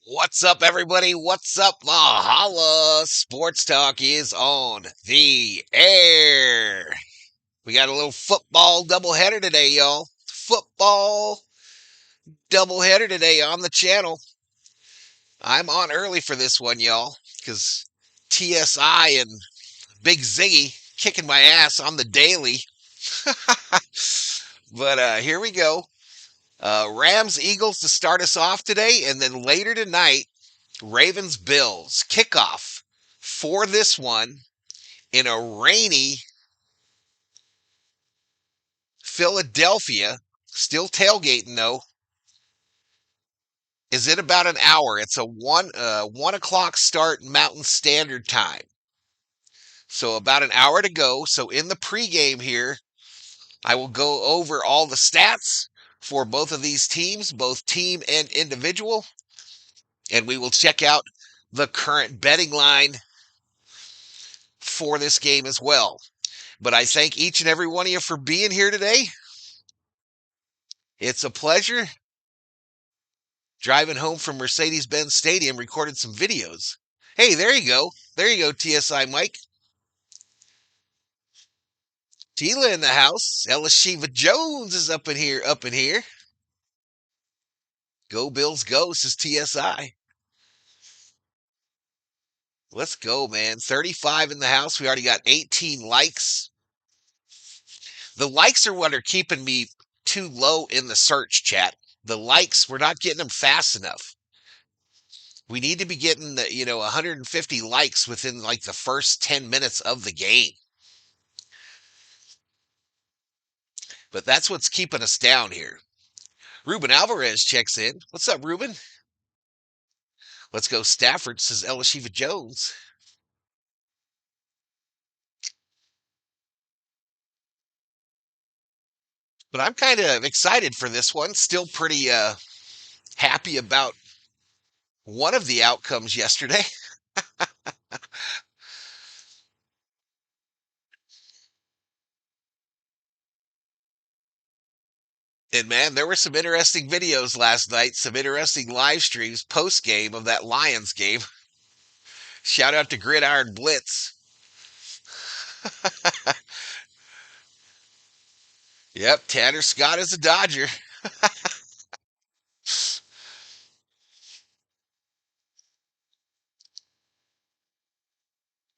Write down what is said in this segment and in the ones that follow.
What's up, everybody? What's up? Valhalla Sports Talk is on the air. We got a little football doubleheader today, y'all. Football doubleheader today on the channel. I'm on early for this one, y'all, because TSI and Big Ziggy kicking my ass on the daily. But here we go. Rams Eagles to start us off today, and then later tonight, Ravens Bills kickoff for this one in a rainy Philadelphia. Still tailgating though. Is it about an hour? It's a 1 o'clock start Mountain Standard Time. So about an hour to go. So in the pregame here, I will go over all the stats for both of these teams, both team and individual. And we will check out the current betting line for this game as well. But I thank each and every one of you for being here today. It's a pleasure. Driving home from Mercedes-Benz Stadium, recorded some videos. Hey, there you go. There you go, TSI Mike. Tila in the house. Elishiva Jones is up in here. Go Bills go, says TSI. Let's go, man. 35 in the house. We already got 18 likes. The likes are what are keeping me too low in the search, chat. The likes, we're not getting them fast enough. We need to be getting 150 likes within like the first 10 minutes of the game. But that's what's keeping us down here. Ruben Alvarez checks in. What's up, Ruben? Let's go Stafford, says Elishiva Jones. But I'm kind of excited for this one. Still pretty happy about one of the outcomes yesterday. And man, there were some interesting videos last night, some interesting live streams post-game of that Lions game. Shout out to Gridiron Blitz. Yep, Tanner Scott is a Dodger.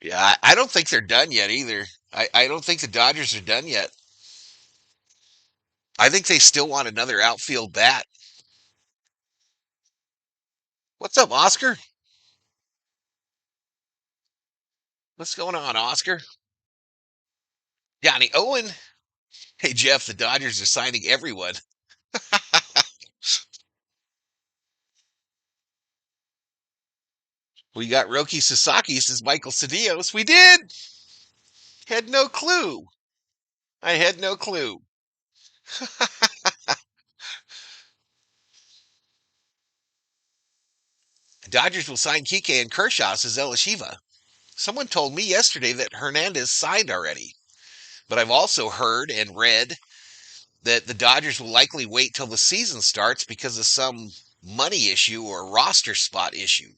Yeah, I don't think they're done yet either. I don't think the Dodgers are done yet. I think they still want another outfield bat. What's up, Oscar? What's going on, Oscar? Johnny Owen. Hey, Jeff, the Dodgers are signing everyone. We got Roki Sasaki, says Michael Cedillos. We did! Had no clue. I had no clue. Dodgers will sign Kike and Kershaw, says Elishiva. Someone told me yesterday that Hernandez signed already. But I've also heard and read that the Dodgers will likely wait till the season starts because of some money issue or roster spot issue.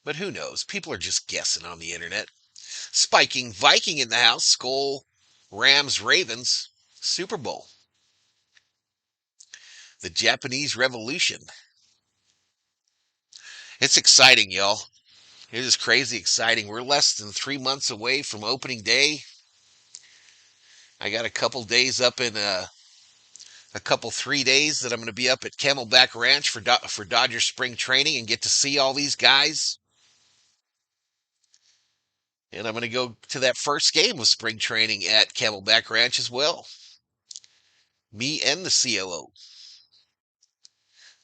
But who knows? People are just guessing on the internet. Spiking Viking in the house. Skull Rams Ravens Super Bowl. The Japanese Revolution. It's exciting, y'all. It is crazy exciting. We're less than 3 months away from opening day. I got a couple days up in a couple 3 days that I'm going to be up at Camelback Ranch for Dodger spring training and get to see all these guys. And I'm going to go to that first game of spring training at Camelback Ranch as well. Me and the COO.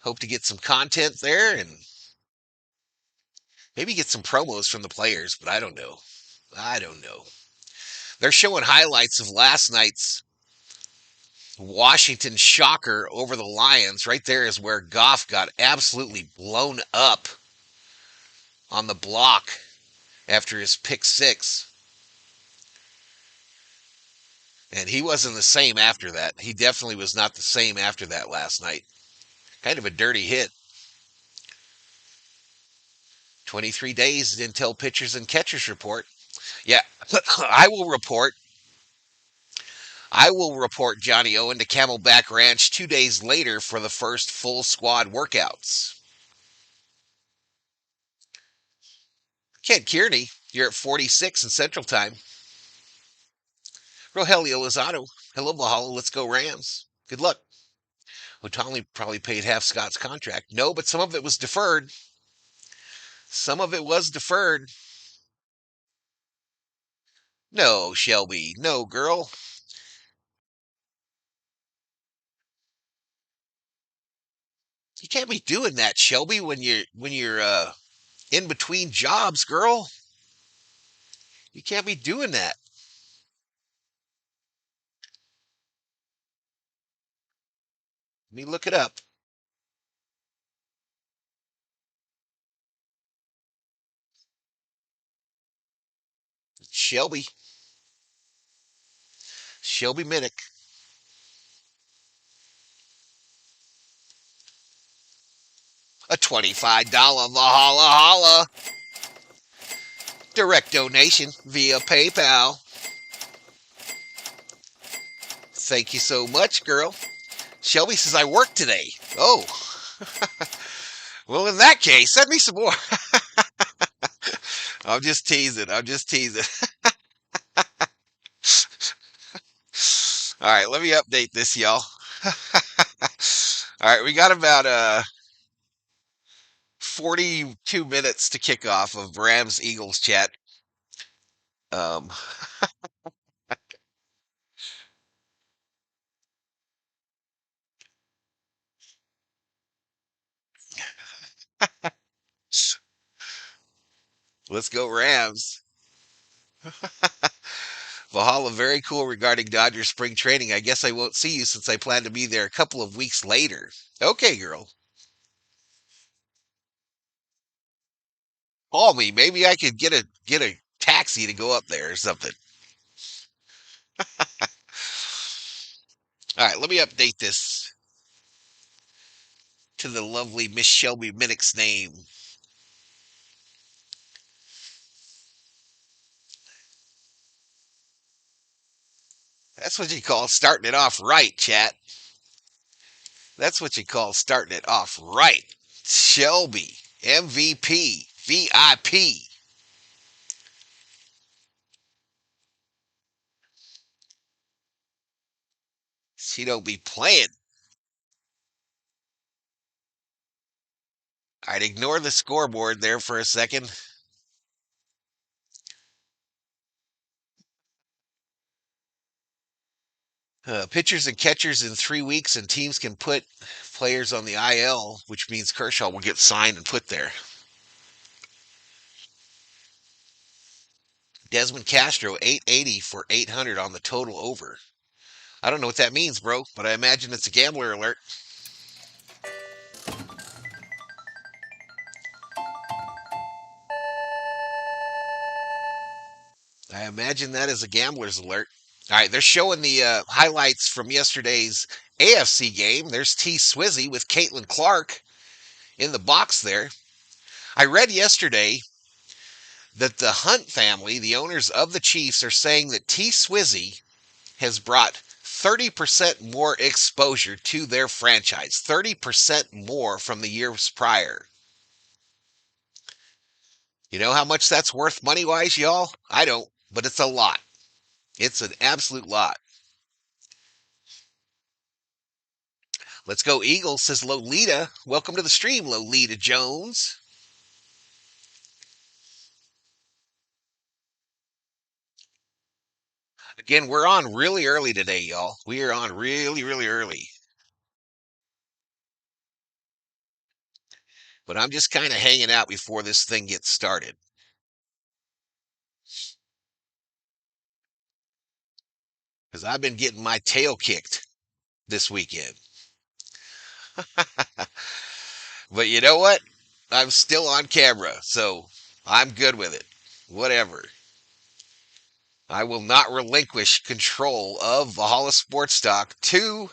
Hope to get some content there and maybe get some promos from the players, but I don't know. They're showing highlights of last night's Washington shocker over the Lions. Right there is where Goff got absolutely blown up on the block after his pick six. And he wasn't the same after that. He definitely was not the same after that last night. Kind of a dirty hit. 23 days until pitchers and catchers report. Yeah, I will report. I will report Johnny Owen to Camelback Ranch 2 days later for the first full squad workouts. Ken Kearney, you're at 46 in Central Time. Rogelio Lozano, hello Valhalla, let's go Rams. Good luck. Otani probably paid half Scott's contract. No, but some of it was deferred. Some of it was deferred. No, Shelby. No, girl. You can't be doing that, Shelby, when you're in between jobs, girl. You can't be doing that. Let me look it up. Shelby. Shelby Minnick. A $25 Valhalla Holla. Direct donation via PayPal. Thank you so much, girl. Shelby says I work today. Oh. Well, in that case, send me some more. I'm just teasing. I'm just teasing. All right, let me update this, y'all. All right, we got about 42 minutes to kick off of Rams Eagles chat. Um, let's go Rams. Valhalla, very cool regarding Dodgers spring training. I guess I won't see you since I plan to be there a couple of weeks later. Okay, girl. Call me. Maybe I could get a taxi to go up there or something. All right, let me update this to the lovely Miss Shelby Minnick's name. That's what you call starting it off right, chat. That's what you call starting it off right. Shelby, MVP, VIP. She don't be playing. All right, ignore the scoreboard there for a second. Pitchers and catchers in 3 weeks, and teams can put players on the IL, which means Kershaw will get signed and put there. Desmond Castro, 880 for 800 on the total over. I don't know what that means, bro, but I imagine it's a gambler alert. I imagine that is a gambler's alert. All right, they're showing the highlights from yesterday's AFC game. There's T. Swizzy with Caitlin Clark in the box there. I read yesterday that the Hunt family, the owners of the Chiefs, are saying that T. Swizzy has brought 30% more exposure to their franchise, 30% more from the years prior. You know how much that's worth money-wise, y'all? I don't, but it's a lot. It's an absolute lot. Let's go Eagles, says Lolita. Welcome to the stream, Lolita Jones. Again, we're on really early today, y'all. We are on really, really early. But I'm just kind of hanging out before this thing gets started. Because I've been getting my tail kicked this weekend. But you know what? I'm still on camera, so I'm good with it. Whatever. I will not relinquish control of Valhalla Sports Talk to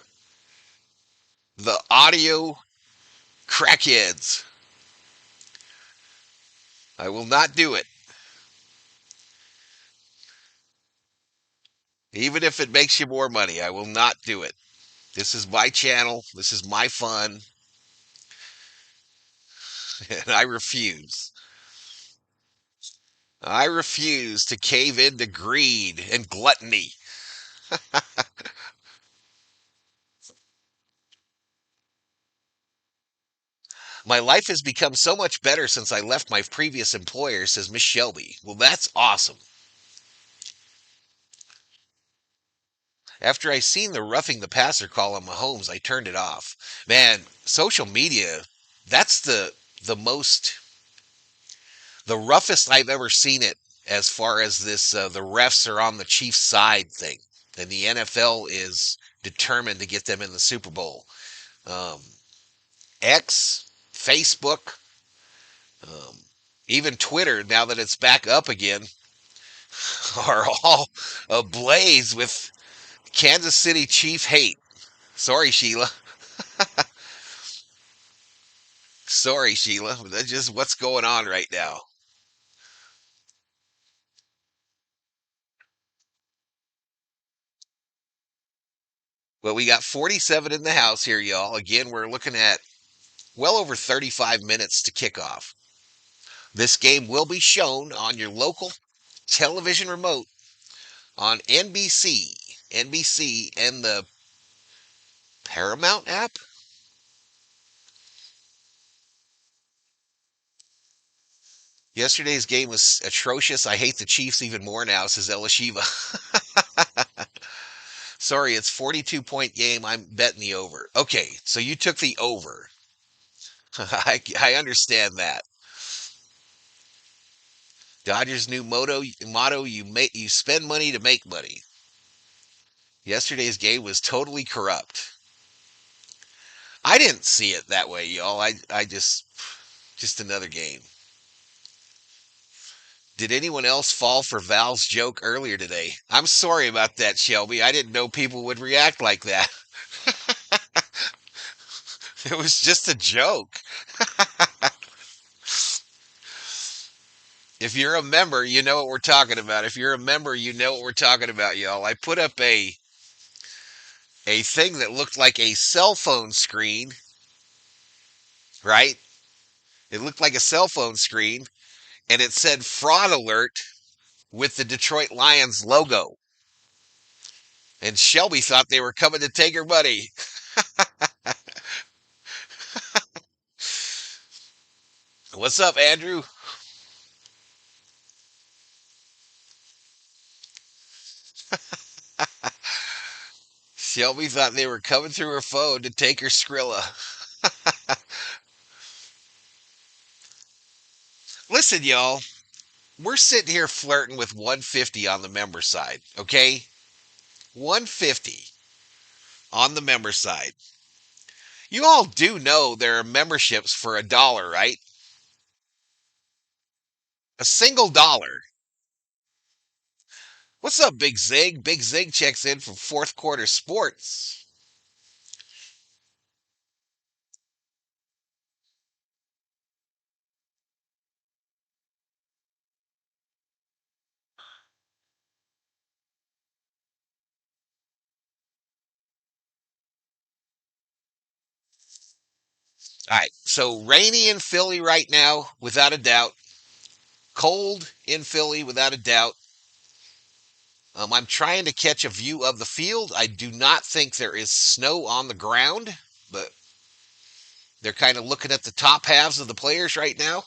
the audio crackheads. I will not do it. Even if it makes you more money, I will not do it. This is my channel. This is my fun. And I refuse. I refuse to cave into greed and gluttony. My life has become so much better since I left my previous employer, says Miss Shelby. Well, that's awesome. After I seen the roughing the passer call on Mahomes, I turned it off. Man, social media, that's the roughest I've ever seen it as far as this the refs are on the Chiefs side thing. And the NFL is determined to get them in the Super Bowl. Um, X, Facebook, um, even Twitter, now that it's back up again, are all ablaze with Kansas City Chief hate. Sorry, Sheila. Sorry, Sheila. That's just what's going on right now. Well, we got 47 in the house here, y'all. Again, we're looking at well over 35 minutes to kick off. This game will be shown on your local television remote on NBC, and the Paramount app. Yesterday's game was atrocious. I hate the Chiefs even more now, says Elishiva. Sorry, it's 42-point game. I'm betting the over. Okay, so you took the over. I understand that. Dodgers' new motto: you spend money to make money. Yesterday's game was totally corrupt. I didn't see it that way, y'all. I just another game. Did anyone else fall for Val's joke earlier today? I'm sorry about that, Shelby. I didn't know people would react like that. It was just a joke. If you're a member, you know what we're talking about. If you're a member, you know what we're talking about, y'all. I put up a thing that looked like a cell phone screen, right? It looked like a cell phone screen, and it said fraud alert with the Detroit Lions logo. And Shelby thought they were coming to take her money. What's up, Andrew? Shelby thought they were coming through her phone to take her Skrilla. Listen, y'all, we're sitting here flirting with 150 on the member side, okay? 150 on the member side. You all do know there are memberships for $1, right? A single dollar. What's up, Big Zig? Big Zig checks in from fourth quarter sports. All right, so rainy in Philly right now, without a doubt. Cold in Philly, without a doubt. I'm trying to catch a view of the field. I do not think there is snow on the ground, but they're kind of looking at the top halves of the players right now.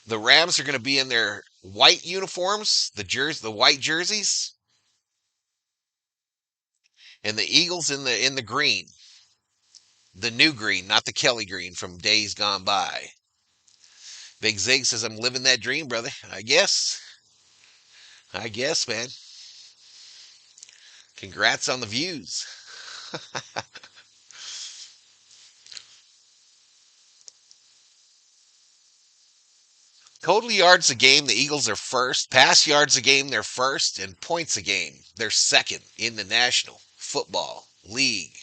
The Rams are going to be in their white uniforms, the white jerseys, and the Eagles in the green, the new green, not the Kelly green from days gone by. Big Zig says, "I'm living that dream, brother." I guess. I guess, man. Congrats on the views. Total yards a game, the Eagles are first. Pass yards a game, they're first. And points a game, they're second in the National Football League.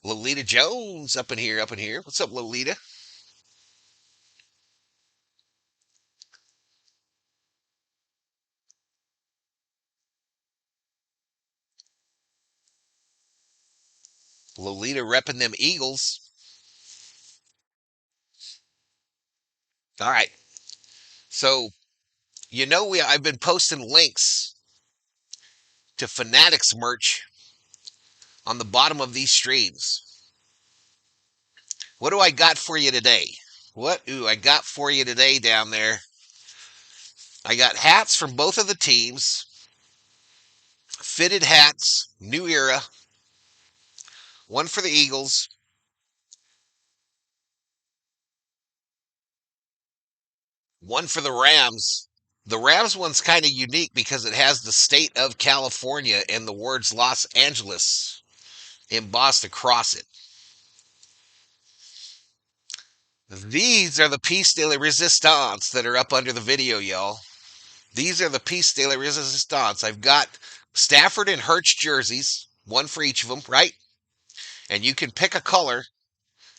Lolita Jones up in here. What's up, Lolita? Lolita repping them Eagles. All right. So, I've been posting links to Fanatics merch on the bottom of these streams. What do I got for you today? I got for you today down there? I got hats from both of the teams. Fitted hats, new era. One for the Eagles. One for the Rams. The Rams one's kind of unique because it has the state of California and the words Los Angeles embossed across it. These are the piece de la resistance that are up under the video, y'all. These are the piece de la resistance. I've got Stafford and Hurts jerseys, one for each of them, right? And you can pick a color.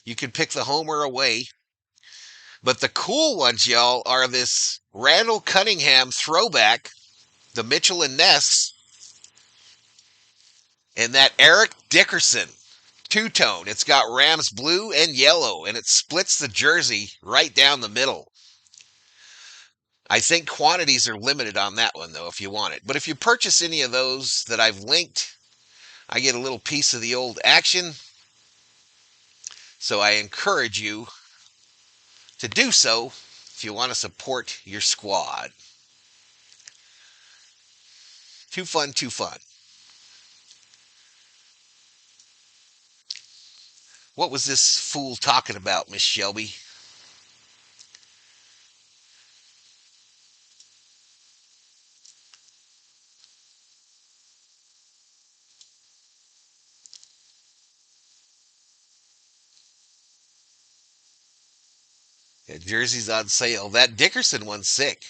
You can pick the home or away. But the cool ones, y'all, are this Randall Cunningham throwback, the Mitchell and Ness, and that Eric Dickerson two-tone. It's got Rams blue and yellow, and it splits the jersey right down the middle. I think quantities are limited on that one, though, if you want it. But if you purchase any of those that I've linked, I get a little piece of the old action. So I encourage you to do so if you want to support your squad. Too fun, too fun. What was this fool talking about, Miss Shelby? Yeah, jerseys on sale. That Dickerson one's sick.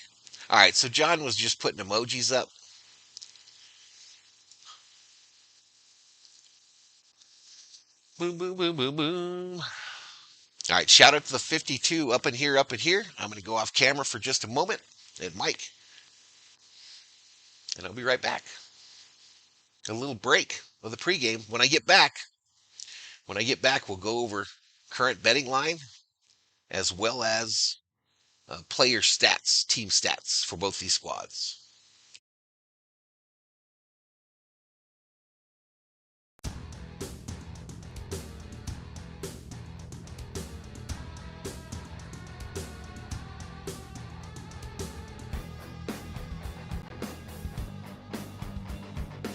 All right, so John was just putting emojis up. Boom, boom, boom, boom, boom. All right, shout out to the 52 up in here, up in here. I'm going to go off camera for just a moment. And Mike. And I'll be right back. A little break of the pregame. When I get back, we'll go over current betting line as well as player stats, team stats for both these squads.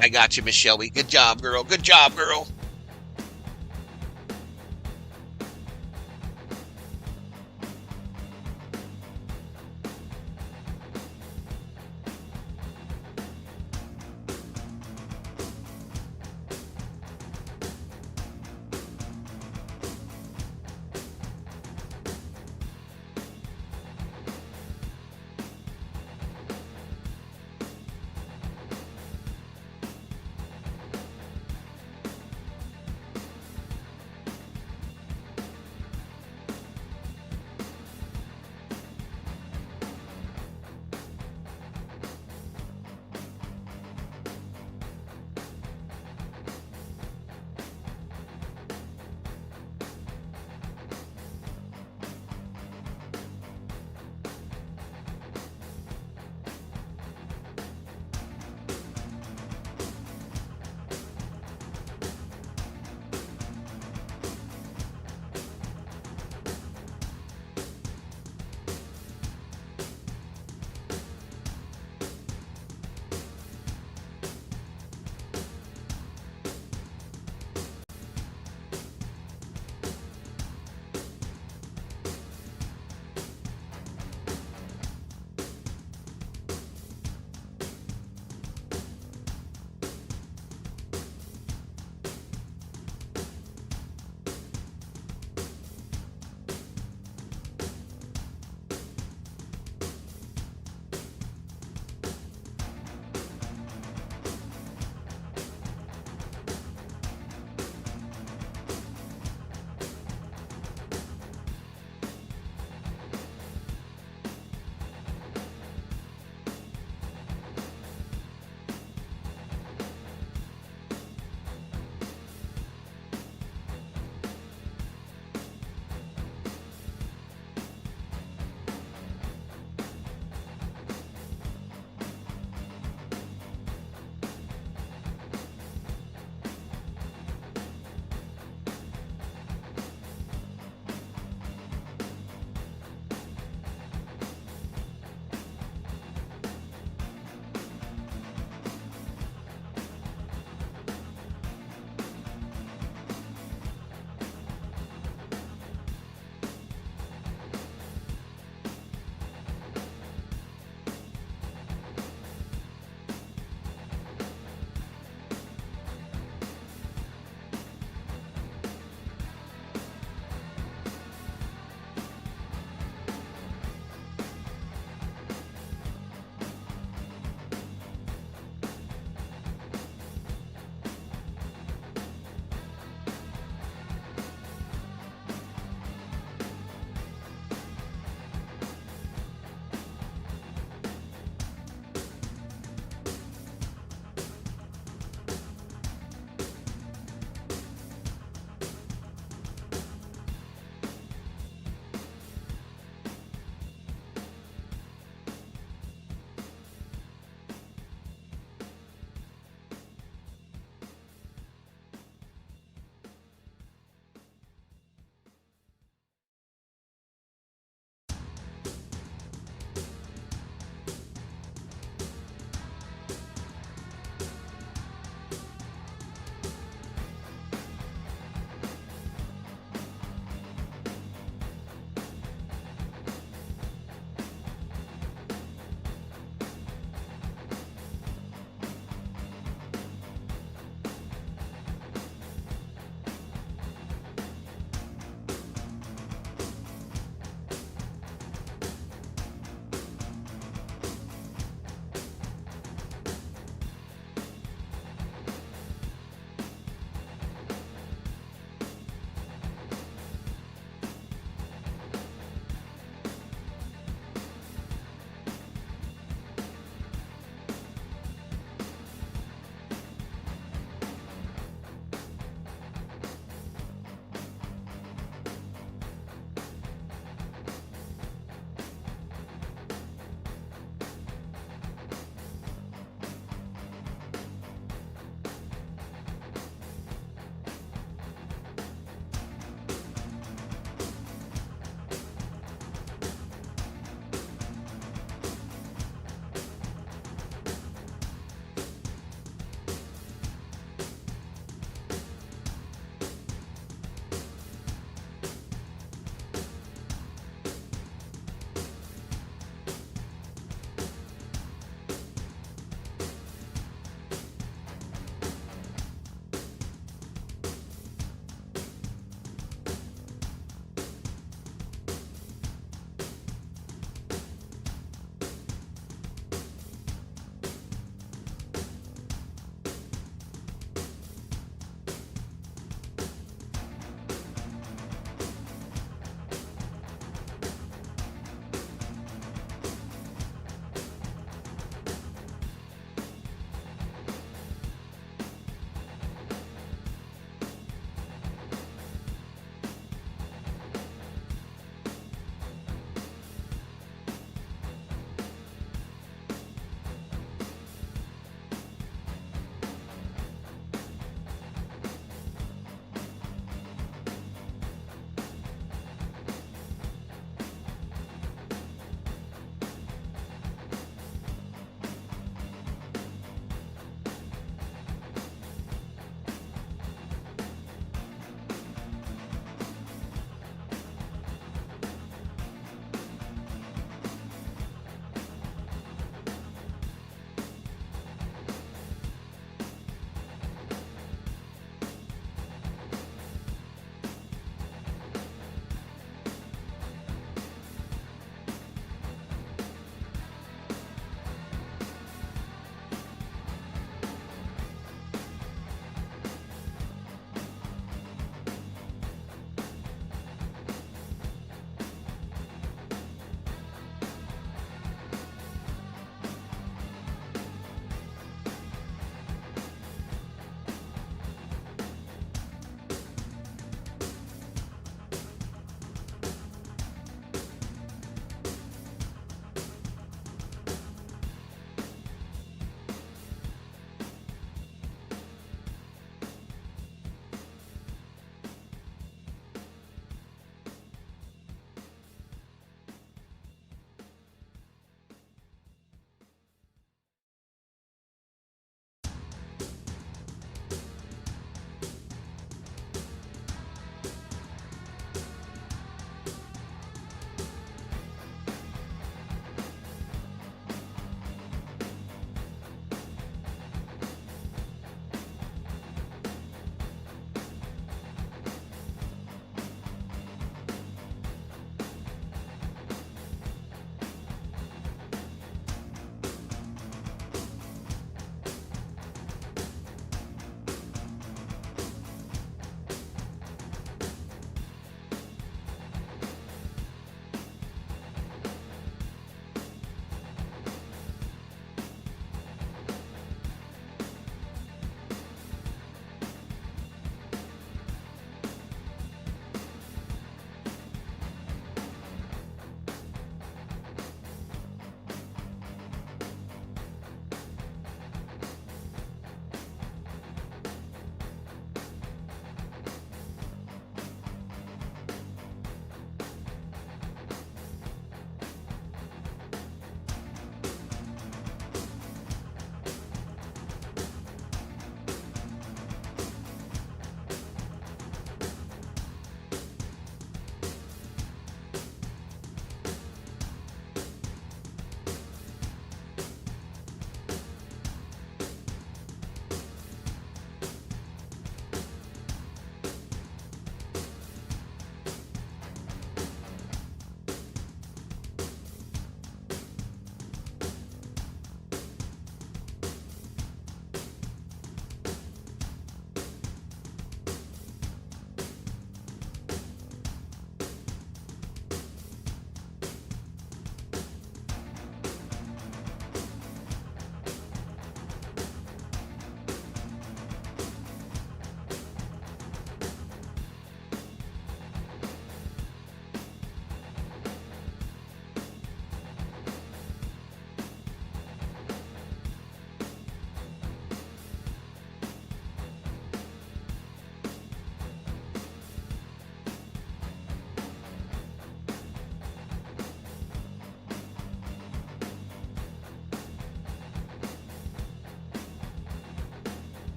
I got you, Miss Shelby. Good job, girl. Good job, girl.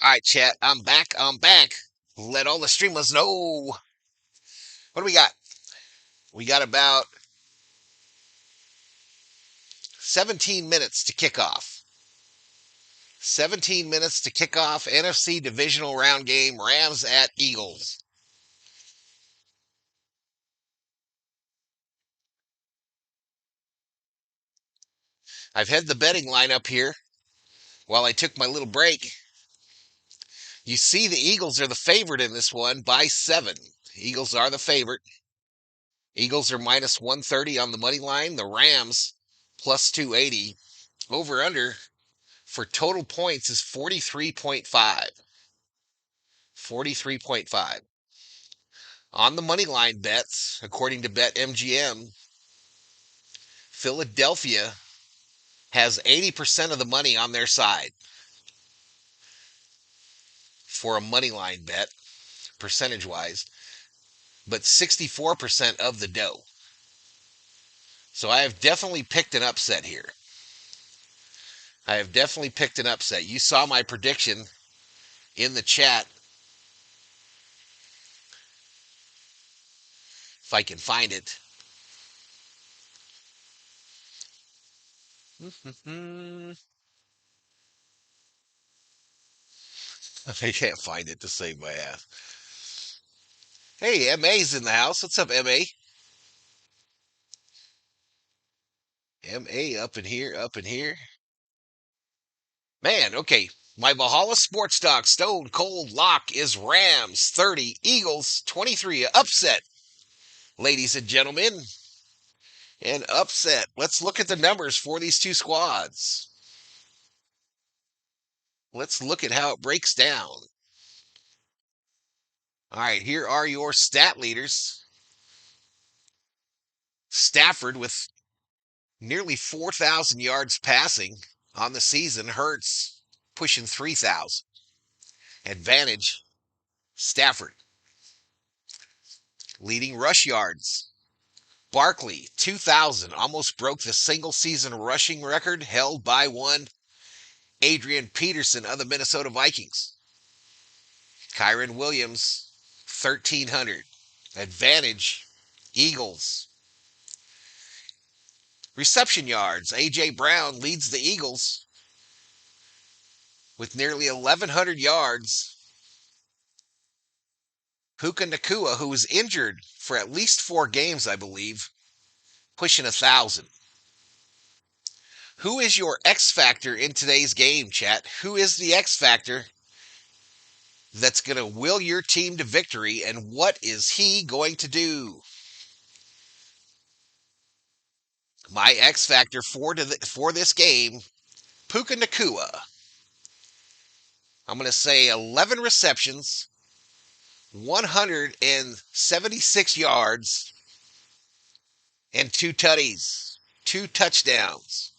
All right, chat. I'm back. I'm back. Let all the streamers know. What do we got? We got about 17 minutes to kick off. 17 minutes to kick off NFC Divisional Round Game, Rams at Eagles. I've had the betting line up here while I took my little break. You see the Eagles are the favorite in this one by 7. Eagles are the favorite. Eagles are minus 130 on the money line. The Rams plus 280. Over under for total points is 43.5. 43.5. On the money line bets, according to BetMGM, Philadelphia has 80% of the money on their side for a money line bet, percentage-wise, but 64% of the dough. So I have definitely picked an upset here. I have definitely picked an upset. You saw my prediction in the chat. If I can find it. I can't find it to save my ass. Hey, MA's in the house. What's up, MA? MA up in here, up in here. Man, okay. My Valhalla Sports Talk Stone Cold Lock is Rams 30, Eagles 23. Upset, ladies and gentlemen. An upset. Let's look at the numbers for these two squads. Let's look at how it breaks down. All right, here are your stat leaders. Stafford with nearly 4,000 yards passing on the season. Hurts pushing 3,000. Advantage, Stafford. Leading rush yards. Barkley, 2,000, almost broke the single season rushing record held by one Adrian Peterson of the Minnesota Vikings. Kyren Williams, 1,300. Advantage, Eagles. Reception yards. A.J. Brown leads the Eagles with nearly 1,100 yards. Puka Nacua, who was injured for at least 4 games, I believe, pushing 1,000. Who is your X factor in today's game, chat? Who is the X factor that's going to will your team to victory, and what is he going to do? My X factor for this game, Puka Nacua. I'm going to say 11 receptions, 176 yards, and 2 tutties, 2 touchdowns.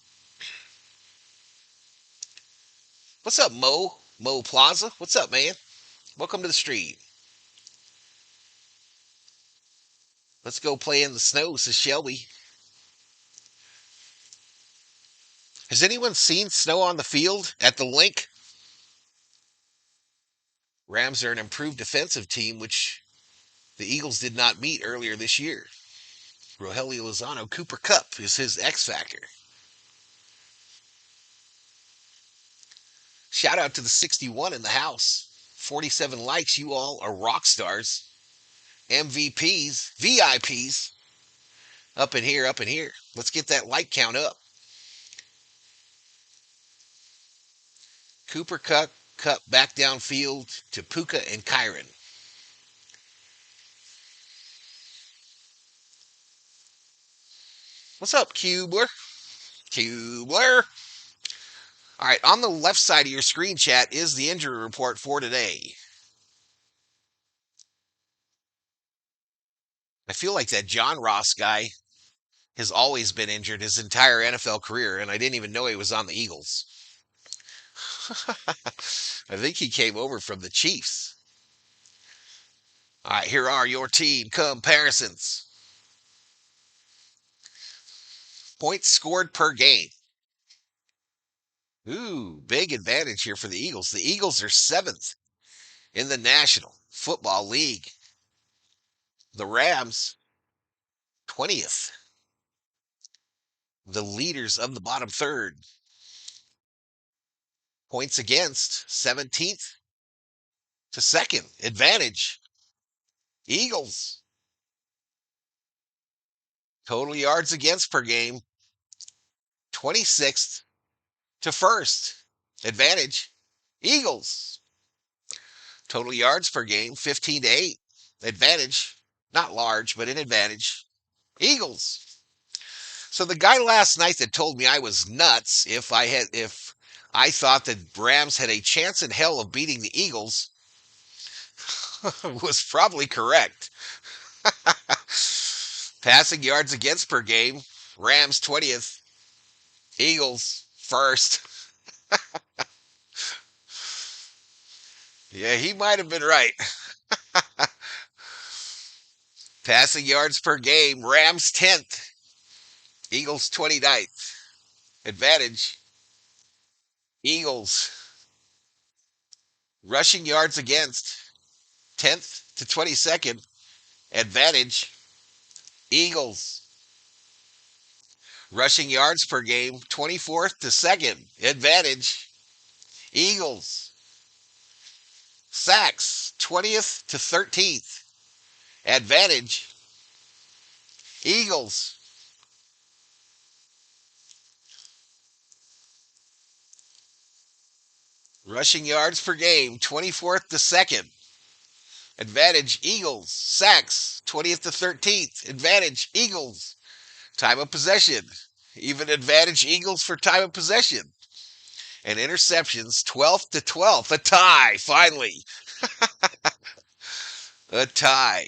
What's up, Mo? Mo Plaza? What's up, man? Welcome to the stream. Let's go play in the snow, says Shelby. Has anyone seen snow on the field at the link? Rams are an improved defensive team, which the Eagles did not meet earlier this year. Rogelio Lozano, Cooper Kupp is his X factor. Shout out to the 61 in the house. 47 likes. You all are rock stars. MVPs, VIPs. Up in here, up in here. Let's get that like count up. Cooper Kupp back downfield to Puka and Kyren. What's up, Cubler? Cubler. All right, on the left side of your screen, chat, is the injury report for today. I feel like that John Ross guy has always been injured his entire NFL career, and I didn't even know he was on the Eagles. I think he came over from the Chiefs. All right, here are your team comparisons. Points scored per game. Ooh, big advantage here for the Eagles. The Eagles are 7th in the National Football League. The Rams, 20th. The leaders of the bottom third. Points against, 17th to 2nd. Advantage, Eagles. Total yards against per game, 26th to 1st. Advantage, Eagles. Total yards per game, 15 to 8. Advantage, not large, but an advantage, Eagles. So the guy last night that told me I was nuts if I thought that Rams had a chance in hell of beating the Eagles was probably correct. Passing yards against per game, Rams 20th, Eagles 1st. Yeah, he might have been right. Passing yards per game, Rams 10th, Eagles 29th. Advantage, Eagles. Rushing yards against, 10th to 22nd. Advantage, Eagles. Rushing yards per game, 24th to 2nd. Advantage, Eagles. Sacks, 20th to 13th. Advantage, Eagles. Rushing yards per game, 24th to 2nd. Advantage, Eagles. Sacks, 20th to 13th. Advantage, Eagles. Time of possession, even advantage Eagles for time of possession. And interceptions, 12th to 12th. A tie, finally. A tie.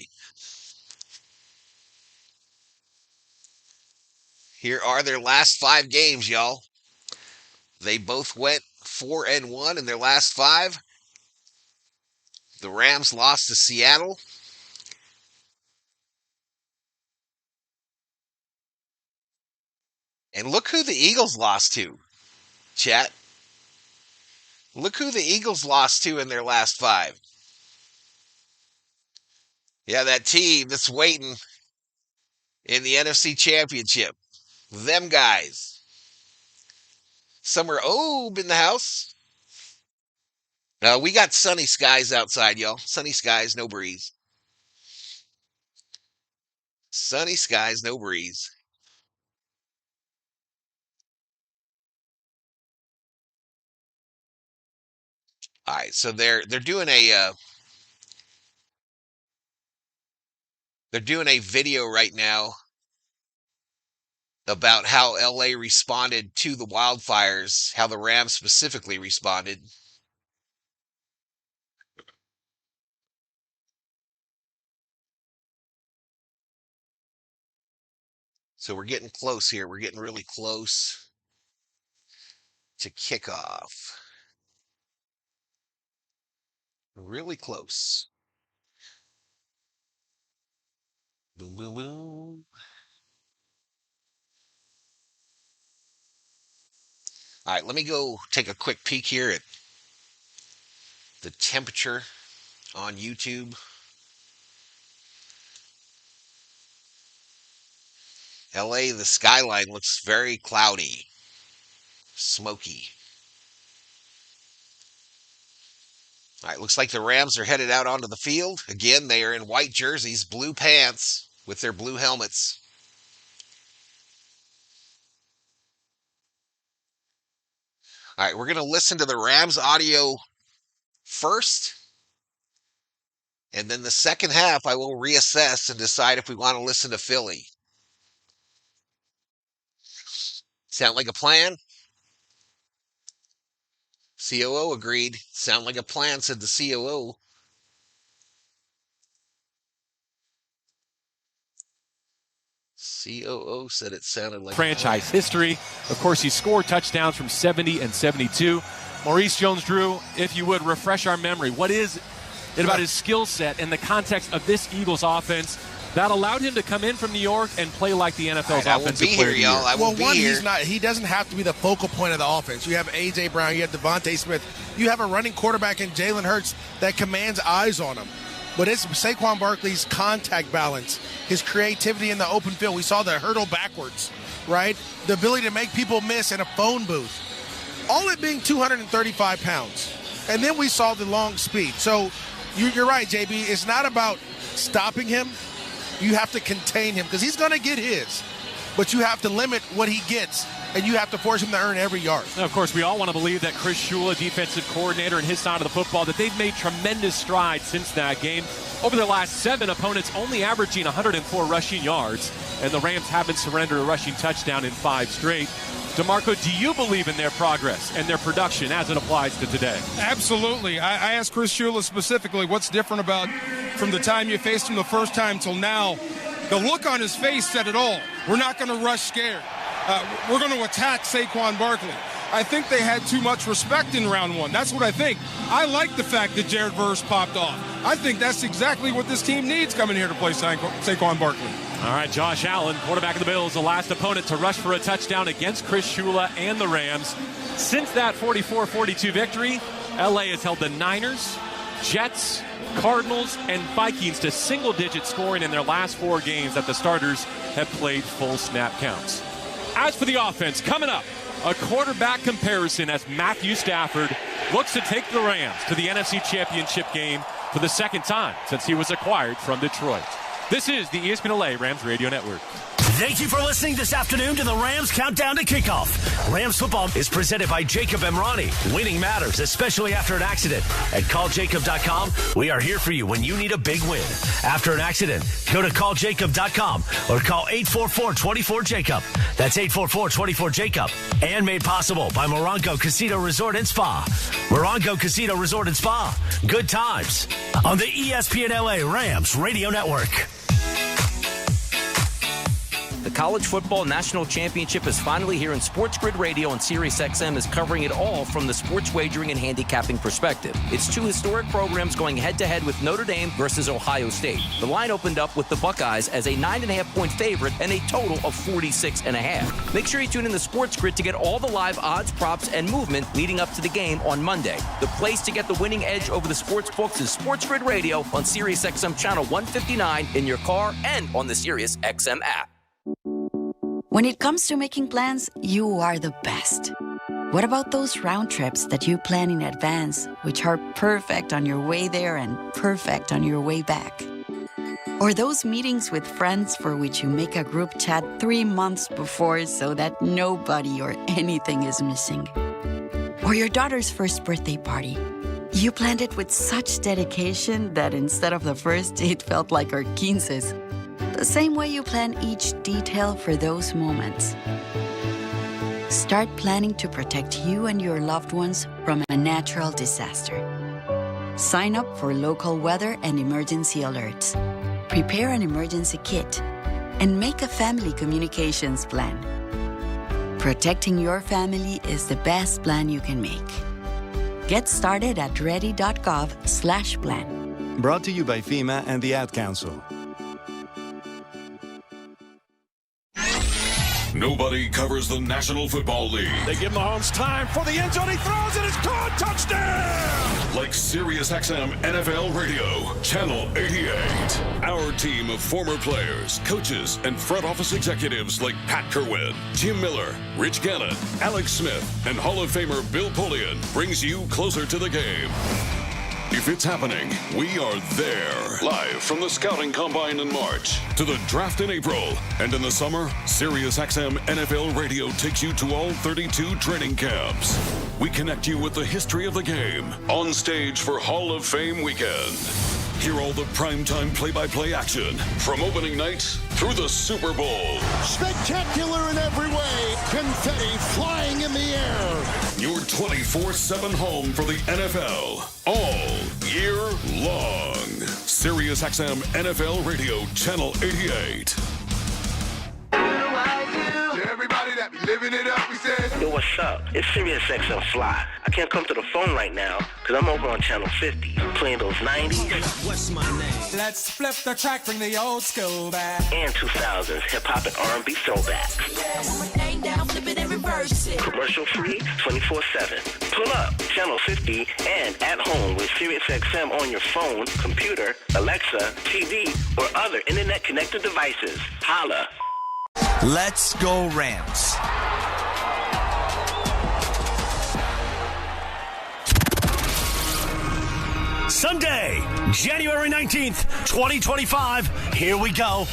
Here are their last 5 games, y'all. They both went 4-1 in their last 5. The Rams lost to Seattle. And look who the Eagles lost to, chat. Look who the Eagles lost to in their last 5. Yeah, that team that's waiting in the NFC Championship. Them guys. Summer Obe in the house. We got sunny skies outside, y'all. Sunny skies, no breeze. Sunny skies, no breeze. All right, so they're doing a video right now about how LA responded to the wildfires, how the Rams specifically responded. So we're getting close here. We're getting really close to kickoff. Really close. Boom, boom, boom. All right, let me go take a quick peek here at the temperature on YouTube. LA, the skyline looks very cloudy, smoky. All right, looks like the Rams are headed out onto the field. Again, they are in white jerseys, blue pants with their blue helmets. All right, we're going to listen to the Rams audio first. And then the second half, I will reassess and decide if we want to listen to Philly. Sound like a plan? COO agreed. Sound like a plan, said the COO. COO said it sounded like franchise history. Of course, he scored touchdowns from 70 and 72. Maurice Jones-Drew, if you would refresh our memory, what is it about his skill set in the context of this Eagles offense that allowed him to come in from New York and play like the NFL's offensive player of the year. I will be here. He doesn't have to be the focal point of the offense. You have A.J. Brown, you have Devontae Smith, you have a running quarterback in Jalen Hurts that commands eyes on him. But it's Saquon Barkley's contact balance, his creativity in the open field. We saw the hurdle backwards, right? The ability to make people miss in a phone booth. All it being 235 pounds. And then we saw the long speed. So you're right, JB. It's not about stopping him. You have to contain him because he's going to get his. But you have to limit what he gets, and you have to force him to earn every yard. Now, of course, we all want to believe that Chris Shula, defensive coordinator, and his side of the football, that they've made tremendous strides since that game. Over their last 7, opponents only averaging 104 rushing yards, and the Rams haven't surrendered a rushing touchdown in 5 straight. DeMarco, do you believe in their progress and their production as it applies to today? Absolutely. I asked Chris Shula specifically what's different about from the time you faced him the first time till now. The look on his face said it all. We're not going to rush scared. We're going to attack Saquon Barkley. I think they had too much respect in round 1. That's what I think. I like the fact that Jared Verse popped off. I think that's exactly what this team needs coming here to play Saquon Barkley. All right, Josh Allen, quarterback of the Bills, the last opponent to rush for a touchdown against Chris Shula and the Rams. Since that 44-42 victory, LA has held the Niners, Jets, Cardinals, and Vikings to single-digit scoring in their last 4 games that the starters have played full snap counts. As for the offense, coming up, a quarterback comparison as Matthew Stafford looks to take the Rams to the NFC Championship Game for the 2nd time since he was acquired from Detroit. This is the ESPN LA Rams Radio Network. Thank you for listening this afternoon to the Rams Countdown to Kickoff. Rams football is presented by Jacob Emrani. Winning matters, especially after an accident. At calljacob.com, we are here for you when you need a big win. After an accident, go to calljacob.com or call 844-24-JACOB. That's 844-24-JACOB. And made possible by Morongo Casino Resort and Spa. Morongo Casino Resort and Spa. Good times on the ESPN LA Rams Radio Network. The College Football National Championship is finally here, and Sports Grid Radio and SiriusXM is covering it all from the sports wagering and handicapping perspective. It's 2 historic programs going head-to-head with Notre Dame versus Ohio State. The line opened up with the Buckeyes as a 9.5-point favorite and a total of 46.5. Make sure you tune in the Sports Grid to get all the live odds, props, and movement leading up to the game on Monday. The place to get the winning edge over the sports books is Sports Grid Radio on SiriusXM Channel 159 in your car and on the SiriusXM app. When it comes to making plans, you are the best. What about those round trips that you plan in advance, which are perfect on your way there and perfect on your way back? Or those meetings with friends for which you make a group chat 3 months before so that nobody or anything is missing? Or your daughter's first birthday party. You planned it with such dedication that instead of the first, it felt like our 15s. The same way you plan each detail for those moments. Start planning to protect you and your loved ones from a natural disaster. Sign up for local weather and emergency alerts. Prepare an emergency kit and make a family communications plan. Protecting your family is the best plan you can make. Get started at ready.gov/plan. Brought to you by FEMA and the Ad Council. Nobody covers the National Football League. They give Mahomes time for the end zone. He throws it. It's caught. Touchdown! Like SiriusXM NFL Radio, Channel 88. Our team of former players, coaches, and front office executives like Pat Kerwin, Jim Miller, Rich Gannon, Alex Smith, and Hall of Famer Bill Polian brings you closer to the game. If it's happening, we are there. Live from the Scouting Combine in March to the draft in April. And in the summer, SiriusXM NFL Radio takes you to all 32 training camps. We connect you with the history of the game on stage for Hall of Fame weekend. Hear all the primetime play-by-play action from opening night through the Super Bowl. Spectacular in every way. Confetti flying in the air. Your 24/7 home for the NFL all year long. SiriusXM NFL Radio, Channel 88. Everybody that be living it up, we said. Yo, what's up? It's SiriusXM Fly. I can't come to the phone right now because I'm over on Channel 50 playing those 90s. What's my name? Let's flip the track, bring the old school back. And 2000s hip-hop and R&B throwbacks. Commercial free, 24/7. Pull up, Channel 50, and at home with SiriusXM on your phone, computer, Alexa, TV, or other internet-connected devices. Holla. Let's go Rams. Sunday, January 19th, 2025. Here we go.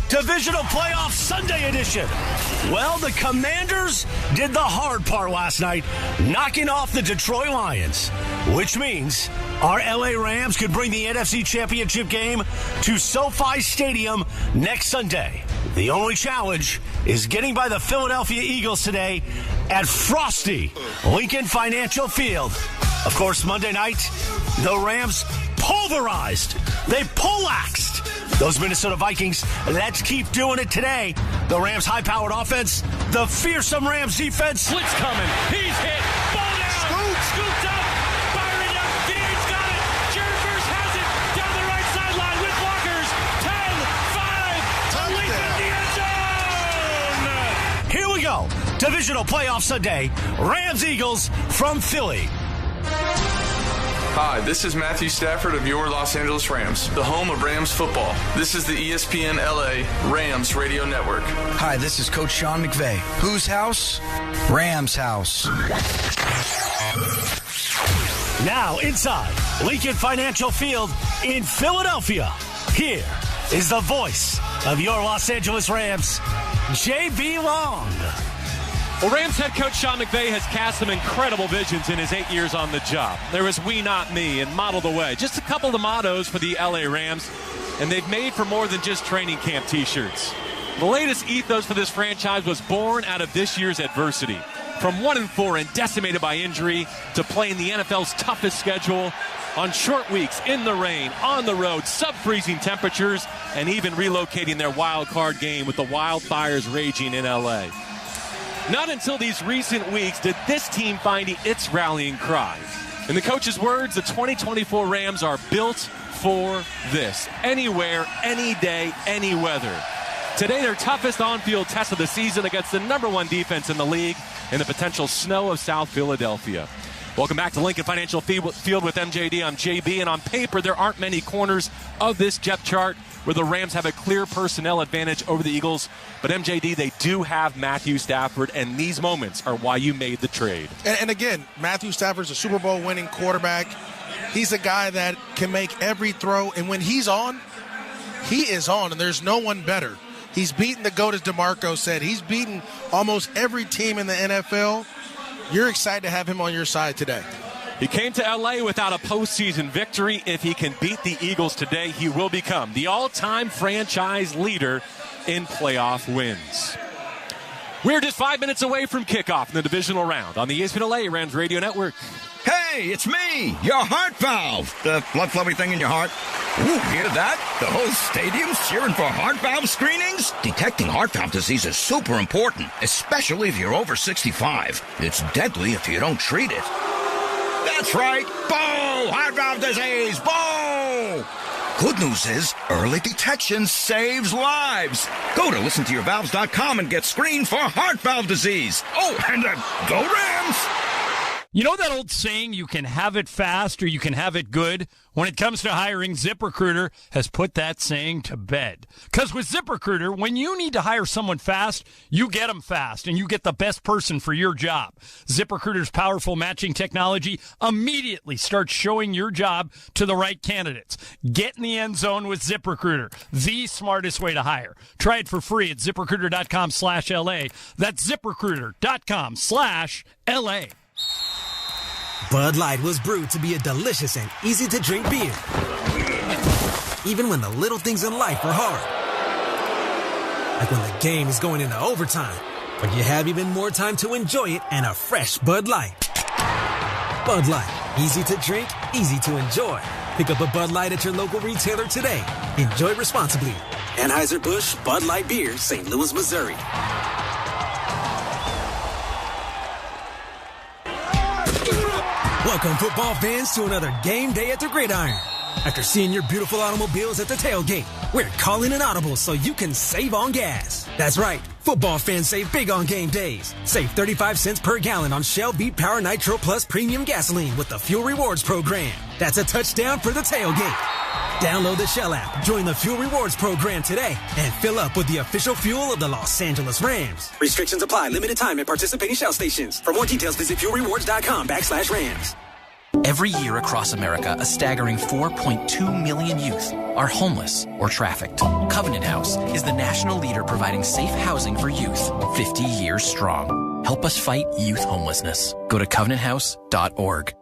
Divisional Playoff Sunday edition. Well, the Commanders did the hard part last night, knocking off the Detroit Lions, which means our LA Rams could bring the NFC Championship Game to SoFi Stadium next Sunday. The only challenge is getting by the Philadelphia Eagles today at frosty Lincoln Financial Field. Of course, Monday night, the Rams pulverized. They poleaxed those Minnesota Vikings. Let's keep doing it today. The Rams' high-powered offense, the fearsome Rams defense. Blitz coming. He's hit. Ball down. Scooped up. Byron Young. Gaines got it. Jared Verse has it. Down the right sideline with blockers. 10-5. To leap in the end zone. Here we go. Divisional Playoff Sunday. Rams-Eagles from Philly. Hi, this is Matthew Stafford of your Los Angeles Rams, the home of Rams football. This is the ESPN LA Rams Radio Network. Hi, this is Coach Sean McVay. Whose house? Rams house. Now inside Lincoln Financial Field in Philadelphia. Here is the voice of your Los Angeles Rams, J.B. Long. Well, Rams head coach Sean McVay has cast some incredible visions in his 8 years on the job. There was We Not Me and Model the Way. Just a couple of the mottos for the LA Rams, and they've made for more than just training camp t-shirts. The latest ethos for this franchise was born out of this year's adversity. From 1-4 and decimated by injury to playing the NFL's toughest schedule on short weeks, in the rain, on the road, sub-freezing temperatures, and even relocating their wild card game with the wildfires raging in LA. Not until these recent weeks did this team find its rallying cry. In the coach's words, the 2024 Rams are built for this. Anywhere, any day, any weather. Today, their toughest on-field test of the season against the #1 defense in the league in the potential snow of South Philadelphia. Welcome back to Lincoln Financial Field with MJD. I'm JB, and on paper, there aren't many corners of this depth chart where the Rams have a clear personnel advantage over the Eagles. But MJD, they do have Matthew Stafford, and these moments are why you made the trade. And again, Matthew Stafford's a Super Bowl winning quarterback. He's a guy that can make every throw, and when he's on, he is on, and there's no one better. He's beaten the GOAT, as DeMarco said. He's beaten almost every team in the NFL. You're excited to have him on your side today. He came to L.A. without a postseason victory. If he can beat the Eagles today, he will become the all-time franchise leader in playoff wins. We're just 5 minutes away from kickoff in the divisional round on the ESPN LA Rams Radio Network. Hey, it's me, your heart valve. The blood-flowing thing in your heart. Ooh, hear that? The whole stadium's cheering for heart valve screenings? Detecting heart valve disease is super important, especially if you're over 65. It's deadly if you don't treat it. That's right. Boo! Heart valve disease. Boo! Good news is, early detection saves lives. Go to listentoyourvalves.com and get screened for heart valve disease. Oh, and go Rams! You know that old saying, you can have it fast or you can have it good? When it comes to hiring, ZipRecruiter has put that saying to bed. Because with ZipRecruiter, when you need to hire someone fast, you get them fast and you get the best person for your job. ZipRecruiter's powerful matching technology immediately starts showing your job to the right candidates. Get in the end zone with ZipRecruiter, the smartest way to hire. Try it for free at ZipRecruiter.com/LA. That's ZipRecruiter.com/LA. Bud Light was brewed to be a delicious and easy-to-drink beer. Even when the little things in life are hard. Like when the game is going into overtime, but you have even more time to enjoy it and a fresh Bud Light. Bud Light. Easy to drink, easy to enjoy. Pick up a Bud Light at your local retailer today. Enjoy responsibly. Anheuser-Busch Bud Light Beer, St. Louis, Missouri. Welcome, football fans, to another game day at the Gridiron. After seeing your beautiful automobiles at the tailgate, we're calling an audible so you can save on gas. That's right. Football fans save big on game days. Save 35 cents per gallon on Shell V-Power Nitro Plus Premium Gasoline with the Fuel Rewards program. That's a touchdown for the tailgate. Download the Shell app, join the Fuel Rewards program today, and fill up with the official fuel of the Los Angeles Rams. Restrictions apply. Limited time at participating Shell stations. For more details, visit fuelrewards.com/Rams. Every year across America, a staggering 4.2 million youth are homeless or trafficked. Covenant House is the national leader providing safe housing for youth, 50 years strong. Help us fight youth homelessness. Go to covenanthouse.org.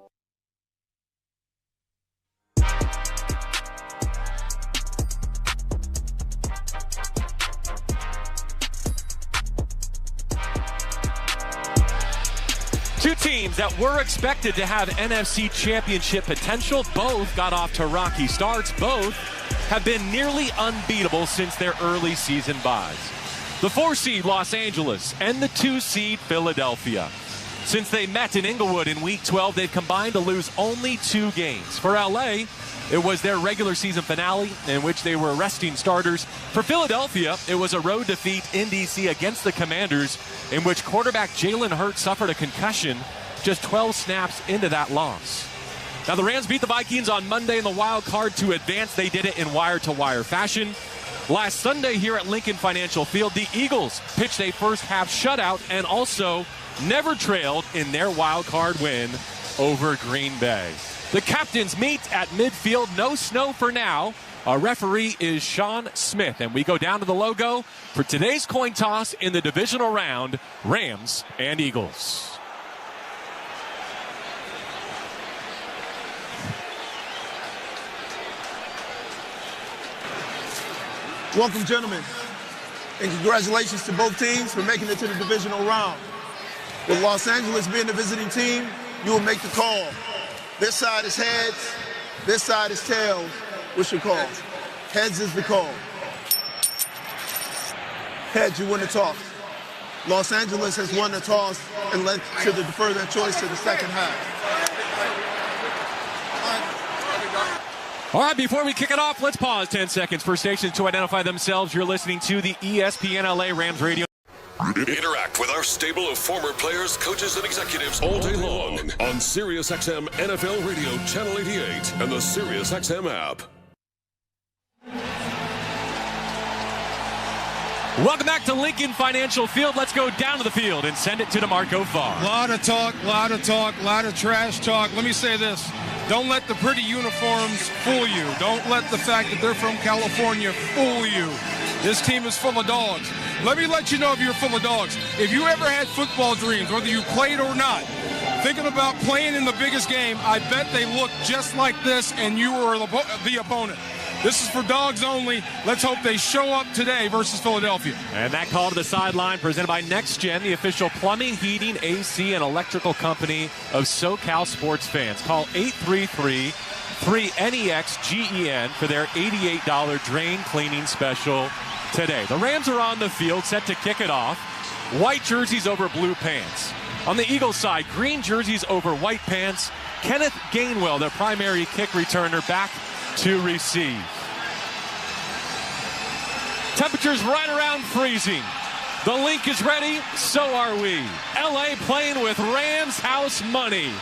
Two teams that were expected to have NFC Championship potential, both got off to rocky starts. Both have been nearly unbeatable since their early season byes. The 4-seed Los Angeles and the 2-seed Philadelphia. Since they met in Inglewood in Week 12, they've combined to lose only 2 games. For LA, it was their regular season finale in which they were resting starters. For Philadelphia, it was a road defeat in D.C. against the Commanders, in which quarterback Jalen Hurts suffered a concussion just 12 snaps into that loss. Now, the Rams beat the Vikings on Monday in the wild card to advance. They did it in wire-to-wire fashion. Last Sunday here at Lincoln Financial Field, the Eagles pitched a first-half shutout and also never trailed in their wild card win over Green Bay. The captains meet at midfield. No snow for now. Our referee is Sean Smith, and we go down to the logo for today's coin toss in the divisional round, Rams and Eagles. Welcome, gentlemen, and congratulations to both teams for making it to the divisional round. With Los Angeles being the visiting team, you will make the call. This side is heads, this side is tails. What's your call? Heads is the call. Heads, you win the toss. Los Angeles has won the toss and led to the further choice to the second half. All right, before we kick it off, let's pause 10 seconds for stations to identify themselves. You're listening to the ESPN LA Rams Radio. Interact with our stable of former players, coaches, and executives all day long on SiriusXM NFL Radio Channel 88 and the SiriusXM app. Welcome back to Lincoln Financial Field. Let's go down to the field and send it to DeMarco Farr. Lot of talk, lot of trash talk. Let me say this. Don't let the pretty uniforms fool you. Don't let the fact that they're from California fool you. This team is full of dogs. Let me let you know if you're full of dogs. If you ever had football dreams, whether you played or not, thinking about playing in the biggest game, I bet they look just like this and you were the opponent. This is for dogs only. Let's hope they show up today versus Philadelphia. And that call to the sideline presented by NextGen, the official plumbing, heating, AC, and electrical company of SoCal sports fans. Call 833-3NEXGEN for their $88 drain cleaning special today. The Rams are on the field, set to kick it off. White jerseys over blue pants. On the Eagles side, green jerseys over white pants. Kenneth Gainwell, their primary kick returner, back to receive. Temperatures right around freezing. The link is ready, so are we. LA playing with Rams house money.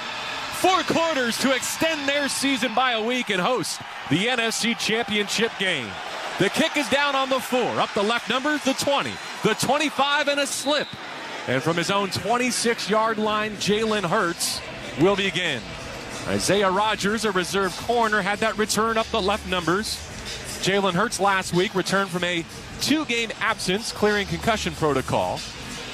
4 quarters to extend their season by a week and host the NFC Championship Game. The kick is down on the 4. Up the left numbers, the 20, the 25, and a slip. And from his own 26-yard line, Jalen Hurts will begin. Isaiah Rodgers, a reserve corner, had that return up the left numbers. Jalen Hurts last week returned from a 2-game absence, clearing concussion protocol.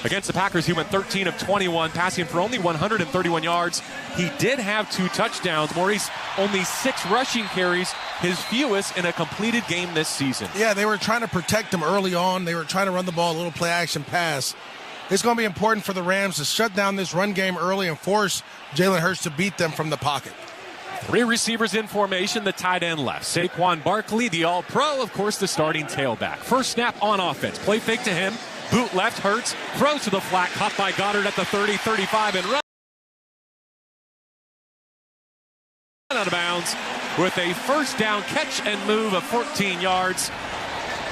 Against the Packers, he went 13 of 21, passing for only 131 yards. He did have 2 touchdowns. Maurice, only 6 rushing carries, his fewest in a completed game this season. Yeah, they were trying to protect him early on. They were trying to run the ball, a little play-action pass. It's going to be important for the Rams to shut down this run game early and force Jalen Hurts to beat them from the pocket. 3 receivers in formation, the tight end left. Saquon Barkley, the all-pro, of course, the starting tailback. First snap on offense. Play fake to him. Boot left, Hurts. Throws to the flat, caught by Goddard at the 30, 35, and run. with a first down catch and move of 14 yards.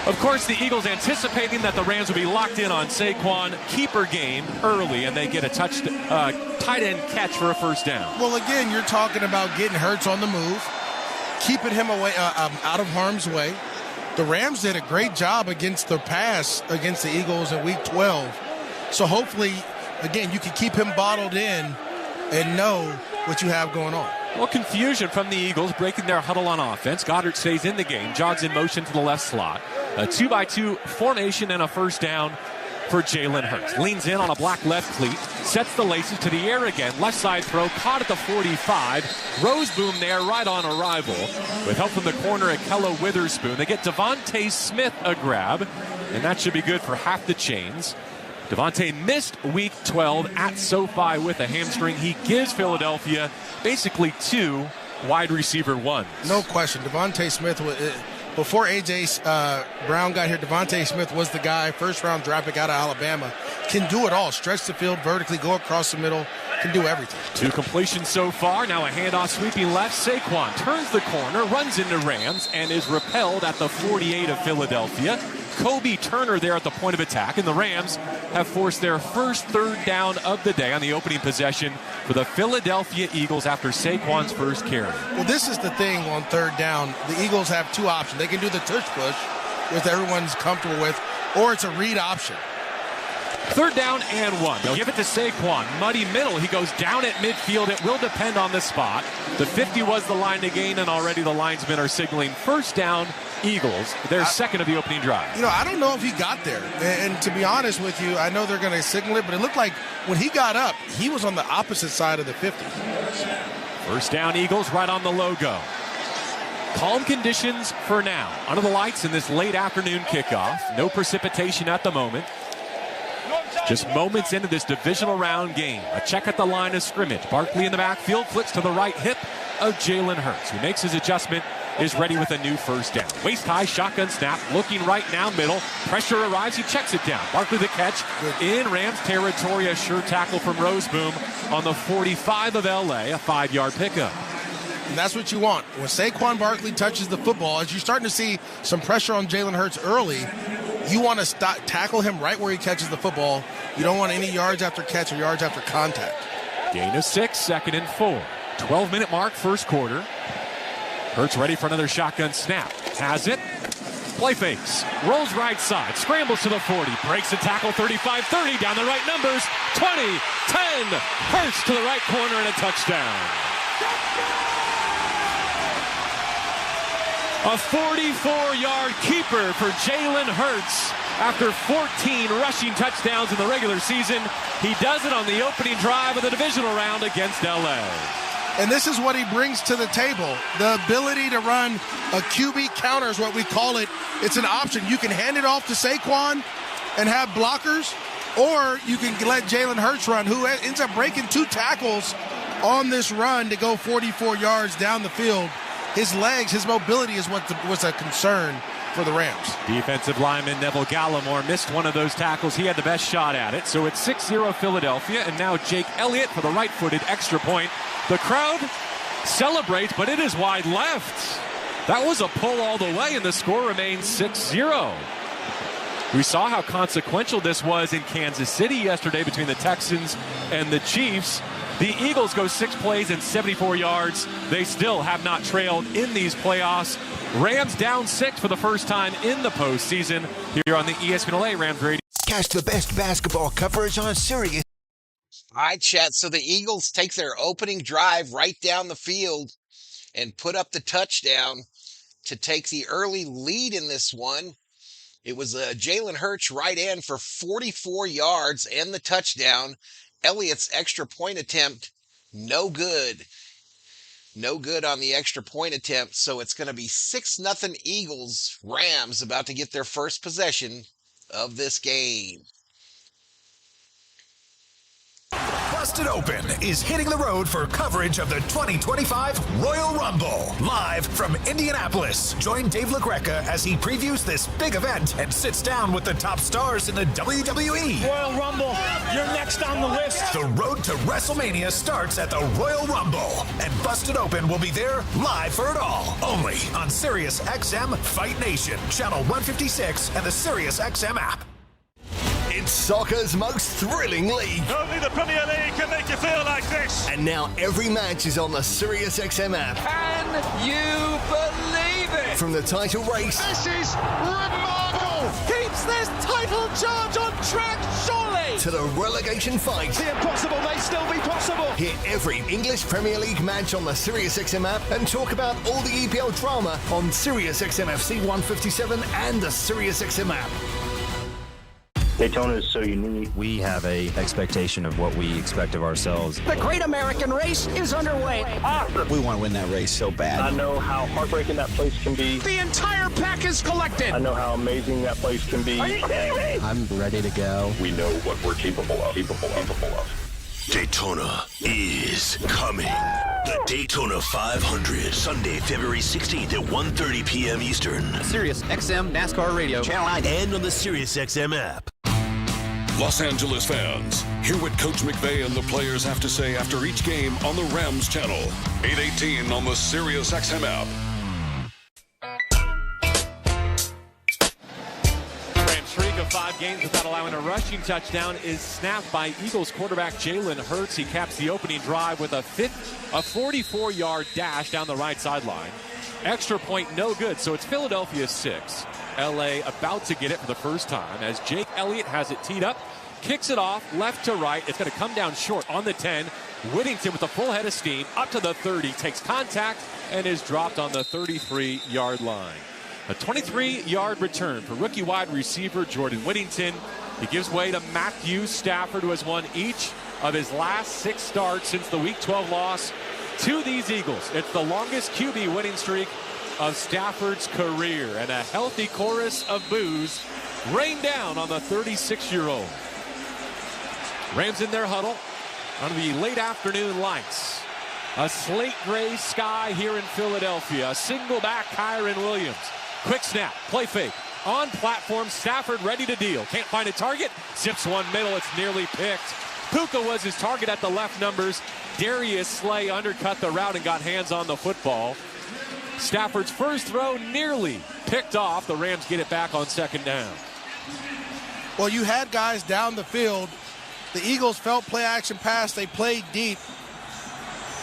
Of course, the Eagles anticipating that the Rams would be locked in on Saquon, keeper game early, and they get a tight end catch for a first down. Well, again, you're talking about getting Hurts on the move, keeping him away out of harm's way. The Rams did a great job against the pass against the Eagles in Week 12. So hopefully, again, you can keep him bottled in and know what you have going on. Well, confusion from the Eagles, breaking their huddle on offense. Goddard stays in the game, jogs in motion to the left slot. A 2-by-2 formation and a first down for Jalen Hurts. Leans in on a black left cleat, sets the laces to the air again. Left side throw, caught at the 45. Roseboom there, right on arrival. With help from the corner, Akella Witherspoon. They get Devontae Smith a grab, and that should be good for half the chains. Devontae missed Week 12 at SoFi with a hamstring. He gives Philadelphia basically 2 wide receiver ones. No question. Devontae Smith, before A.J. Brown got here, Devontae Smith was the guy, first-round draft pick out of Alabama. Can do it all. Stretch the field vertically, go across the middle, can do everything. 2 completions so far. Now a handoff sweeping left. Saquon turns the corner, runs into Rams, and is repelled at the 48 of Philadelphia. Kobe Turner there at the point of attack, and the Rams have forced their first third down of the day on the opening possession for the Philadelphia Eagles after Saquon's first carry. Well, this is the thing on third down. The Eagles have 2 options. They can do the tush push, which everyone's comfortable with, or it's a read option. Third down and 1. They'll give it to Saquon. Muddy middle. He goes down at midfield. It will depend on the spot. The 50 was the line to gain, and already the linesmen are signaling first down Eagles, their second of the opening drive. You know, I don't know if he got there. And to be honest with you, I know they're going to signal it, but it looked like when he got up, he was on the opposite side of the 50. First down Eagles right on the logo. Calm conditions for now. Under the lights in this late afternoon kickoff. No precipitation at the moment. Just moments into this divisional round game. A check at the line of scrimmage. Barkley in the backfield, flips to the right hip of Jalen Hurts, who makes his adjustment, is ready with a new first down. Waist high, shotgun snap, looking right now, middle. Pressure arrives, he checks it down. Barkley the catch in Rams territory. A sure tackle from Roseboom on the 45 of LA, a 5-yard pickup. And that's what you want. When Saquon Barkley touches the football, as you're starting to see some pressure on Jalen Hurts early, you want to tackle him right where he catches the football. You don't want any yards after catch or yards after contact. Gain of 6, 2nd and 4. 12-minute mark, first quarter. Hurts ready for another shotgun snap. Has it. Play fakes. Rolls right side. Scrambles to the 40. Breaks the tackle. 35-30. Down the right numbers. 20, 10. Hurts to the right corner and a touchdown. A 44-yard keeper for Jalen Hurts. After 14 rushing touchdowns in the regular season, he does it on the opening drive of the divisional round against LA. And this is what he brings to the table. The ability to run a QB counter is what we call it. It's an option. You can hand it off to Saquon and have blockers, or you can let Jalen Hurts run, who ends up breaking 2 tackles on this run to go 44 yards down the field. His legs, his mobility is what was a concern for the Rams. Defensive lineman Neville Gallimore missed one of those tackles. He had the best shot at it. So it's 6-0 Philadelphia, and now Jake Elliott for the right-footed extra point. The crowd celebrates, but it is wide left. That was a pull all the way, and the score remains 6-0. We saw how consequential this was in Kansas City yesterday between the Texans and the Chiefs. The Eagles go 6 plays and 74 yards. They still have not trailed in these playoffs. Rams down 6 for the first time in the postseason here on the ESPN LA Rams Radio. Catch the best basketball coverage on Sirius. All right, chat. So the Eagles take their opening drive right down the field and put up the touchdown to take the early lead in this one. It was Jalen Hurts right in for 44 yards and the touchdown. Elliott's extra point attempt, no good. No good on the extra point attempt, so it's going to be 6-0 Eagles. Rams about to get their first possession of this game. Busted Open is hitting the road for coverage of the 2025 Royal Rumble. Live from Indianapolis, join Dave LaGreca as he previews this big event and sits down with the top stars in the WWE. Royal Rumble, you're next on the list. The road to WrestleMania starts at the Royal Rumble, and Busted Open will be there live for it all. Only on Sirius XM Fight Nation, Channel 156, and the Sirius XM app. It's soccer's most thrilling league. Only the Premier League can make you feel like this. And now every match is on the Sirius XM app. Can you believe it? From the title race. This is remarkable. Keeps this title charge on track, surely. To the relegation fight. The impossible may still be possible. Hear every English Premier League match on the Sirius XM app and talk about all the EPL drama on Sirius XM FC 157 and the Sirius XM app. Daytona is so unique. We have a expectation of what we expect of ourselves. The Great American Race is underway. Awesome. We want to win that race so bad. I know how heartbreaking that place can be. The entire pack is collected. I know how amazing that place can be. Are you kidding me? I'm ready to go. We know what we're capable of. Daytona is coming. The Daytona 500, Sunday, February 16th at 1:30 p.m. Eastern. Sirius XM NASCAR Radio, Channel 9, and on the Sirius XM app. Los Angeles fans, hear what Coach McVay and the players have to say after each game on the Rams channel. 8:18 on the Sirius XM app. Rams streak of 5 games without allowing a rushing touchdown is snapped by Eagles quarterback Jalen Hurts. He caps the opening drive with a 44-yard dash down the right sideline. Extra point, no good, so it's Philadelphia 6. LA about to get it for the first time as Jake Elliott has it teed up, kicks it off left to right. It's going to come down short on the 10. Whittington with a full head of steam up to the 30, takes contact and is dropped on the 33-yard line. A 23-yard return for rookie wide receiver Jordan Whittington. He gives way to Matthew Stafford, who has won each of his last 6 starts since the Week 12 loss to these Eagles. It's the longest QB winning streak of Stafford's career, and a healthy chorus of boos rained down on the 36-year-old. Rams in their huddle under the late afternoon lights. A slate gray sky here in Philadelphia. A single back Kyren Williams. Quick snap, play fake. On platform, Stafford ready to deal. Can't find a target. Zips one middle. It's nearly picked. Puka was his target at the left numbers. Darius Slay undercut the route and got hands on the football. Stafford's first throw nearly picked off. The Rams get it back on second down. Well, you had guys down the field. The Eagles felt play action pass. They played deep.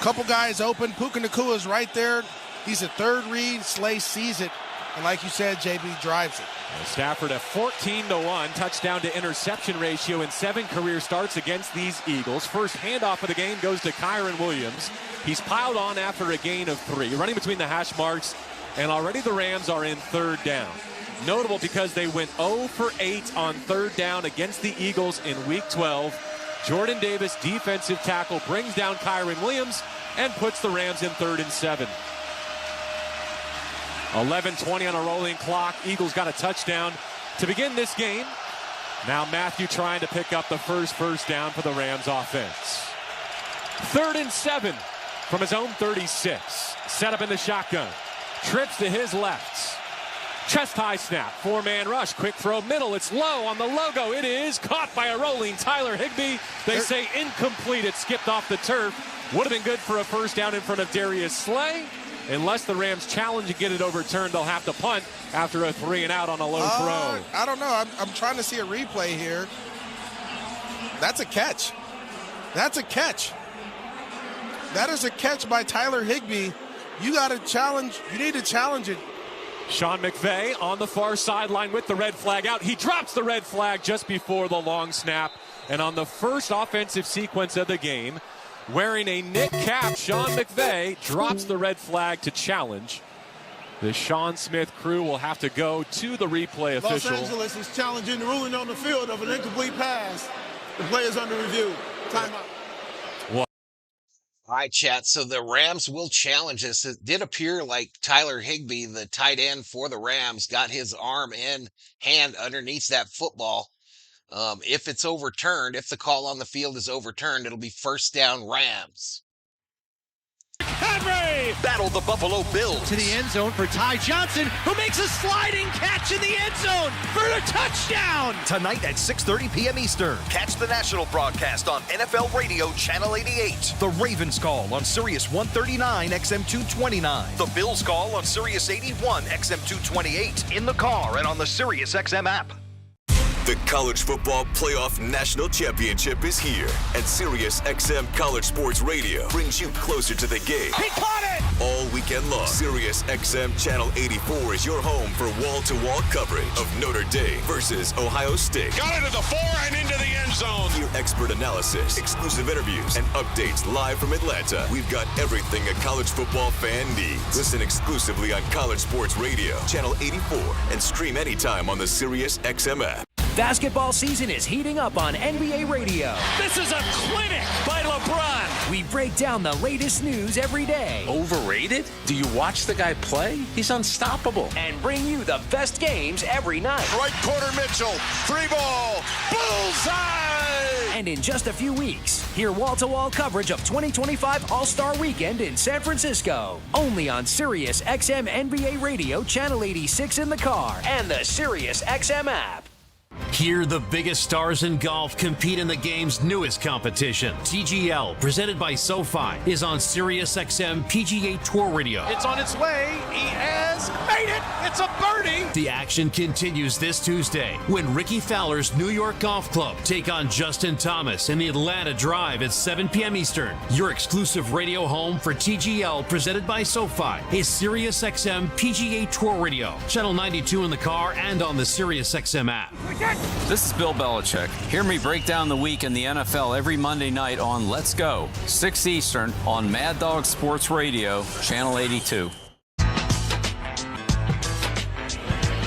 Couple guys open. Puka Nakua's right there. He's a third read. Slay sees it. And like you said, JB drives it. Stafford a 14-1 touchdown to interception ratio in 7 career starts against these Eagles. First handoff of the game goes to Kyren Williams. He's piled on after a gain of 3, running between the hash marks, and already the Rams are in third down. Notable because they went 0 for 8 on third down against the Eagles in Week 12. Jordan Davis, defensive tackle, brings down Kyren Williams and puts the Rams in 3rd and 7. 11:20 on a rolling clock. Eagles got a touchdown to begin this game. Now Matthew trying to pick up the first down for the Rams offense. 3rd and 7 from his own 36. Set up in the shotgun. Trips to his left. Chest high snap. 4-man rush. Quick throw middle. It's low on the logo. It is caught by a rolling Tyler Higbee. They say incomplete. It skipped off the turf. Would have been good for a first down in front of Darius Slay. Unless the Rams challenge and get it overturned, they'll have to punt after a 3-and-out on a low throw. I don't know. I'm trying to see a replay here. That's a catch. That's a catch. That is a catch by Tyler Higbee. You got to challenge. You need to challenge it. Sean McVay on the far sideline with the red flag out. He drops the red flag just before the long snap. And on the first offensive sequence of the game, wearing a knit cap, Sean McVay drops the red flag to challenge. The Sean Smith crew will have to go to the replay official. Los Angeles is challenging the ruling on the field of an incomplete pass. The play is under review. Timeout. All right, chat. So the Rams will challenge this. It did appear like Tyler Higbee, the tight end for the Rams, got his arm and hand underneath that football. If it's overturned, if the call on the field is overturned, it'll be first down Rams. Henry battled the Buffalo Bills to the end zone for Ty Johnson, who makes a sliding catch in the end zone for a touchdown. Tonight at 6:30 p.m. Eastern. Catch the national broadcast on NFL Radio Channel 88. The Ravens call on Sirius 139 XM 229. The Bills call on Sirius 81 XM 228. In the car and on the Sirius XM app. The College Football Playoff National Championship is here, and Sirius XM College Sports Radio brings you closer to the game. He caught it! All weekend long, Sirius XM Channel 84 is your home for wall-to-wall coverage of Notre Dame versus Ohio State. Got it to the 4 and into the end zone. Hear expert analysis, exclusive interviews, and updates live from Atlanta. We've got everything a college football fan needs. Listen exclusively on College Sports Radio, Channel 84, and stream anytime on the Sirius XM app. Basketball season is heating up on NBA Radio. This is a clinic by LeBron. We break down the latest news every day. Overrated? Do you watch the guy play? He's unstoppable. And bring you the best games every night. Right corner Mitchell, 3-ball, bullseye! And in just a few weeks, hear wall-to-wall coverage of 2025 All-Star Weekend in San Francisco. Only on Sirius XM NBA Radio, Channel 86 in the car, and the Sirius XM app. Hear the biggest stars in golf compete in the game's newest competition. TGL, presented by SoFi, is on SiriusXM PGA Tour Radio. It's on its way. He has made it. It's a birdie. The action continues this Tuesday when Ricky Fowler's New York Golf Club take on Justin Thomas in the Atlanta Drive at 7 p.m. Eastern. Your exclusive radio home for TGL, presented by SoFi, is SiriusXM PGA Tour Radio, Channel 92 in the car and on the SiriusXM app. This is Bill Belichick. Hear me break down the week in the NFL every Monday night on Let's Go, 6 Eastern on Mad Dog Sports Radio, Channel 82.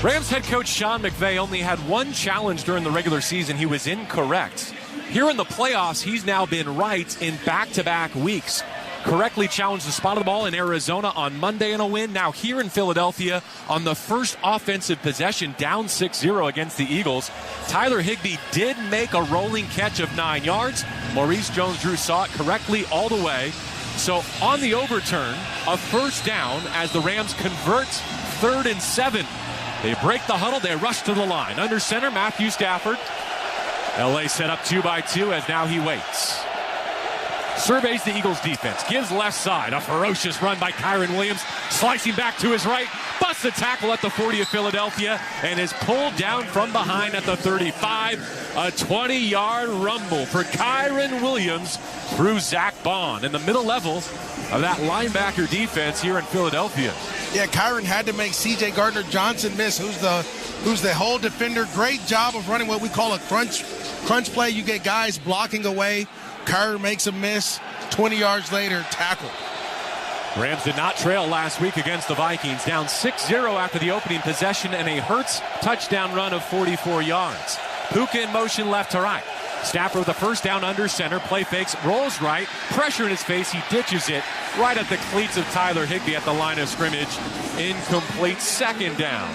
Rams head coach Sean McVay only had one challenge during the regular season. He was incorrect. Here in the playoffs, he's now been right in back-to-back weeks. Correctly challenged the spot of the ball in Arizona on Monday in a win. Now here in Philadelphia on the first offensive possession, down 6-0 against the Eagles. Tyler Higbee did make a rolling catch of 9 yards. Maurice Jones-Drew saw it correctly all the way. So on the overturn, a first down as the Rams convert 3rd and 7. They break the huddle. They rush to the line. Under center, Matthew Stafford. LA set up 2-by-2 as now he waits. Surveys the Eagles defense, gives left side, a ferocious run by Kyron Williams, slicing back to his right, busts a tackle at the 40 of Philadelphia, and is pulled down from behind at the 35. A 20-yard rumble for Kyron Williams through Zach Bond in the middle level of that linebacker defense here in Philadelphia. Yeah, Kyron had to make C.J. Gardner-Johnson miss, who's the whole defender. Great job of running what we call a crunch play. You get guys blocking away. Kyron makes a miss. 20 yards later, tackle. Rams did not trail last week against the Vikings. Down 6-0 after the opening possession and a Hurts touchdown run of 44 yards. Puka in motion left to right. Stafford with the first down under center. Play fakes, rolls right. Pressure in his face. He ditches it right at the cleats of Tyler Higbee at the line of scrimmage. Incomplete, second down.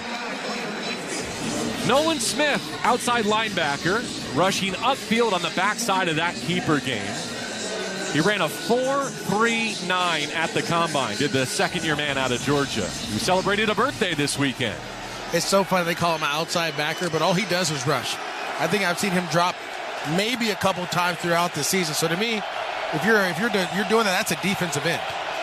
Nolan Smith, outside linebacker, rushing upfield on the backside of that keeper game. He ran a 4.39 at the combine, did the second-year man out of Georgia, who celebrated a birthday this weekend. It's so funny they call him an outside backer, but all he does is rush. I think I've seen him drop maybe a couple times throughout the season. So to me, if you're doing that, that's a defensive end.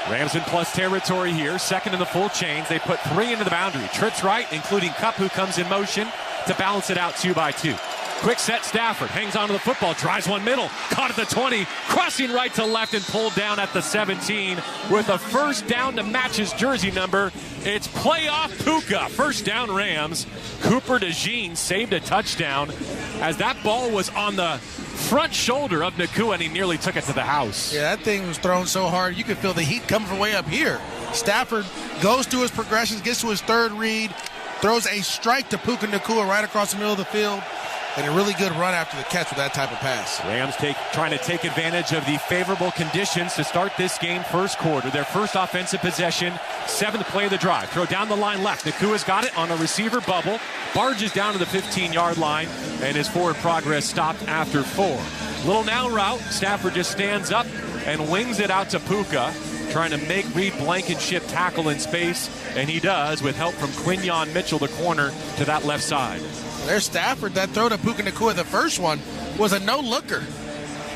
Rams in plus territory here, second in the full chains. They put 3 into the boundary. Trips right, including Kupp, who comes in motion to balance it out 2-by-2. Quick set, Stafford hangs onto the football, drives one middle, caught at the 20, crossing right to left and pulled down at the 17 with a first down to match his jersey number. It's playoff Puka. First down Rams. Cooper DeJean saved a touchdown as that ball was on the front shoulder of Nakua, and he nearly took it to the house. Yeah, that thing was thrown so hard, you could feel the heat coming from way up here. Stafford goes through his progressions, gets to his third read, throws a strike to Puka Nakua right across the middle of the field. and a really good run after the catch with that type of pass. Rams trying to take advantage of the favorable conditions to start this game first quarter. Their first offensive possession, 7th play of the drive. Throw down the line left. Nakua's got it on a receiver bubble. Barges down to the 15-yard line, and his forward progress stopped after 4. Little now route. Stafford just stands up and wings it out to Puka, trying to make Reed Blankenship tackle in space, and he does with help from Quinyon Mitchell, the corner, to that left side. There's Stafford. That throw to Puka Nacua, the first one, was a no-looker.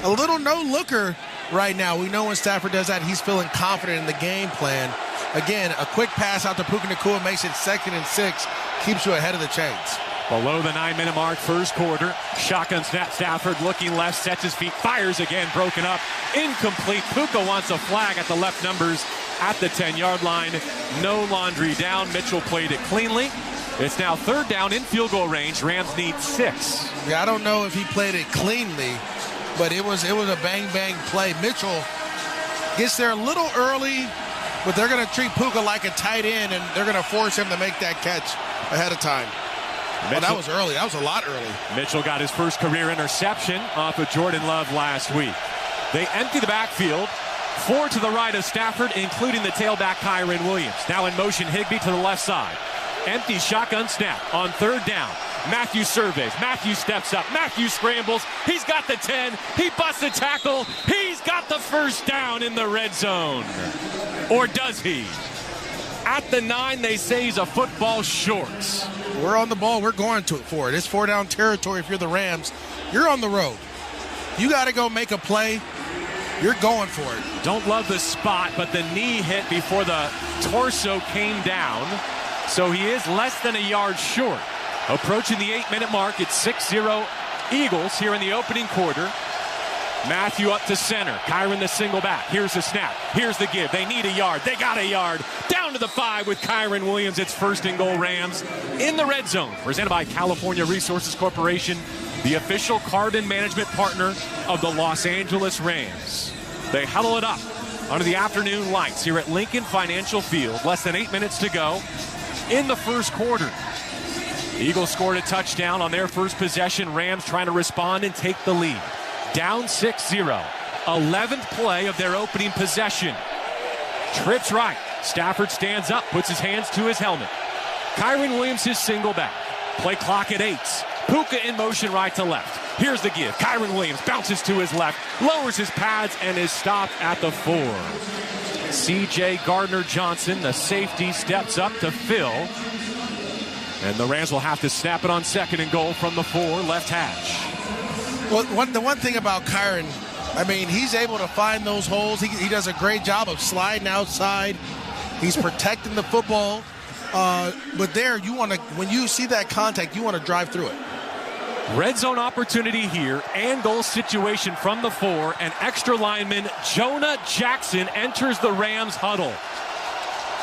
A little no-looker right now. We know when Stafford does that, he's feeling confident in the game plan. Again, a quick pass out to Puka Nacua makes it 2nd and 6, keeps you ahead of the chains. Below the 9-minute mark, first quarter. Shotgun snap. Stafford looking left, sets his feet, fires again, broken up. Incomplete. Puka wants a flag at the left numbers at the 10-yard line. No laundry down. Mitchell played it cleanly. It's now 3rd down in field goal range. Rams need 6. Yeah, I don't know if he played it cleanly, but it was a bang-bang play. Mitchell gets there a little early, but they're going to treat Puka like a tight end, and they're going to force him to make that catch ahead of time. Mitchell, that was early. That was a lot early. Mitchell got his first career interception off of Jordan Love last week. They empty the backfield. 4 to the right of Stafford, including the tailback Kyren Williams. Now in motion, Higbee to the left side. Empty shotgun snap on 3rd down. Matthews surveys. Matthews steps up. Matthews scrambles. He's got the 10. He busts a tackle. He's got the first down in the red zone. Or does he? At the 9, they say he's a football short. We're on the ball. We're going for it. It's 4-down territory if you're the Rams. You're on the road. You got to go make a play. You're going for it. Don't love the spot, but the knee hit before the torso came down. So he is less than a yard short. Approaching the 8-minute mark, it's 6-0 Eagles here in the opening quarter. Matthew up to center. Kyren the single back. Here's the snap. Here's the give. They need a yard. They got a yard. Down to the 5 with Kyren Williams. It's 1st and goal Rams in the red zone. Presented by California Resources Corporation, the official card and management partner of the Los Angeles Rams. They huddle it up under the afternoon lights here at Lincoln Financial Field. Less than 8 minutes to go in the first quarter. The Eagles scored a touchdown on their first possession. Rams trying to respond and take the lead. Down 6-0. 11th play of their opening possession. Trips right. Stafford stands up, puts his hands to his helmet. Kyren Williams his single back. Play clock at 8. Puka in motion right to left. Here's the give. Kyren Williams bounces to his left, lowers his pads, and is stopped at the 4. C.J. Gardner-Johnson, the safety, steps up to fill. And the Rams will have to snap it on 2nd and goal from the 4, left hash. Well, the one thing about Kyren, I mean, he's able to find those holes. He does a great job of sliding outside. He's protecting the football. But there, when you see that contact, you want to drive through it. Red zone opportunity here, and goal situation from the 4. And extra lineman Jonah Jackson enters the Rams huddle.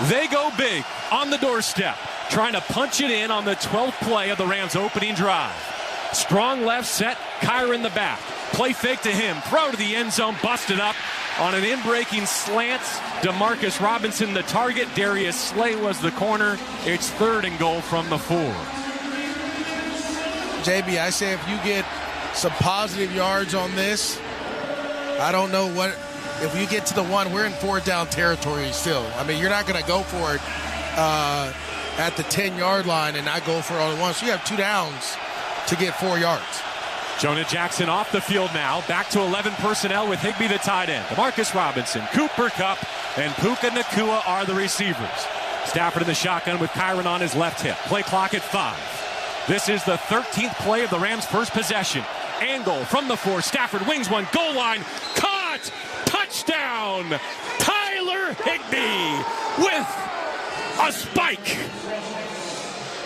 They go big on the doorstep, trying to punch it in on the 12th play of the Rams' opening drive. Strong left set, Kyren the back. Play fake to him, throw to the end zone, busted up on an in-breaking slant. DeMarcus Robinson the target, Darius Slay was the corner. It's 3rd and goal from the 4. JB, I say if you get some positive yards on this, I don't know what, if you get to the 1, we're in 4th down territory still. I mean, you're not going to go for it at the 10-yard line and not go for it all at once. You have 2 downs to get 4 yards. Jonah Jackson off the field now. Back to 11 personnel with Higbee the tight end. DeMarcus Robinson, Cooper Kupp, and Puka Nacua are the receivers. Stafford in the shotgun with Kyren on his left hip. Play clock at 5. This is the 13th play of the Rams' first possession. Angle from the 4. Stafford wings one. Goal line. Caught. Touchdown. Tyler Higbee with a spike.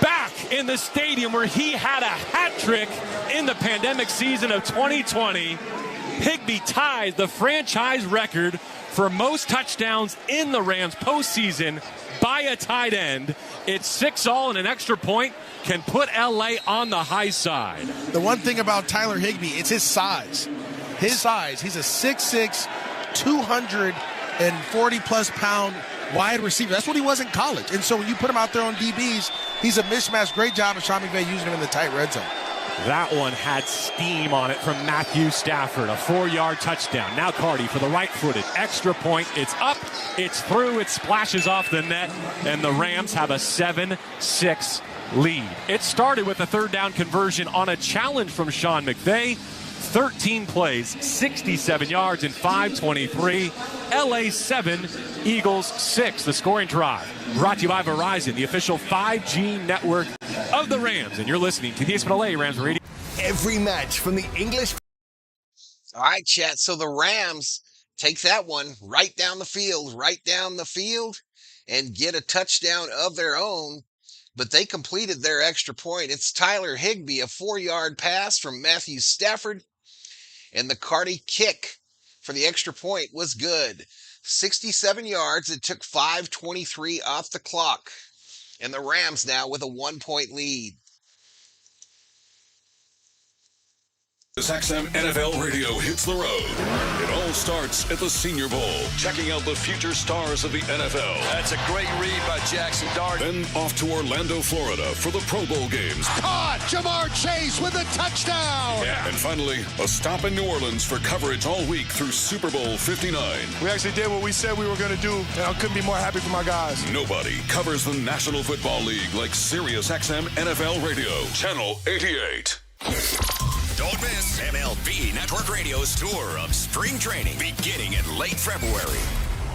Back in the stadium where he had a hat trick in the pandemic season of 2020. Higbee ties the franchise record for most touchdowns in the Rams postseason by a tight end. It's 6-all, and an extra point can put LA on the high side. The one thing about Tyler Higbee, it's his size. He's a 6'6", 240-plus pound wide receiver. That's what he was in college. And so when you put him out there on DBs, he's a mismatch. Great job of Sean McVay using him in the tight red zone. That one had steam on it from Matthew Stafford. A 4-yard touchdown. Now Carty for the right-footed. Extra point. It's up. It's through. It splashes off the net. And the Rams have a 7-6 lead. It started with a third down conversion on a challenge from Sean McVay. 13 plays, 67 yards, and 5:23. LA 7, Eagles 6. The scoring drive brought to you by Verizon, the official 5G network of the Rams. And you're listening to the ESPN Rams Radio. Every match from the English. All right, chat. So the Rams take that one right down the field, and get a touchdown of their own. But they completed their extra point. It's Tyler Higbee, a 4-yard pass from Matthew Stafford. And the Carty kick for the extra point was good. 67 yards. It took 5:23 off the clock. And the Rams now with a 1-point lead. As XM NFL Radio hits the road, it all starts at the Senior Bowl, checking out the future stars of the NFL. That's a great read by Jackson Dart. Then off to Orlando, Florida for the Pro Bowl games. Caught! Jamar Chase with a touchdown! Yeah. And finally, a stop in New Orleans for coverage all week through Super Bowl 59. We actually did what we said we were going to do, and I couldn't be more happy for my guys. Nobody covers the National Football League like Sirius XM NFL Radio, Channel 88. Don't miss MLB Network Radio's tour of spring training beginning in late February.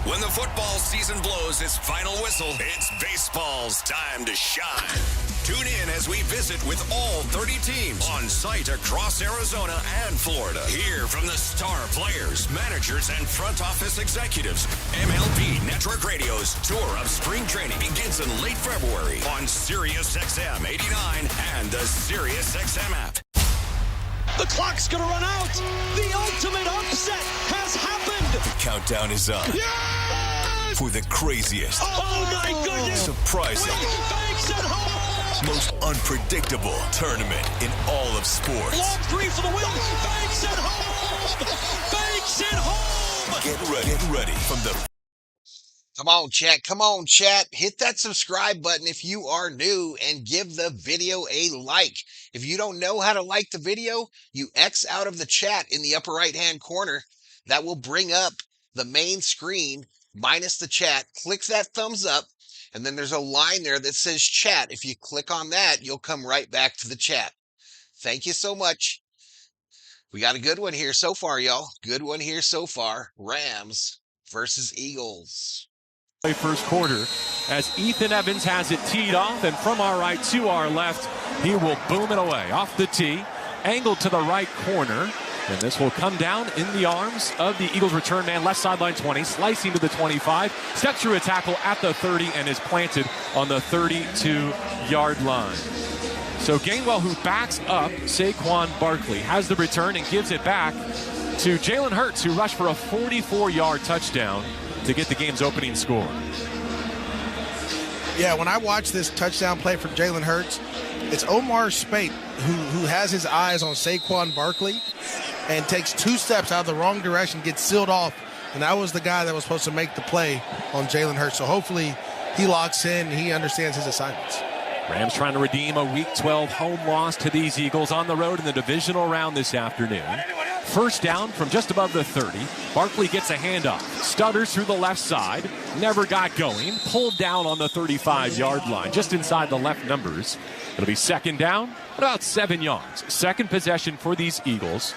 When the football season blows its final whistle, it's baseball's time to shine. Tune in as we visit with all 30 teams on site across Arizona and Florida. Hear from the star players, managers, and front office executives. MLB Network Radio's tour of spring training begins in late February on Sirius XM 89 and the Sirius XM app. The clock's going to run out. The ultimate upset has happened. The countdown is up. Yes! For the craziest. Oh my goodness. Surprising. Banks at home. Most unpredictable tournament in all of sports. Long three for the win. Banks at home. Banks at home. Get ready from the... Come on, chat. Hit that subscribe button if you are new and give the video a like. If you don't know how to like the video, you X out of the chat in the upper right-hand corner. That will bring up the main screen minus the chat. Click that thumbs up, and then there's a line there that says chat. If you click on that, you'll come right back to the chat. Thank you so much. We got a good one here so far, y'all. Good one here so far. Rams versus Eagles. First quarter as Ethan Evans has it teed off, and from our right to our left, he will boom it away off the tee, angled to the right corner, and this will come down in the arms of the Eagles return man, left sideline 20, slicing to the 25, steps through a tackle at the 30, and is planted on the 32-yard line. So Gainwell, who backs up Saquon Barkley, has the return and gives it back to Jalen Hurts, who rushed for a 44-yard touchdown to get the game's opening score. Yeah, when I watch this touchdown play from Jalen Hurts, it's Omar Speight who has his eyes on Saquon Barkley and takes 2 steps out of the wrong direction, gets sealed off, and that was the guy that was supposed to make the play on Jalen Hurts. So hopefully he locks in and he understands his assignments. Rams trying to redeem a Week 12 home loss to these Eagles on the road in the divisional round this afternoon. First down from just above the 30. Barkley gets a handoff. Stutters through the left side. Never got going. Pulled down on the 35-yard line, just inside the left numbers. It'll be second down, about 7 yards. Second possession for these Eagles,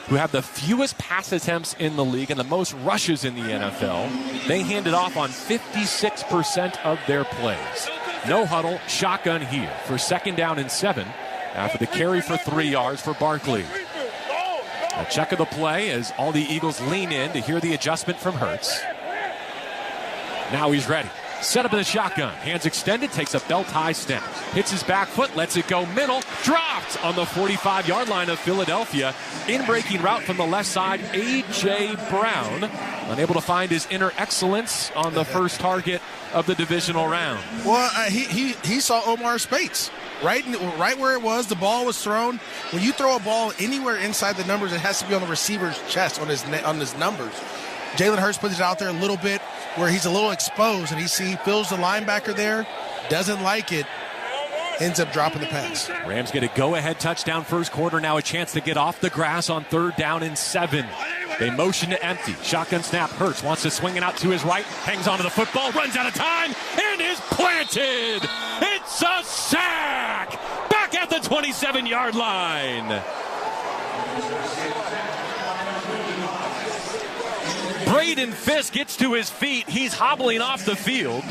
who have the fewest pass attempts in the league and the most rushes in the NFL. They hand it off on 56% of their plays. No huddle, shotgun here for second down and 7 after the carry for 3 yards for Barkley. A check of the play as all the Eagles lean in to hear the adjustment from Hurts. Now he's ready. Set up in the shotgun. Hands extended, takes a belt-high snap. Hits his back foot, lets it go middle. Dropped on the 45-yard line of Philadelphia. In-breaking route from the left side, A.J. Brown. Unable to find his inner excellence on the first target of the divisional round. Well, he saw Omar Speight. Right where it was, the ball was thrown. When you throw a ball anywhere inside the numbers, it has to be on the receiver's chest, on his numbers. Jalen Hurts puts it out there a little bit where he's a little exposed, and he feels the linebacker there, doesn't like it, ends up dropping the pass. Rams get a go-ahead touchdown first quarter. Now a chance to get off the grass on 3rd down and 7. They motion to empty. Shotgun snap. Hurts wants to swing it out to his right. Hangs onto the football. Runs out of time. And is planted. It's a sack. Back at the 27-yard line. Braden Fisk gets to his feet. He's hobbling off the field.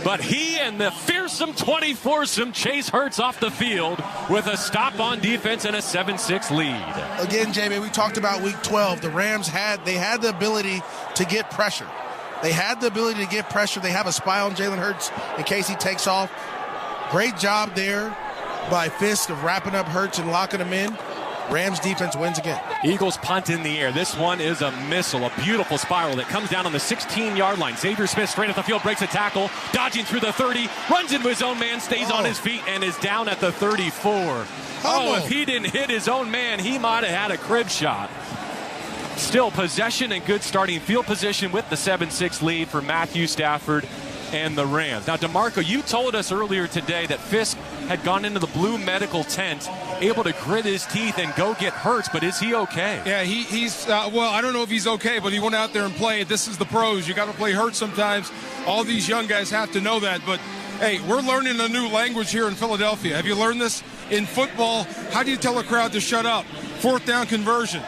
But he and the fearsome 24-some chase Hurts off the field with a stop on defense and a 7-6 lead. Again, Jamie, we talked about week 12. The Rams had the ability to get pressure. They had the ability to get pressure. They have a spy on Jalen Hurts in case he takes off. Great job there by Fisk of wrapping up Hurts and locking him in. Rams defense wins again. Eagles punt in the air. This one is a missile, a beautiful spiral that comes down on the 16-yard line. Xavier Smith straight at the field, breaks a tackle, dodging through the 30, runs into his own man, stays on his feet, and is down at the 34. If he didn't hit his own man, he might have had a crib shot. Still possession and good starting field position with the 7-6 lead for Matthew Stafford and the Rams. Now, DeMarco, you told us earlier today that Fisk had gone into the blue medical tent, able to grit his teeth and go get Hurts, but is he okay? Yeah, he's well, I don't know if he's okay, but he went out there and played. This is the pros. You got to play Hurts sometimes. All these young guys have to know that, but hey, we're learning a new language here in Philadelphia. Have you learned this? In football, how do you tell a crowd to shut up? 4th down conversion.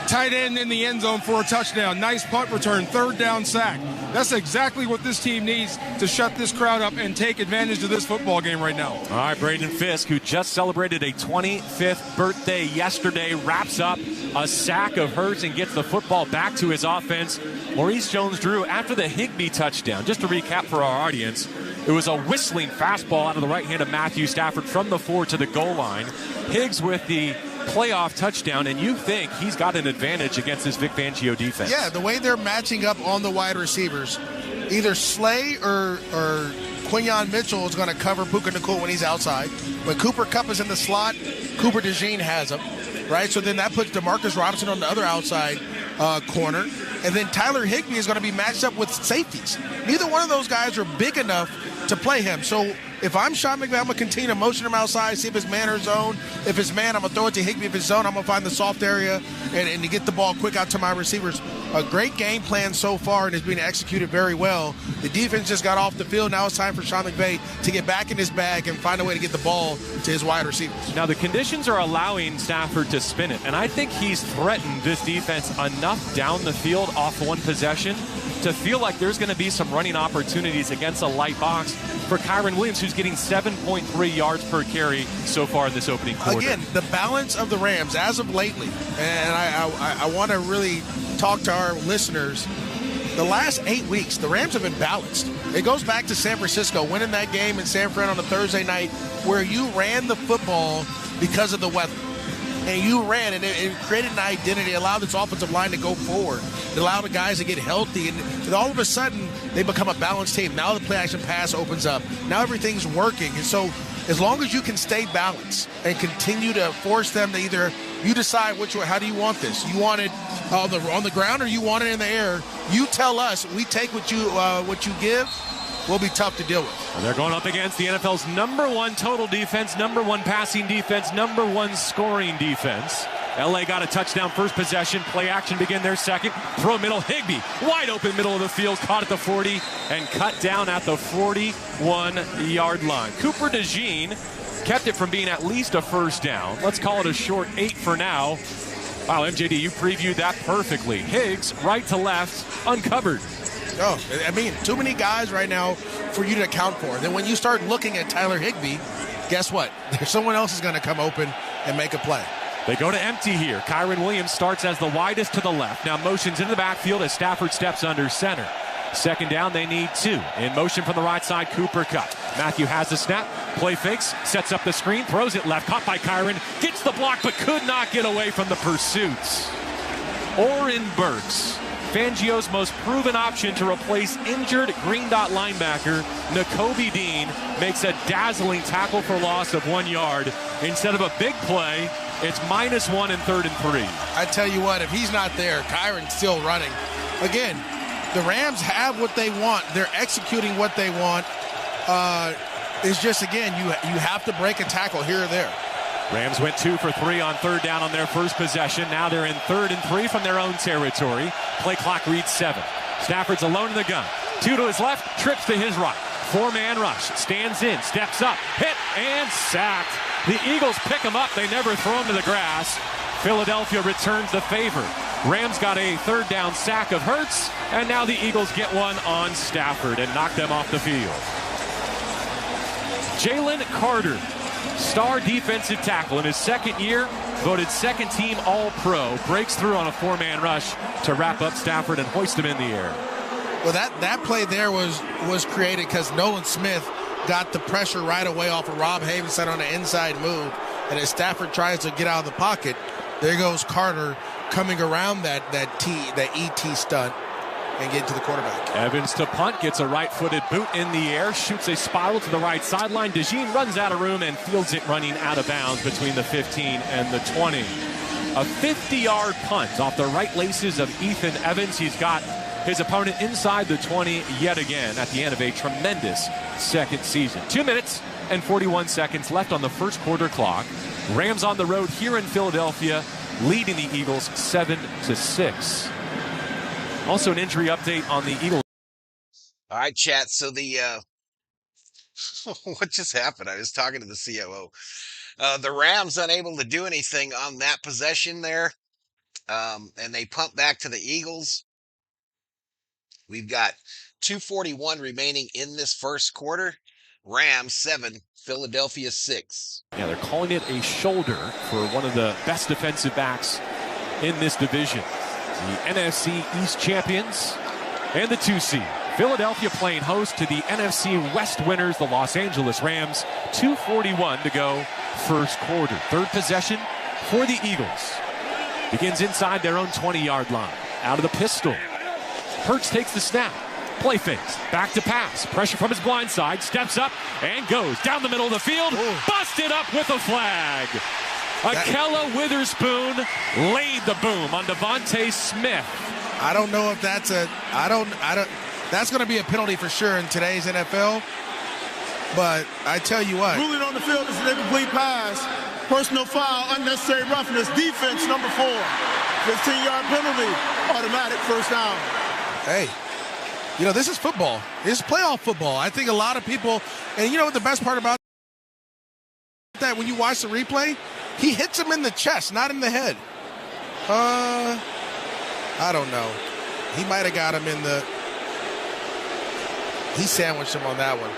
Tight end in the end zone for a touchdown. Nice punt return. 3rd down sack. That's exactly what this team needs to shut this crowd up and take advantage of this football game right now. All right, Braden Fisk, who just celebrated a 25th birthday yesterday, wraps up a sack of Hurts and gets the football back to his offense. Maurice Jones-Drew, after the Higbee touchdown, just to recap for our audience, it was a whistling fastball out of the right hand of Matthew Stafford from the 4 to the goal line. Higgs with the playoff touchdown, and you think he's got an advantage against this Vic Fangio defense. Yeah, the way they're matching up on the wide receivers, either Slay or Quinyon Mitchell is going to cover Puka Nacua when he's outside. When Cooper Kupp is in the slot, Cooper DeJean has him, right? So then that puts DeMarcus Robinson on the other outside corner. And then Tyler Higbee is going to be matched up with safeties. Neither one of those guys are big enough to play him. So if I'm Sean McVay, I'm going to continue to motion him outside, see if it's man or zone. If it's man, I'm going to throw it to Higbee. If it's zone, I'm going to find the soft area and to get the ball quick out to my receivers. A great game plan so far, and it's being executed very well. The defense just got off the field. Now it's time for Sean McVay to get back in his bag and find a way to get the ball to his wide receivers. Now, the conditions are allowing Stafford to spin it, and I think he's threatened this defense enough down the field off one possession to feel like there's going to be some running opportunities against a light box for Kyron Williams, who's getting 7.3 yards per carry so far in this opening quarter. Again, the balance of the Rams as of lately, and I want to really talk to our listeners. The last 8 weeks, the Rams have been balanced. It goes back to San Francisco, winning that game in San Fran on a Thursday night where you ran the football because of the weather. And you ran, and it created an identity, allowed this offensive line to go forward. It allowed the guys to get healthy, and all of a sudden, they become a balanced team. Now the play-action pass opens up. Now everything's working. And so as long as you can stay balanced and continue to force them to either you decide which way, how do you want this? You want it on the ground or you want it in the air? You tell us. We take what you give. Will be tough to deal with. And they're going up against the NFL's #1 total defense, #1 passing defense, #1 scoring defense. LA got a touchdown first possession. Play action begin their second. Throw middle. Higbee wide open middle of the field. Caught at the 40 and cut down at the 41-yard line. Cooper DeJean kept it from being at least a first down. Let's call it a short 8 for now. Wow, MJD, you previewed that perfectly. Higgs, right to left, uncovered. Oh, I mean, too many guys right now for you to account for. Then when you start looking at Tyler Higbee, guess what? Someone else is going to come open and make a play. They go to empty here. Kyron Williams starts as the widest to the left. Now motions into the backfield as Stafford steps under center. Second down, they need 2. In motion from the right side, Cooper Kupp. Matthew has the snap. Play fakes, sets up the screen, throws it left. Caught by Kyron. Gets the block, but could not get away from the pursuits. Oren Burks, Fangio's most proven option to replace injured green dot linebacker Nakobe Dean, makes a dazzling tackle for loss of 1 yard. Instead of a big play, it's -1 and 3rd and 3. I tell you what, if he's not there, Kyron's still running. Again, the Rams have what they want. They're executing what they want. It's just, again, you have to break a tackle here or there. Rams went 2 for 3 on third down on their first possession. Now they're in 3rd and 3 from their own territory. Play clock reads 7. Stafford's alone in the gun. 2 to his left, trips to his right. 4-man rush, stands in, steps up, hit, and sacked. The Eagles pick him up. They never throw him to the grass. Philadelphia returns the favor. Rams got a 3rd down sack of Hurts, and now the Eagles get one on Stafford and knock them off the field. Jalen Carter, star defensive tackle in his second year, voted 2nd team All-Pro, breaks through on a 4-man rush to wrap up Stafford and hoist him in the air. Well, that play there was created because Nolan Smith got the pressure right away off of Rob Havenstein on the inside move, and as Stafford tries to get out of the pocket, there goes Carter coming around that ET stunt and get to the quarterback. Evans to punt, gets a right-footed boot in the air, shoots a spiral to the right sideline. DeJean runs out of room and fields it running out of bounds between the 15 and the 20. A 50-yard punt off the right laces of Ethan Evans. He's got his opponent inside the 20 yet again at the end of a tremendous second season. 2 minutes and 41 seconds left on the first quarter clock. Rams on the road here in Philadelphia, leading the Eagles 7-6. Also an injury update on the Eagles. All right, chat. So what just happened? I was talking to the COO. The Rams unable to do anything on that possession there. And they punt back to the Eagles. We've got 2:41 remaining in this first quarter. Rams 7, Philadelphia 6. Yeah, they're calling it a shoulder for one of the best defensive backs in this division. The NFC East champions and the 2 seed. Philadelphia playing host to the NFC West winners, the Los Angeles Rams. 2:41 to go first quarter. 3rd possession for the Eagles. Begins inside their own 20-yard line. Out of the pistol. Hurts takes the snap. Play fakes. Back to pass. Pressure from his blind side. Steps up and goes down the middle of the field. Ooh. Busted up with a flag. Akella Witherspoon laid the boom on Devontae Smith. I don't know if that's that's going to be a penalty for sure in today's NFL. But I tell you what. Ruling on the field is an incomplete pass. Personal foul, unnecessary roughness, defense number 4. 15-yard penalty, automatic first down. Hey, this is football. This is playoff football. I think a lot of people, and you know what the best part about that, when you watch the replay, he hits him in the chest, not in the head. I don't know. He might have got him he sandwiched him on that one.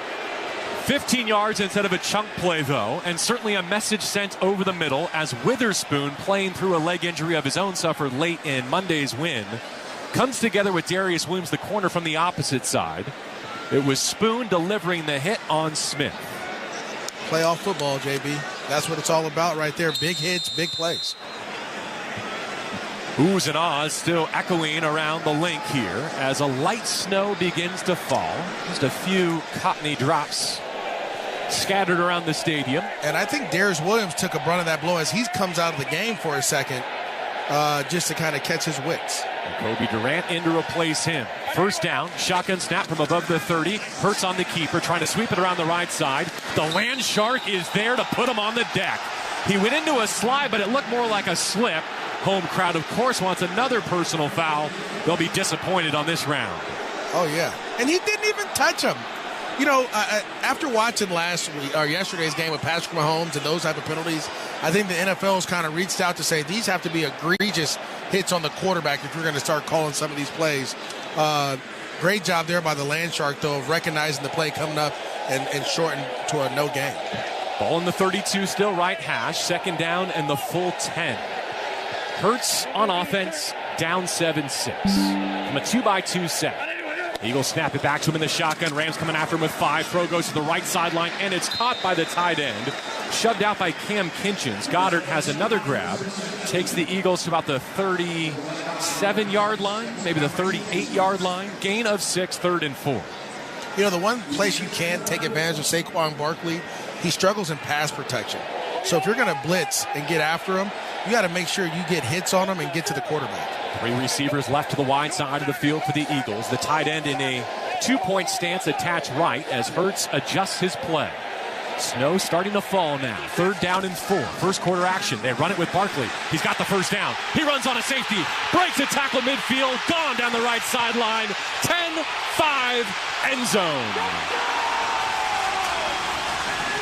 15 yards instead of a chunk play, though, and certainly a message sent over the middle as Witherspoon, playing through a leg injury of his own suffered late in Monday's win, comes together with Darius Williams, the corner from the opposite side. It was Spoon delivering the hit on Smith. Playoff football, JB. That's what it's all about right there. Big hits, big plays. Oohs and ahs still echoing around the link here as a light snow begins to fall. Just a few cottony drops scattered around the stadium. And I think Darius Williams took a brunt of that blow as he comes out of the game for a second just to kind of catch his wits. And Kobe Durant in to replace him. First down, shotgun snap from above the 30. Hurts on the keeper, trying to sweep it around the right side. The Land Shark is there to put him on the deck. He went into a slide, but it looked more like a slip. Home crowd, of course, wants another personal foul. They'll be disappointed on this round. Oh, yeah. And he didn't even touch him. After watching yesterday's game with Patrick Mahomes and those type of penalties, I think the NFL's kind of reached out to say these have to be egregious hits on the quarterback if you're going to start calling some of these plays. Great job there by the Land Shark, though, of recognizing the play coming up and shortened to a no gain. Ball in the 32, still right hash. Second down and the full 10. Hurts on offense, down 7-6 from a 2-by-2 set. Eagles snap it back to him in the shotgun. Rams coming after him with 5. Throw goes to the right sideline, and it's caught by the tight end. Shoved out by Cam Kinchins. Goddard has another grab. Takes the Eagles to about the 37-yard line, maybe the 38-yard line. Gain of 6, 3rd and 4. The one place you can take advantage of Saquon Barkley, he struggles in pass protection. So if you're going to blitz and get after him, you got to make sure you get hits on him and get to the quarterback. 3 receivers left to the wide side of the field for the Eagles. The tight end in a 2-point stance attached right as Hurts adjusts his play. Snow starting to fall now. 3rd down and 4. First quarter action. They run it with Barkley. He's got the first down. He runs on a safety. Breaks a tackle midfield. Gone down the right sideline. 10-5 end zone.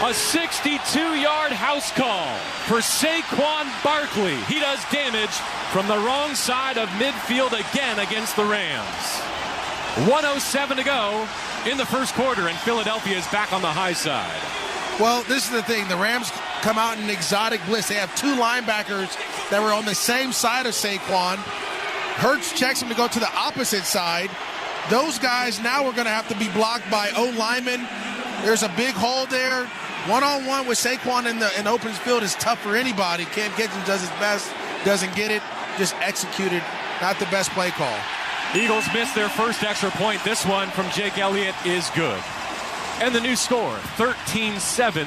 A 62-yard house call for Saquon Barkley. He does damage from the wrong side of midfield again against the Rams. 1:07 to go in the first quarter, and Philadelphia is back on the high side. Well, this is the thing. The Rams come out in exotic blitz. They have 2 linebackers that were on the same side of Saquon. Hurts checks him to go to the opposite side. Those guys now are going to have to be blocked by O-linemen. There's a big hole there. One-on-one with Saquon in the open field is tough for anybody. Cam Kitchens does his best, doesn't get it, just executed. Not the best play call. Eagles missed their first extra point. This one from Jake Elliott is good. And the new score, 13-7.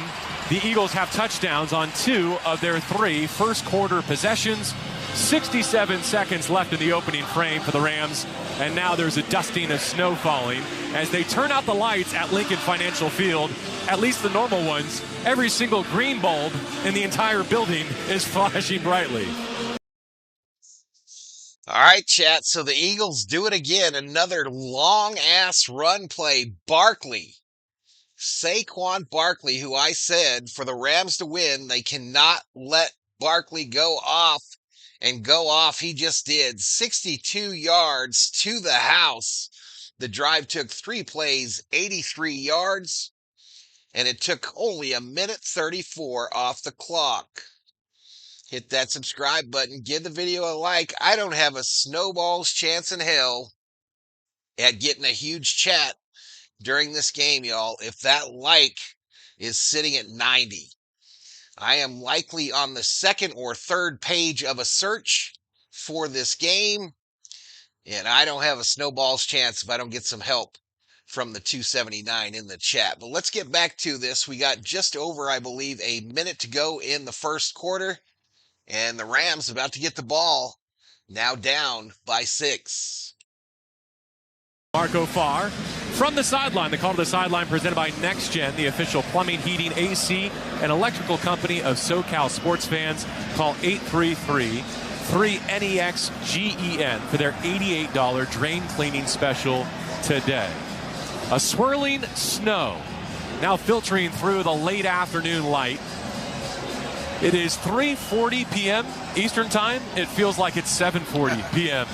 The Eagles have touchdowns on 2 of their 3 first quarter possessions. 67 seconds left in the opening frame for the Rams. And now there's a dusting of snow falling as they turn out the lights at Lincoln Financial Field. At least the normal ones. Every single green bulb in the entire building is flashing brightly. All right, chat. So the Eagles do it again. Another long-ass run play. Barkley. Saquon Barkley, who I said for the Rams to win, they cannot let Barkley go off and go off. He just did. 62 yards to the house. The drive took 3 plays, 83 yards, and it took only 1:34 off the clock. Hit that subscribe button. Give the video a like. I don't have a snowball's chance in hell at getting a huge chat during this game, y'all. If that like is sitting at 90. I am likely on the 2nd or 3rd page of a search for this game, and I don't have a snowball's chance if I don't get some help from the 279 in the chat. But let's get back to this. We got just over, I believe, a minute to go in the first quarter, and the Rams about to get the ball, now down by 6. Marco Farr from the sideline. The call to the sideline presented by Next Gen, the official plumbing, heating, AC, and electrical company of SoCal sports fans. Call 833-3NEXGEN for their $88 drain cleaning special today. A swirling snow now filtering through the late afternoon light. It is 3:40 p.m. Eastern Time. It feels like it's 7:40 p.m.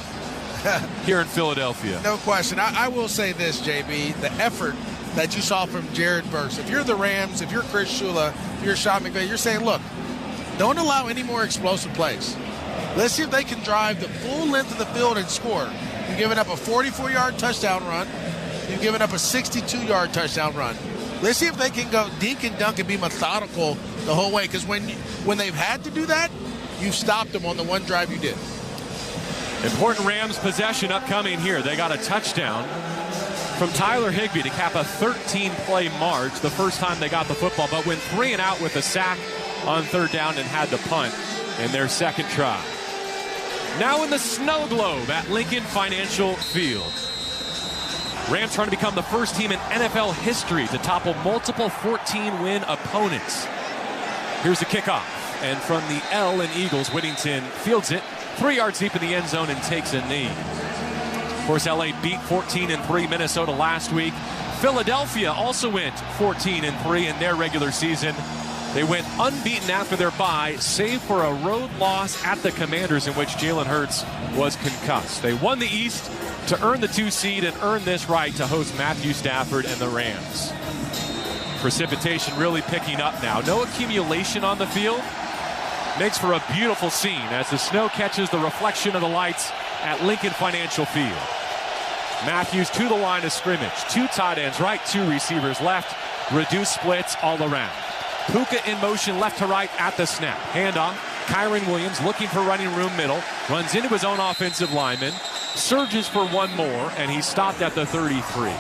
here in Philadelphia. No question. I will say this, JB, the effort that you saw from Jared Verse. If you're the Rams, if you're Chris Shula, if you're Sean McVay, you're saying, look, don't allow any more explosive plays. Let's see if they can drive the full length of the field and score. You've given up a 44-yard touchdown run. You've given up a 62-yard touchdown run. Let's see if they can go dink and dunk and be methodical the whole way. Because when they've had to do that, you've stopped them on the one drive you did. Important Rams possession upcoming here. They got a touchdown from Tyler Higbee to cap a 13-play march, the first time they got the football, but went 3 and out with a sack on 3rd down and had to punt in their 2nd try. Now in the snow globe at Lincoln Financial Field. Rams trying to become the first team in NFL history to topple multiple 14-win opponents. Here's the kickoff, and from the L in Eagles, Whittington fields it 3 yards deep in the end zone and takes a knee. Of course, LA beat 14-3 Minnesota last week. Philadelphia also went 14-3 in their regular season. They went unbeaten after their bye, save for a road loss at the Commanders in which Jalen Hurts was concussed. They won the East to earn the 2 seed and earn this right to host Matthew Stafford and the Rams. Precipitation really picking up now. No accumulation on the field. Makes for a beautiful scene as the snow catches the reflection of the lights at Lincoln Financial Field. Matthews to the line of scrimmage. 2 tight ends right, 2 receivers left. Reduced splits all around. Puka in motion left to right at the snap. Handoff. Kyron Williams looking for running room middle. Runs into his own offensive lineman. Surges for one more, and he's stopped at the 33.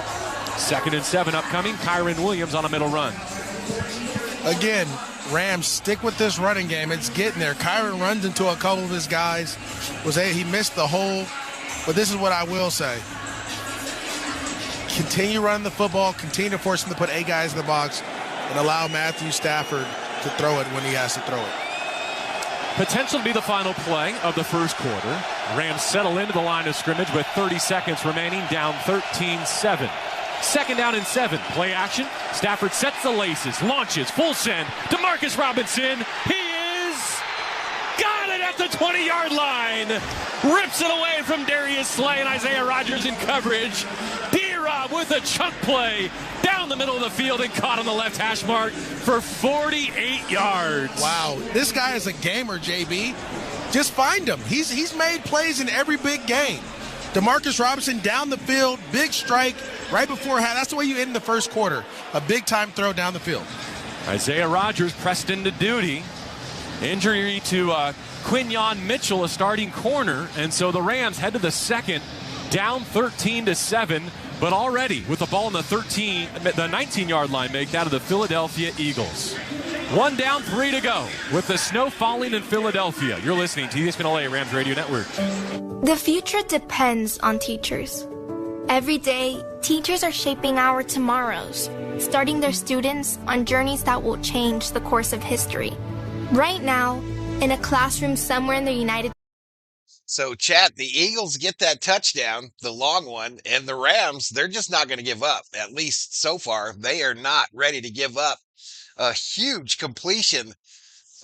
2nd and 7 upcoming. Kyron Williams on a middle run. Again, Rams stick with this running game. It's getting there. Kyron runs into a couple of his guys. He missed the hole, but this is what I will say. Continue running the football. Continue to force him to put 8 guys in the box. and allow Matthew Stafford to throw it when he has to throw it. Potential to be the final play of the first quarter. Rams settle into the line of scrimmage with 30 seconds remaining, down 13-7. Second down and 7. Play action. Stafford sets the laces, launches, full send. Demarcus Robinson, he is got it at the 20-yard line. Rips it away from Darius Slay and Isaiah Rodgers in coverage. D-Rob with a chunk play down the middle of the field and caught on the left hash mark for 48 yards. Wow, this guy is a gamer, JB. Just find him. He's made plays in every big game. Demarcus Robinson down the field, big strike right before half. That's the way you end the first quarter. A big-time throw down the field. Isaiah Rodgers pressed into duty. Injury to Quinyon Mitchell, a starting corner. And so the Rams head to the second, down 13-7. But already with the ball in the 19-yard line, make that of the Philadelphia Eagles. 1 down, 3 to go. With the snow falling in Philadelphia. You're listening to ESPN LA Rams Radio Network. The future depends on teachers. Every day, teachers are shaping our tomorrows, starting their students on journeys that will change the course of history. Right now, in a classroom somewhere in the United States. So, Chat, the Eagles get that touchdown, the long one, and the Rams, they're just not going to give up. At least so far, they are not ready to give up. A huge completion,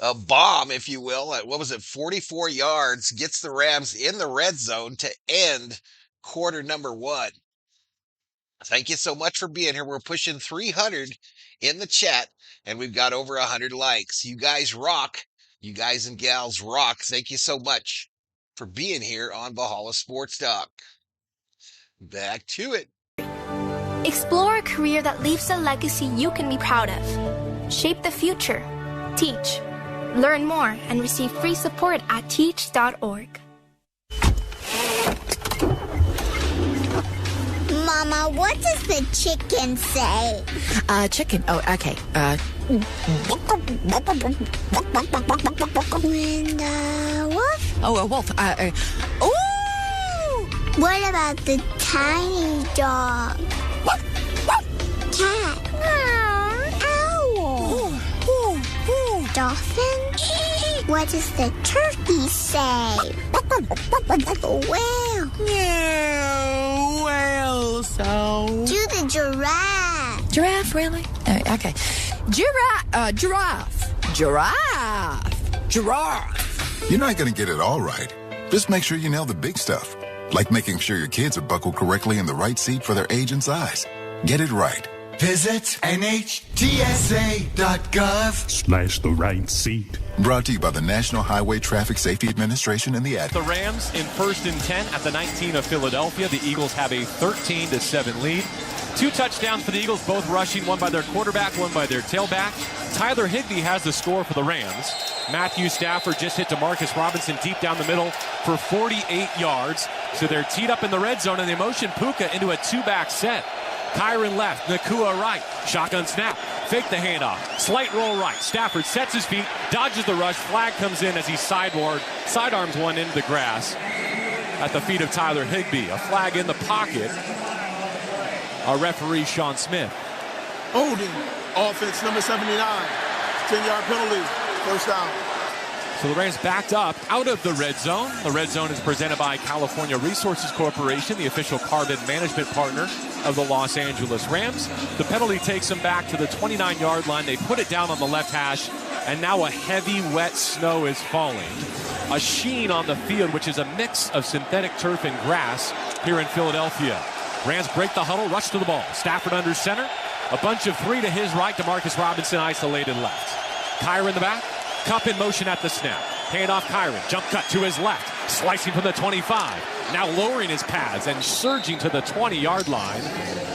a bomb, if you will, at 44 yards, gets the Rams in the red zone to end quarter number 1. Thank you so much for being here. We're pushing 300 in the chat, and we've got over 100 likes. You guys rock. You guys and gals rock. Thank you so much for being here on Valhalla Sports Talk. Back to it. Explore a career that leaves a legacy you can be proud of. Shape the future. Teach. Learn more and receive free support at teach.org. Mama, what does the chicken say? Chicken. Oh, okay. And wolf? Oh, a wolf. Ooh! What about the tiny dog? Cat. Owl. Dolphin? What does the turkey say? Whale. Yeah, whale sound. Do the giraffe. Giraffe, really? Okay. Giraffe. You're not going to get it all right. Just make sure you nail the big stuff, like making sure your kids are buckled correctly in the right seat for their age and size. Get it right. Visit NHTSA.gov/the right seat. Brought to you by the National Highway Traffic Safety Administration and the Ad. The Rams in 1st and 10 at the 19 of Philadelphia. The Eagles have a 13-7 lead. 2 touchdowns for the Eagles, both rushing, one by their quarterback, one by their tailback. Tyler Higbee has the score for the Rams. Matthew Stafford just hit Demarcus Robinson deep down the middle for 48 yards. So they're teed up in the red zone, and they motion Puka into a 2-back set. Kyron left, Nakua right. Shotgun snap, fake the handoff, slight roll right. Stafford sets his feet, dodges the rush. Flag comes in as he sidearms one into the grass at the feet of Tyler Higbee. A flag in the pocket. Our referee, Sean Smith. Holding, offense number 79. 10-yard penalty, first down. So the Rams backed up out of the red zone. The red zone is presented by California Resources Corporation, the official carbon management partner of the Los Angeles Rams. The penalty takes them back to the 29-yard line. They put it down on the left hash, and now a heavy, wet snow is falling. A sheen on the field, which is a mix of synthetic turf and grass here in Philadelphia. Rams break the huddle, rush to the ball. Stafford under center. A bunch of 3 to his right. Demarcus Robinson isolated left. Kyron in the back. Cup in motion at the snap. Hand off Kyron. Jump cut to his left. Slicing from the 25. Now lowering his pads and surging to the 20-yard line.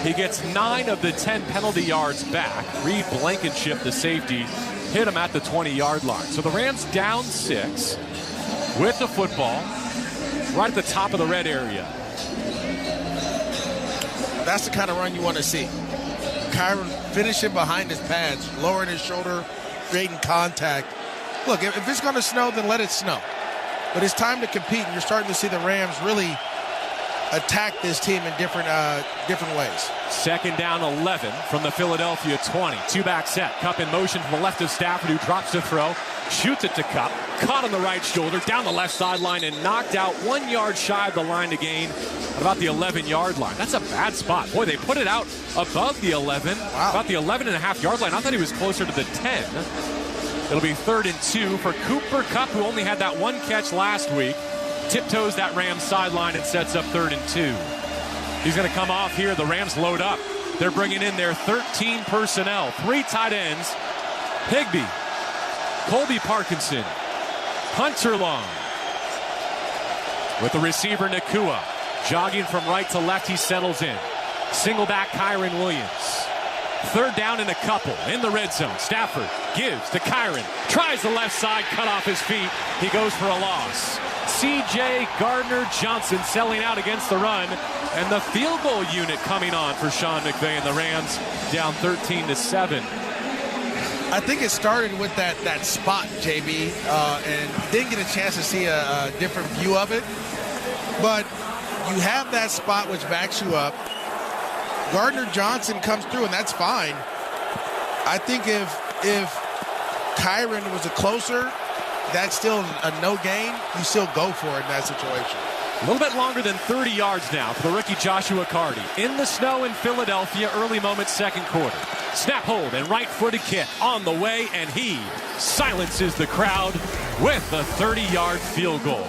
He gets 9 of the 10 penalty yards back. Reed Blankenship, the safety, hit him at the 20-yard line. So the Rams down 6 with the football right at the top of the red area. That's the kind of run you want to see. Kyron finishing behind his pads, lowering his shoulder, creating contact. Look, if it's going to snow, then let it snow. But it's time to compete, and you're starting to see the Rams really attack this team in different ways. Second down 11 from the Philadelphia 20. Two-back set. Kupp in motion from the left of Stafford, who drops to throw. Shoots it to Kupp. Caught on the right shoulder, down the left sideline, and knocked out 1 yard shy of the line to gain at about the 11-yard line. That's a bad spot. Boy, they put it out above the 11, about the 11.5-yard line. I thought he was closer to the 10. It'll be 3rd and 2 for Cooper Kupp, who only had that one catch last week. Tiptoes that Rams sideline and sets up 3rd and 2. He's going to come off here. The Rams load up. They're bringing in their 13 personnel. 3 tight ends. Higbee, Colby Parkinson, Hunter Long. With the receiver, Nakua. Jogging from right to left, he settles in. Single back, Kyron Williams. 3rd down and a couple in the red zone. Stafford gives to Kyron. Tries the left side, cut off his feet. He goes for a loss. C.J. Gardner-Johnson selling out against the run. And the field goal unit coming on for Sean McVay and the Rams, down 13-7. I think it started with that spot, JB, and didn't get a chance to see a different view of it. But you have that spot which backs you up. Gardner-Johnson comes through, and that's fine. I think if Kyron was a closer, that's still a no gain. You still go for it in that situation. A little bit longer than 30 yards now for the rookie Joshua Carty. In the snow in Philadelphia, early moments, second quarter. Snap hold and right-footed kick on the way, and he silences the crowd with a 30-yard field goal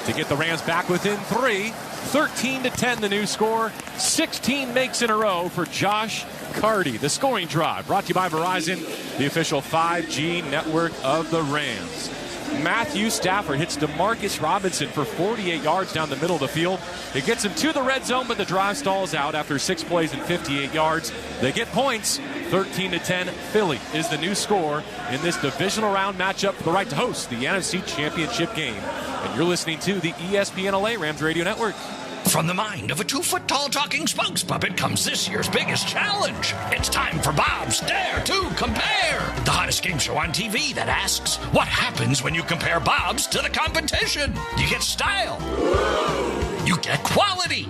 to get the Rams back within 3. 13-10 the new score. 16 makes in a row for Josh Carty. The scoring drive brought to you by Verizon, the official 5G network of the Rams. Matthew Stafford hits DeMarcus Robinson for 48 yards down the middle of the field. It gets him to the red zone, but the drive stalls out after 6 plays and 58 yards. They get points. 13-10. Philly is the new score in this divisional round matchup for the right to host the NFC Championship Game. And you're listening to the ESPN LA Rams Radio Network. From the mind of a 2-foot-tall talking spokes puppet comes this year's biggest challenge. It's time for Bob's Dare to Compare, the hottest game show on TV that asks, what happens when you compare Bob's to the competition? You get style. You get quality.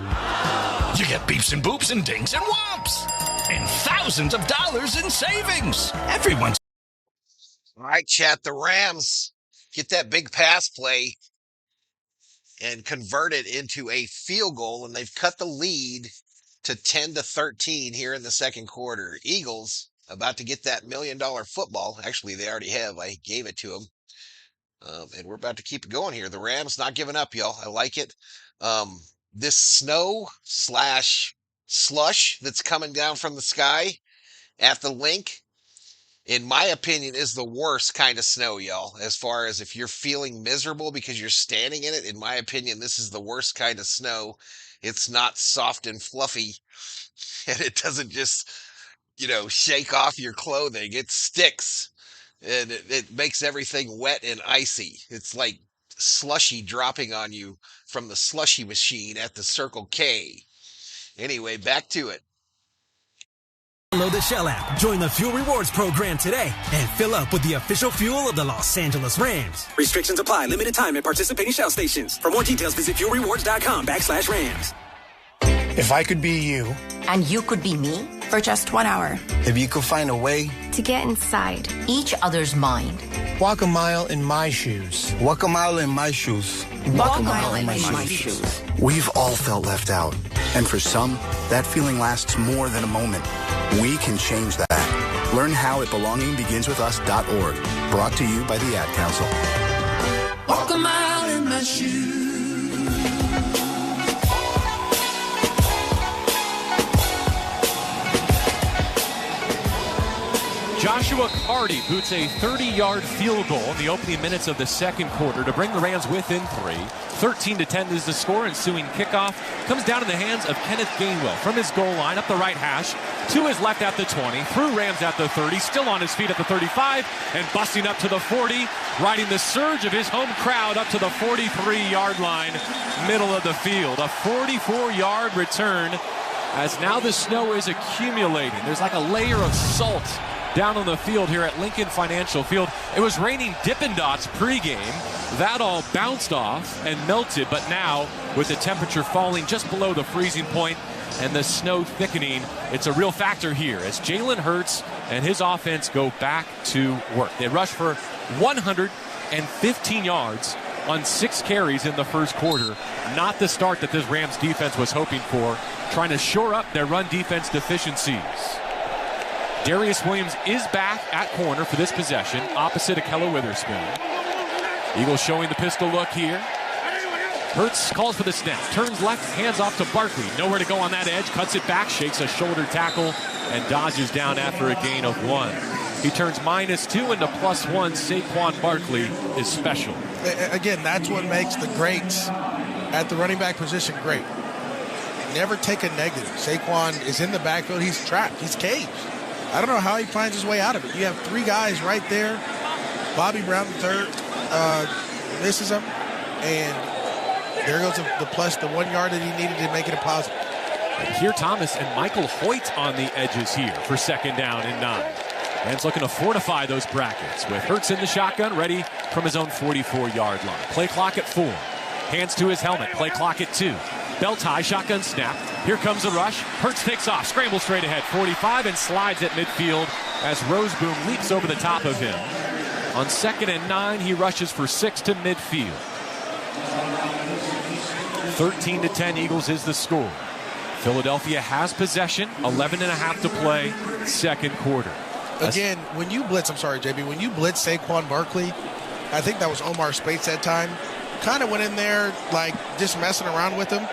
You get beeps and boops and dings and whomps. And thousands of dollars in savings. Everyone's... All right, chat, the Rams get that big pass play and convert it into a field goal, and they've cut the lead to 10-13 here in the second quarter. Eagles about to get that $1 million football. Actually, they already have. I gave it to them. And we're about to keep it going here. The Rams not giving up, y'all. I like it. This snow / slush that's coming down from the sky at the link, in my opinion, is the worst kind of snow, y'all. As far as if you're feeling miserable because you're standing in it, in my opinion, this is the worst kind of snow. It's not soft and fluffy, and it doesn't just, shake off your clothing. It sticks, and it makes everything wet and icy. It's like slushy dropping on you from the slushy machine at the Circle K. Anyway, back to it. Download the Shell app, join the Fuel Rewards program today, and fill up with the official fuel of the Los Angeles Rams. Restrictions apply. Limited time at participating Shell stations. For more details, visit fuelrewards.com/Rams. If I could be you. And you could be me. For just 1 hour. If you could find a way. To get inside each other's mind. Walk a mile in my shoes. Walk a mile in my shoes. Walk a mile in my shoes. We've all felt left out. And for some, that feeling lasts more than a moment. We can change that. Learn how at belongingbeginswithus.org. Brought to you by the Ad Council. Walk a mile in my shoes. Joshua Carty boots a 30-yard field goal in the opening minutes of the second quarter to bring the Rams within 3. 13-10 is the score. Ensuing kickoff comes down in the hands of Kenneth Gainwell from his goal line up the right hash to his left at the 20, through Rams at the 30, still on his feet at the 35, and busting up to the 40, riding the surge of his home crowd up to the 43-yard line, middle of the field. A 44-yard return, as now the snow is accumulating. There's like a layer of salt down on the field here at Lincoln Financial Field. It was raining Dippin' Dots pregame. That all bounced off and melted, but now with the temperature falling just below the freezing point and the snow thickening, it's a real factor here as Jalen Hurts and his offense go back to work. They rush for 115 yards on 6 carries in the first quarter. Not the start that this Rams defense was hoping for, trying to shore up their run defense deficiencies. Darius Williams is back at corner for this possession, opposite Akella Witherspoon. Eagles showing the pistol look here. Hurts calls for the snap, turns left, hands off to Barkley. Nowhere to go on that edge, cuts it back, shakes a shoulder tackle, and dodges down after a gain of 1. He turns -2 into +1. Saquon Barkley is special. Again, that's what makes the greats at the running back position great. Never take a negative. Saquon is in the backfield. He's trapped. He's caged. I don't know how he finds his way out of it. You have 3 guys right there. Bobby Brown III misses him, and there goes the 1 yard that he needed to make it a positive. And here Thomas and Michael Hoyt on the edges here for 2nd down and 9. Rams looking to fortify those brackets with Hurts in the shotgun, ready from his own 44-yard line. Play clock at 4. Hands to his helmet. Play clock at 2. Belt tie, shotgun snap. Here comes a rush. Hurts takes off, scrambles straight ahead, 45, and slides at midfield as Roseboom leaps over the top of him. On 2nd and 9, he rushes for 6 to midfield. 13-10 Eagles is the score. Philadelphia has possession, 11.5 to play, second quarter. Again, when you blitz, I'm sorry, JB, when you blitz Saquon Barkley, I think that was Omar Spates that time, kind of went in there like just messing around with him.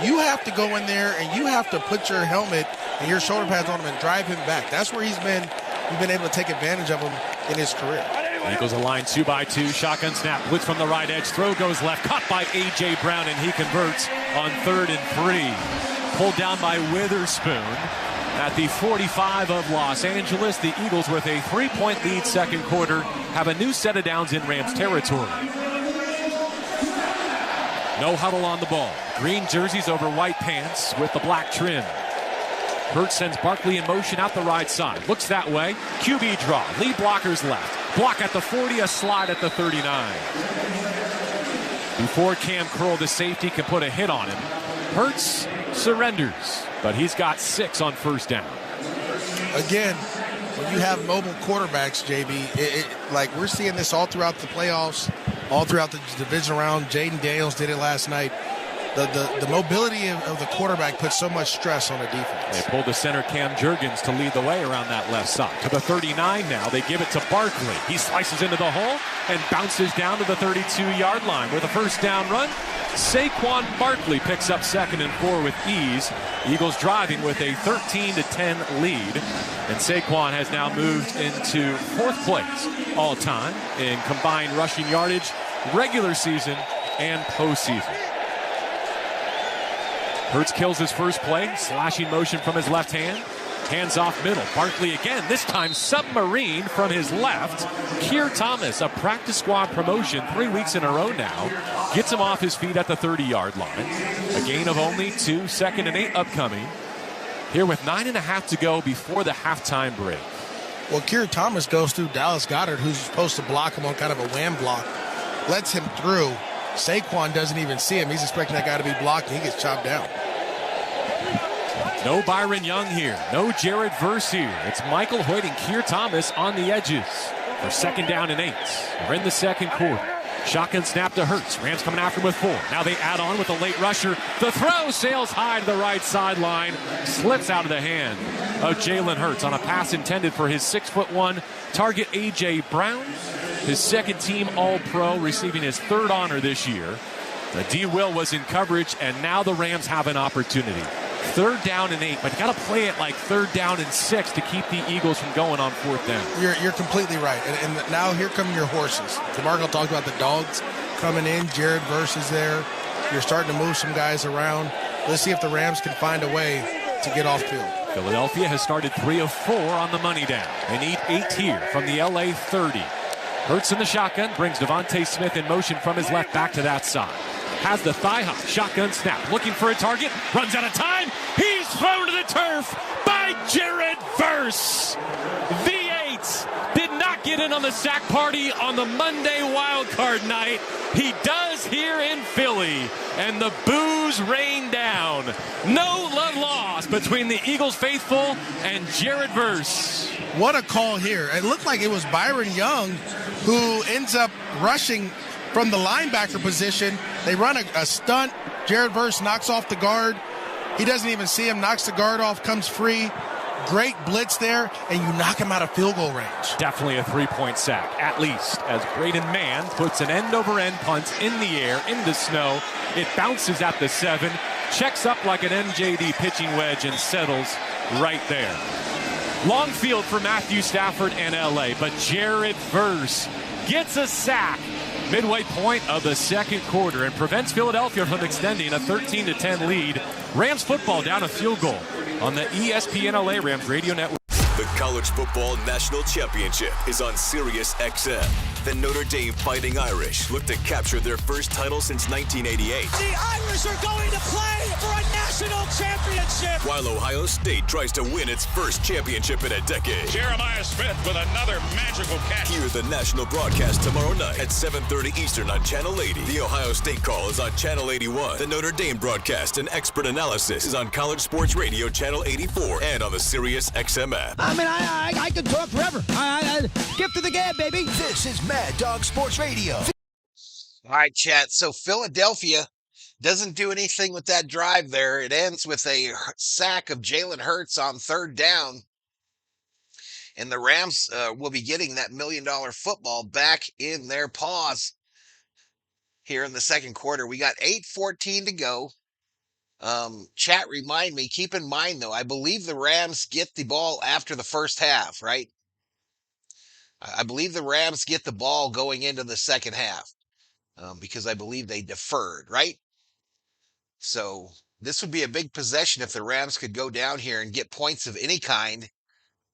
You have to go in there and you have to put your helmet and your shoulder pads on him and drive him back. That's where you've been able to take advantage of him in his career. Eagles a line 2-by-2, shotgun snap, blitz from the right edge, throw goes left, caught by A.J. Brown, and he converts on 3rd and 3. Pulled down by Witherspoon at the 45 of Los Angeles. The Eagles, with a 3-point lead second quarter, have a new set of downs in Rams territory. No huddle on the ball. Green jerseys over white pants with the black trim. Hurts sends Barkley in motion out the right side. Looks that way. QB draw. Lead blockers left. Block at the 40, a slide at the 39. Before Cam Curl, the safety, can put a hit on him, Hurts surrenders, but he's got 6 on 1st down. Again, when you have mobile quarterbacks, JB, like we're seeing this all throughout the playoffs, all throughout the division round. Jaden Daniels did it last night. The mobility of the quarterback puts so much stress on the defense. They pulled the center Cam Jurgens to lead the way around that left side. To the 39 now. They give it to Barkley. He slices into the hole and bounces down to the 32-yard line with a 1st down run. Saquon Barkley picks up 2nd and 4 with ease. Eagles driving with a 13-10 lead. And Saquon has now moved into 4th place all time in combined rushing yardage, regular season, and postseason. Hurts kills his first play, slashing motion from his left hand. Hands off middle. Barkley again, this time submarine from his left. Keir Thomas, a practice squad promotion 3 weeks in a row now, gets him off his feet at the 30-yard line. A gain of only 2, 2nd and 8 upcoming. Here with 9.5 to go before the halftime break. Well, Keir Thomas goes through Dallas Goedert, who's supposed to block him on kind of a wham block, lets him through. Saquon doesn't even see him. He's expecting that guy to be blocked, and he gets chopped down. No Byron Young here. No Jared Verse here. It's Michael Hoyt and Keir Thomas on the edges for 2nd down and 8. We're in the second quarter. Shotgun snap to Hurts. Rams coming after him with 4. Now they add on with a late rusher. The throw sails high to the right sideline. Slips out of the hand of Jalen Hurts on a pass intended for his 6'1" target, A.J. Brown. His 2nd team All-Pro, receiving his 3rd honor this year. The D-Will was in coverage, and now the Rams have an opportunity. 3rd down and 8, but you got to play it like 3rd down and 6 to keep the Eagles from going on 4th down. You're completely right. And now here come your horses. DeMarco talked about the dogs coming in. Jared Verse is there. You're starting to move some guys around. Let's see if the Rams can find a way to get off field. Philadelphia has started 3 of 4 on the money down. They need 8 here from the LA 30. Hurts in the shotgun, brings Devontae Smith in motion from his left back to that side. Has the thigh hop, shotgun snap, looking for a target, runs out of time. He's thrown to the turf by Jared Verse. The 8 Jets did not get in on the sack party on the Monday wildcard night. He does here in Philly, and the boos rain down. No love lost between the Eagles faithful and Jared Verse. What a call here. It looked like it was Byron Young who ends up rushing from the linebacker position. They run a stunt. Jared Verse knocks off the guard. He doesn't even see him, knocks the guard off, comes free. Great blitz there, and you knock him out of field goal range. Definitely a 3-point sack, at least, as Braden Mann puts an end-over-end punt in the air, in the snow. It bounces at the 7, checks up like an MJD pitching wedge, and settles right there. Long field for Matthew Stafford and LA, but Jared Verse gets a sack midway point of the second quarter and prevents Philadelphia from extending a 13-10 lead. Rams football down a field goal on the ESPN LA Rams radio network. The College Football National Championship is on Sirius XM. The Notre Dame Fighting Irish look to capture their first title since 1988. The Irish are going to play for a national championship. While Ohio State tries to win its first championship in a decade. Jeremiah Smith with another magical catch. Hear the national broadcast tomorrow night at 7:30 Eastern on Channel 80. The Ohio State call is on Channel 81. The NotreAme broadcast and expert analysis is on College Sports Radio Channel 84 and on the Sirius XM app. I mean, I could talk forever. Gift of the gab, baby. This is Mad Dog Sports Radio. All right, chat. So Philadelphia doesn't do anything with that drive there. It ends with a sack of Jalen Hurts on third down. And the Rams will be getting that $1 million football back in their paws here in the second quarter. We got 8:14 to go. Chat, remind me, keep in mind, though, I believe the Rams get the ball after the first half, right? I believe the Rams get the ball going into the second half because I believe they deferred, right? So this would be a big possession if the Rams could go down here and get points of any kind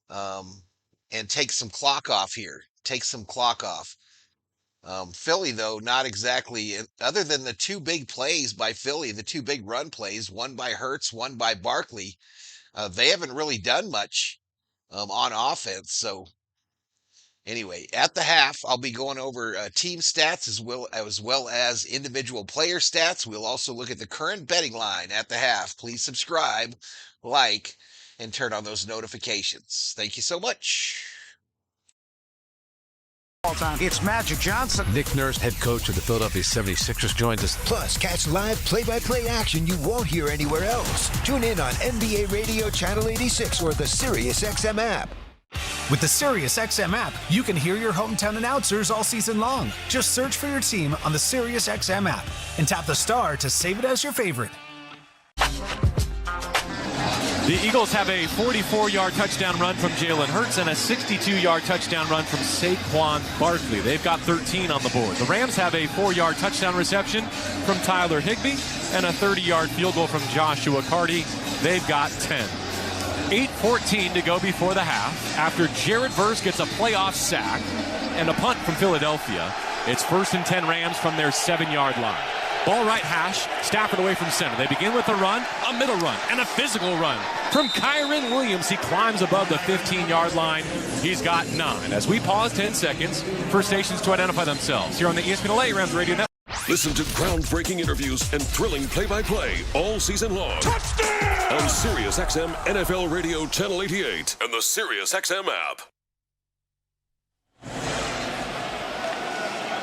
and take some clock off here, take some clock off. Philly, though, not exactly, other than the two big plays by Philly, the two big run plays, one by Hurts, one by Barkley, they haven't really done much on offense. So anyway, at the half, I'll be going over team stats as well as individual player stats. We'll also look at the current betting line at the half. Please subscribe, like, and turn on those notifications. Thank you so much. It's Magic Johnson. Nick Nurse, head coach of the Philadelphia 76ers, joins us. Plus, catch live play-by-play action you won't hear anywhere else. Tune in on NBA Radio Channel 86 or the SiriusXM app. With the SiriusXM app, you can hear your hometown announcers all season long. Just search for your team on the SiriusXM app and tap the star to save it as your favorite. The Eagles have a 44-yard touchdown run from Jalen Hurts and a 62-yard touchdown run from Saquon Barkley. They've got 13 on the board. The Rams have a 4-yard touchdown reception from Tyler Higbee and a 30-yard field goal from Joshua Carty. They've got 10. 8:14 to go before the half. After Jared Verse gets a playoff sack and a punt from Philadelphia, it's 1st and 10 Rams from their 7-yard line. Ball right hash, Stafford away from center. They begin with a run, a middle run, and a physical run. From Kyron Williams, he climbs above the 15-yard line. He's got 9. As we pause 10 seconds for stations to identify themselves. Here on the ESPN LA Rams Radio Network. Listen to groundbreaking interviews and thrilling play-by-play all season long. Touchdown! On SiriusXM NFL Radio Channel 88 and the SiriusXM app.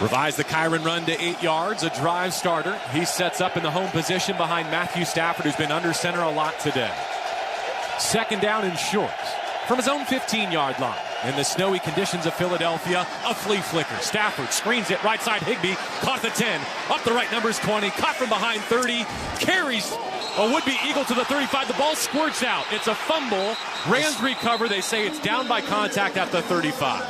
Revise the Kyron run to 8 yards, a drive starter. He sets up in the home position behind Matthew Stafford, who's been under center a lot today. 2nd down and short from his own 15-yard line. In the snowy conditions of Philadelphia, a flea flicker. Stafford screens it right side. Higbee caught the 10. Up the right, numbers 20. Caught from behind 30. Carries a would-be Eagle to the 35. The ball squirts out. It's a fumble. Rams recover. They say it's down by contact at the 35.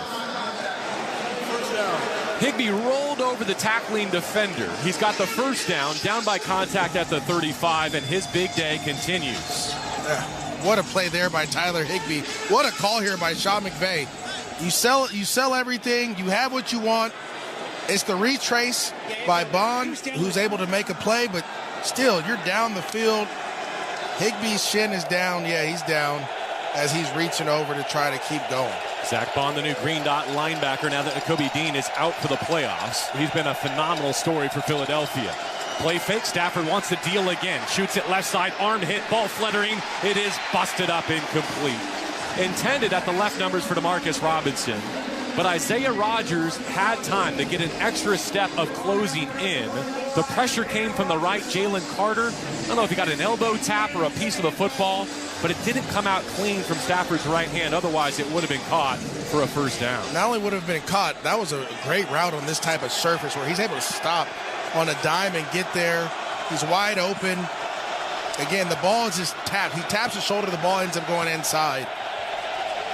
First down. Higbee rolled over the tackling defender. He's got the first down by contact at the 35, and his big day continues. What a play there by Tyler Higbee. What a call here by Sean McVay. You sell everything. You have what you want. It's the retrace by Bond, who's able to make a play, but still, you're down the field. Higbee's shin is down. Yeah, he's down as he's reaching over to try to keep going. Zach Bond, the new green dot linebacker, now that Nakobe Dean is out for the playoffs. He's been a phenomenal story for Philadelphia. Play fake, Stafford wants to deal again. Shoots it left side, arm hit, ball fluttering. It is busted up, incomplete. Intended at the left numbers for Demarcus Robinson. But Isaiah Rodgers had time to get an extra step of closing in. The pressure came from the right, Jalen Carter. I don't know if he got an elbow tap or a piece of the football, but it didn't come out clean from Stafford's right hand. Otherwise, it would have been caught for a first down. Not only would have been caught, that was a great route on this type of surface where he's able to stop on a dime and get there. He's wide open. Again, the ball is just tapped. He taps his shoulder, the ball ends up going inside.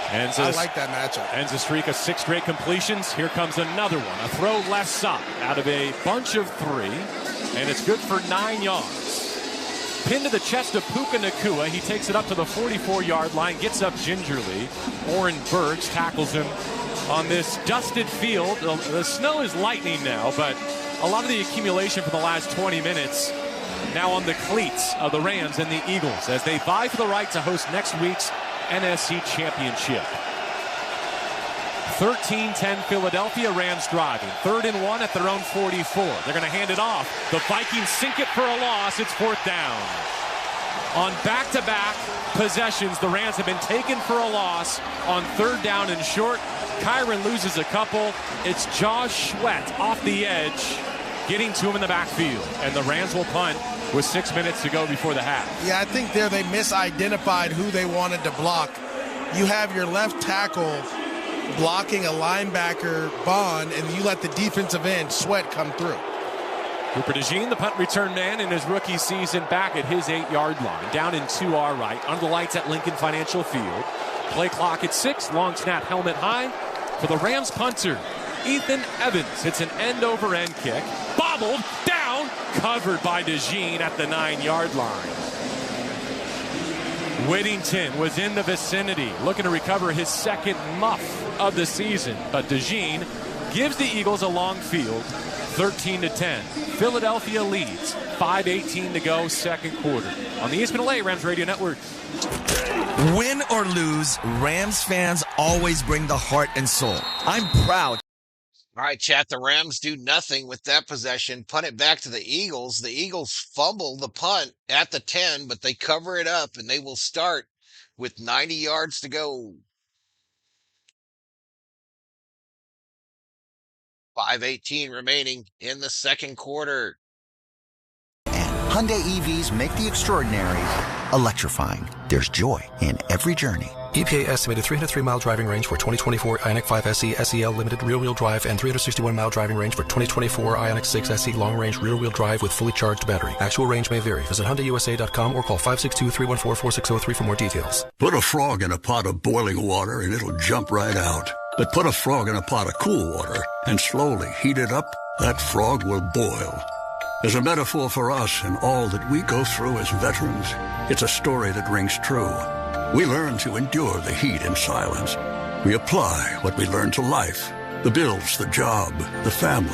I like that matchup. Ends a streak of 6 straight completions. Here comes another one. A throw left side out of a bunch of 3. And it's good for 9 yards. Pinned to the chest of Puka Nacua. He takes it up to the 44-yard line. Gets up gingerly. Oren Burks tackles him on this dusted field. The snow is lightning now, but a lot of the accumulation from the last 20 minutes now on the cleats of the Rams and the Eagles as they vie for the right to host next week's NFC Championship. 13-10 Philadelphia, Rams driving. 3rd and 1 at their own 44. They're going to hand it off. The Vikings sink it for a loss. It's 4th down. On back-to-back possessions, the Rams have been taken for a loss on 3rd down and short. Kyron loses a couple. It's Josh Sweat off the edge, getting to him in the backfield. And the Rams will punt with 6 minutes to go before the half. Yeah, I think they misidentified who they wanted to block. You have your left tackle blocking a linebacker, Bond, and you let the defensive end, Sweat, come through. Cooper DeJean, the punt return man in his rookie season, back at his 8-yard line. Down in 2 our right, under the lights at Lincoln Financial Field. Play clock at 6, long snap, helmet high. For the Rams punter, Ethan Evans hits an end-over-end kick. Bobbled, down, covered by DeJean at the 9-yard line. Whittington was in the vicinity, looking to recover his 2nd muff of the season. But DeJean gives the Eagles a long field, 13-10. Philadelphia leads, 5:18 to go, 2nd quarter. On the ESPN LA Rams Radio Network. Win or lose, Rams fans always bring the heart and soul. I'm proud. All right, chat, the Rams do nothing with that possession. Punt it back to the Eagles. The Eagles fumble the punt at the 10, but they cover it up, and they will start with 90 yards to go. 5:18 remaining in the 2nd quarter. Hyundai EVs make the extraordinary electrifying. There's joy in every journey. EPA estimated 303-mile driving range for 2024 Ioniq 5 SE SEL limited rear-wheel drive and 361-mile driving range for 2024 Ioniq 6 SE long-range rear-wheel drive with fully charged battery. Actual range may vary. Visit HyundaiUSA.com or call 562-314-4603 for more details. Put a frog in a pot of boiling water and it'll jump right out. But put a frog in a pot of cool water and slowly heat it up, that frog will boil. As a metaphor for us and all that we go through as veterans, it's a story that rings true. We learn to endure the heat in silence. We apply what we learn to life, the bills, the job, the family,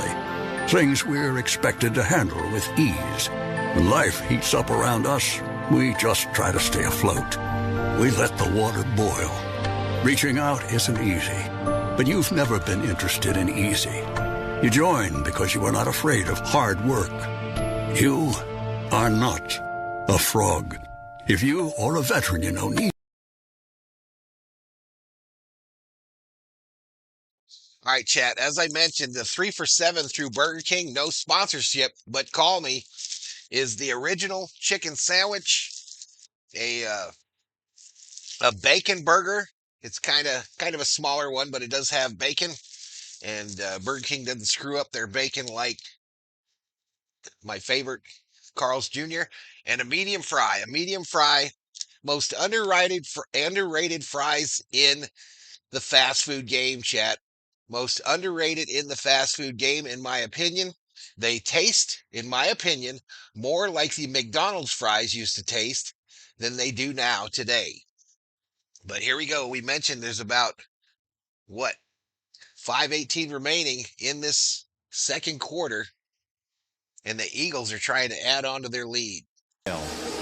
things we're expected to handle with ease. When life heats up around us, we just try to stay afloat. We let the water boil. Reaching out isn't easy, but you've never been interested in easy. You join because you are not afraid of hard work. You are not a frog. If you or a veteran you know need. All right, chat. As I mentioned, the 3 for $7 through Burger King, no sponsorship, but call me, is the original chicken sandwich, a bacon burger. It's kind of a smaller one, but it does have bacon, and Burger King doesn't screw up their bacon like my favorite, Carl's Jr., and a medium fry. A medium fry, most underrated fries in the fast food game, chat. Most underrated in the fast food game, in my opinion. They taste, in my opinion, more like the McDonald's fries used to taste than they do now today. But here we go. We mentioned there's about, 5:18 remaining in this 2nd quarter, and the Eagles are trying to add on to their lead.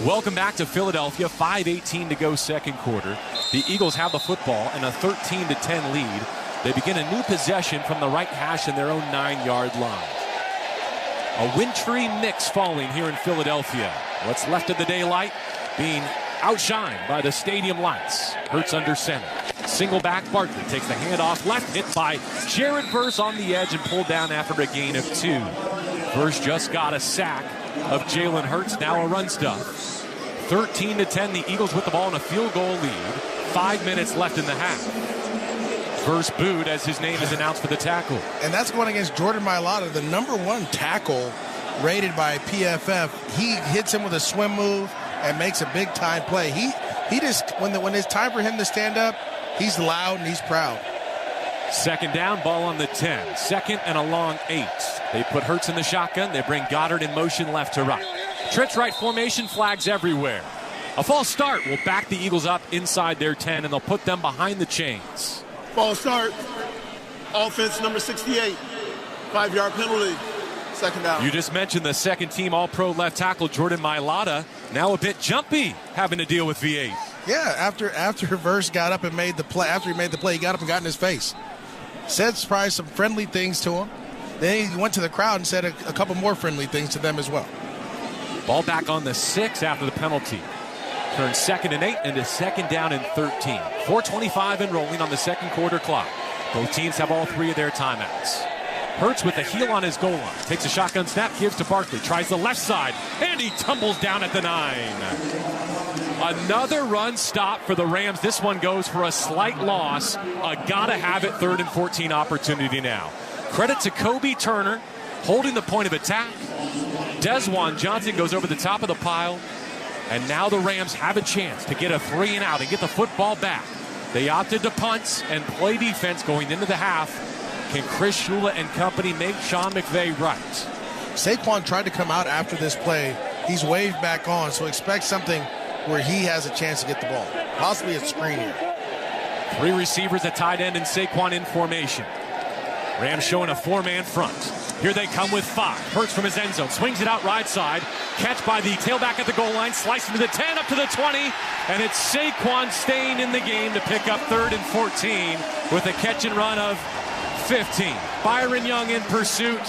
Welcome back to Philadelphia. 5:18 to go, 2nd quarter. The Eagles have the football and a 13-10 lead. They begin a new possession from the right hash in their own 9-yard line. A wintry mix falling here in Philadelphia. What's left of the daylight being outshined by the stadium lights. Hurts under center. Single back, Barkley takes the handoff left, hit by Jared Verse on the edge and pulled down after a gain of 2. Verse just got a sack of Jalen Hurts, now a run stuff. 13-10, the Eagles with the ball in a field goal lead. 5 minutes left in the half. Verse booed as his name is announced for the tackle. And that's going against Jordan Mailata, the number 1 tackle rated by PFF. He hits him with a swim move and makes a big time play. He just, when it's time for him to stand up, he's loud and he's proud. Second down, ball on the 10. Second and a long 8. They put Hurts in the shotgun. They bring Goddard in motion left to right. Trips right formation, flags everywhere. A false start will back the Eagles up inside their 10, and they'll put them behind the chains. False start. Offense number 68. 5-yard penalty. Second down. You just mentioned the second team All-Pro left tackle Jordan Mailata. Now a bit jumpy, having to deal with V8. Yeah, after Verse got up and made the play, he got up and got in his face. Said probably some friendly things to him. Then he went to the crowd and said a couple more friendly things to them as well. Ball back on the 6 after the penalty. Turns 2nd and 8 into 2nd down and 13. 4:25 and rolling on the second quarter clock. Both teams have all 3 of their timeouts. Hurts with the heel on his goal line. Takes a shotgun snap, gives to Barkley. Tries the left side, and he tumbles down at the 9. Another run stop for the Rams. This one goes for a slight loss. A gotta have it 3rd and 14 opportunity now. Credit to Kobe Turner holding the point of attack. Desjuan Johnson goes over the top of the pile. And now the Rams have a chance to get a 3 and out and get the football back. They opted to punt and play defense going into the half. Can Chris Shula and company make Sean McVay right? Saquon tried to come out after this play. He's waved back on, so expect something where he has a chance to get the ball. Possibly a screen here. 3 receivers at tight end and Saquon in formation. Rams showing a 4-man front. Here they come with 5. Hurts from his end zone. Swings it out right side. Catch by the tailback at the goal line. Slicing to the 10, up to the 20. And it's Saquon staying in the game to pick up 3rd and 14 with a catch and run of 15. Byron Young in pursuit.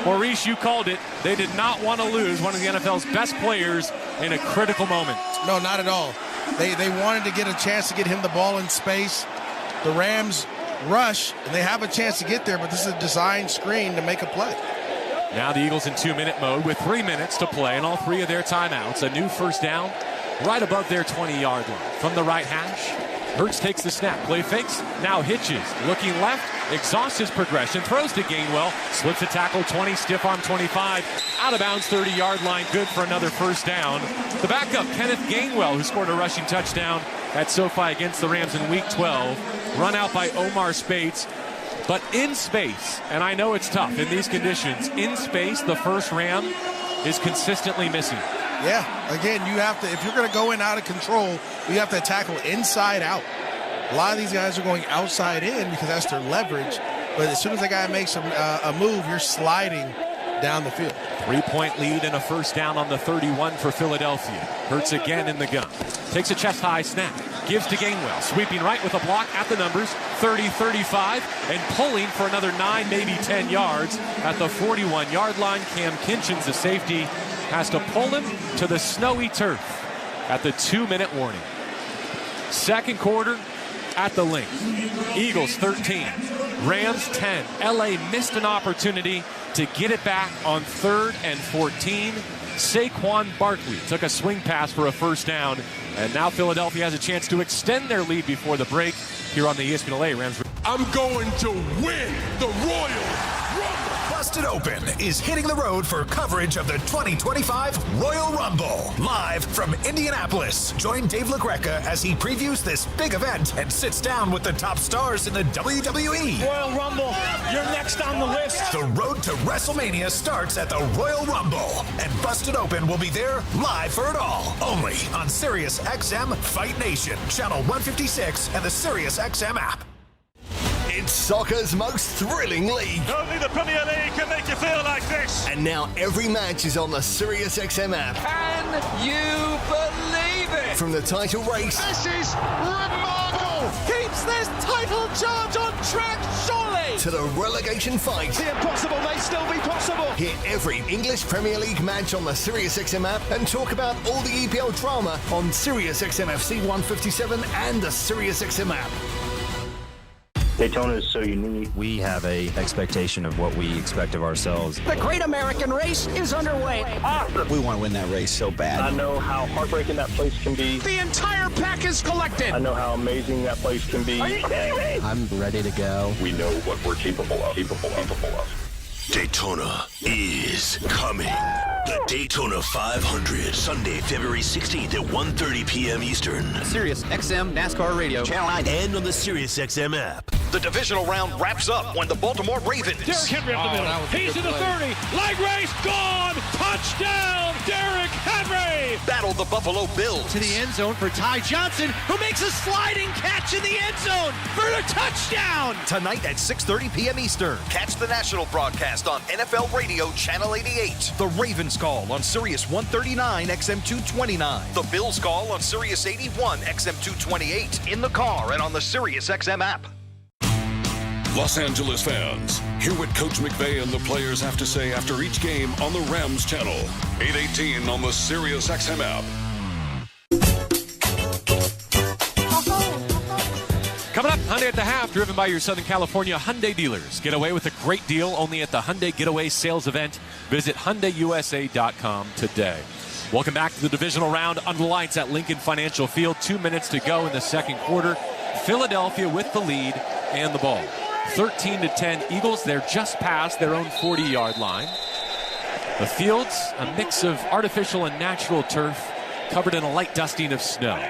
Maurice, you called it. They did not want to lose one of the NFL's best players in a critical moment. No, not at all. They wanted to get a chance to get him the ball in space. The Rams rush, and they have a chance to get there, but this is a design screen to make a play. Now the Eagles in 2-minute mode with 3 minutes to play and all 3 of their timeouts. A new first down right above their 20-yard line. From the right hash, Hurts takes the snap, play fakes, now hitches, looking left, exhausts his progression, throws to Gainwell, slips a tackle 20, stiff arm 25, out of bounds 30-yard line, good for another first down. The backup, Kenneth Gainwell, who scored a rushing touchdown at SoFi against the Rams in Week 12, run out by Omar Spates. But in space, and I know it's tough in these conditions, in space, the first Ram is consistently missing. Yeah, again, you have to, if you're going to go in out of control, you have to tackle inside out. A lot of these guys are going outside in because that's their leverage. But as soon as that guy makes a move, you're sliding down the field. 3-point lead and a first down on the 31 for Philadelphia. Hurts again in the gun. Takes a chest-high snap. Gives to Gainwell. Sweeping right with a block at the numbers. 30-35. And pulling for another 9, maybe 10 yards. At the 41-yard line, Cam Kinchins, the safety, has to pull him to the snowy turf at the 2-minute warning. Second quarter at the link. Eagles 13, Rams 10. LA missed an opportunity to get it back on 3rd and 14. Saquon Barkley took a swing pass for a first down, and now Philadelphia has a chance to extend their lead before the break here on the ESPN LA Rams. I'm going to win the Royal Rumble. Busted Open is hitting the road for coverage of the 2025 Royal Rumble. Live from Indianapolis, join Dave LaGreca as he previews this big event and sits down with the top stars in the WWE. Royal Rumble, you're next on the list. The road to WrestleMania starts at the Royal Rumble, and Busted Open will be there live for it all. Only on Sirius XM Fight Nation, Channel 156, and the Sirius XM app. It's soccer's most thrilling league. Only the Premier League can make you feel like this. And now every match is on the SiriusXM app. Can you believe this? From the title race. This is remarkable. Keeps this title charge on track, surely. To the relegation fight. The impossible may still be possible. Hear every English Premier League match on the SiriusXM app and talk about all the EPL drama on SiriusXM FC 157 and the SiriusXM app. Daytona is so unique. We have a expectation of what we expect of ourselves. The Great American Race is underway. Awesome. We want to win that race so bad. I know how heartbreaking that place can be. The entire pack is collected. I know how amazing that place can be. Are you kidding me? I'm ready to go. We know what we're capable of. Daytona is coming. The Daytona 500, Sunday, February 16th at 1:30 p.m. Eastern. SiriusXM NASCAR Radio, Channel 9, and on the SiriusXM app. The divisional round wraps up when the Baltimore Ravens. Derrick Henry up the middle. He's in the 30. Leg race gone. Touchdown, Derrick Henry. Battle the Buffalo Bills. To the end zone for Ty Johnson, who makes a sliding catch in the end zone for the touchdown. Tonight at 6:30 p.m. Eastern. Catch the national broadcast on NFL Radio Channel 88. The Ravens call on Sirius 139 XM 229. The Bills call on Sirius 81 XM 228. In the car and on the Sirius XM app. Los Angeles fans, hear what Coach McVay and the players have to say after each game on the Rams channel. 8:18 on the SiriusXM app. Coming up, Hyundai at the half, driven by your Southern California Hyundai dealers. Get away with a great deal only at the Hyundai Getaway Sales Event. Visit HyundaiUSA.com today. Welcome back to the divisional round under the lights at Lincoln Financial Field. 2 minutes to go in the second quarter. Philadelphia with the lead and the ball. 13-10 Eagles. They're just past their own 40-yard line. The field's a mix of artificial and natural turf covered in a light dusting of snow.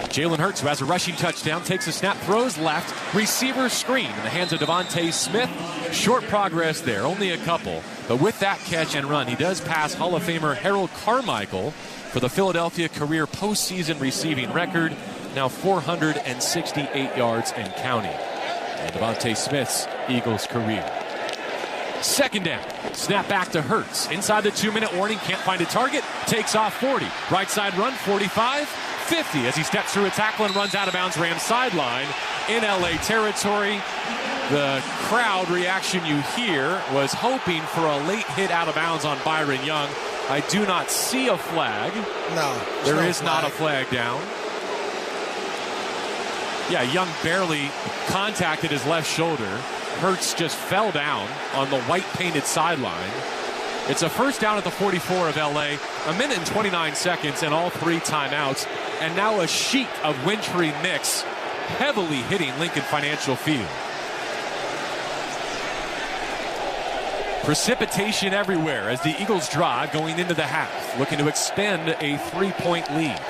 Jalen Hurts, who has a rushing touchdown, takes a snap, throws left, receiver screen in the hands of Devontae Smith. Short progress there, only a couple. But with that catch and run, he does pass Hall of Famer Harold Carmichael for the Philadelphia career postseason receiving record, now 468 yards and counting. And Devontae Smith's Eagles career. Second down, snap back to Hurts. Inside the 2-minute warning, can't find a target, takes off 40. Right side run, 45, 50 as he steps through a tackle and runs out of bounds Rams sideline in LA territory. The crowd reaction you hear was hoping for a late hit out of bounds on Byron Young. I do not see a flag. No. There is not a flag down. Yeah, Young barely contacted his left shoulder. Hurts just fell down on the white painted sideline. It's a first down at the 44 of LA, a minute and 29 seconds and all three timeouts. And now a sheet of wintry mix heavily hitting Lincoln Financial Field. Precipitation everywhere as the Eagles drive going into the half, looking to extend a 3-point lead.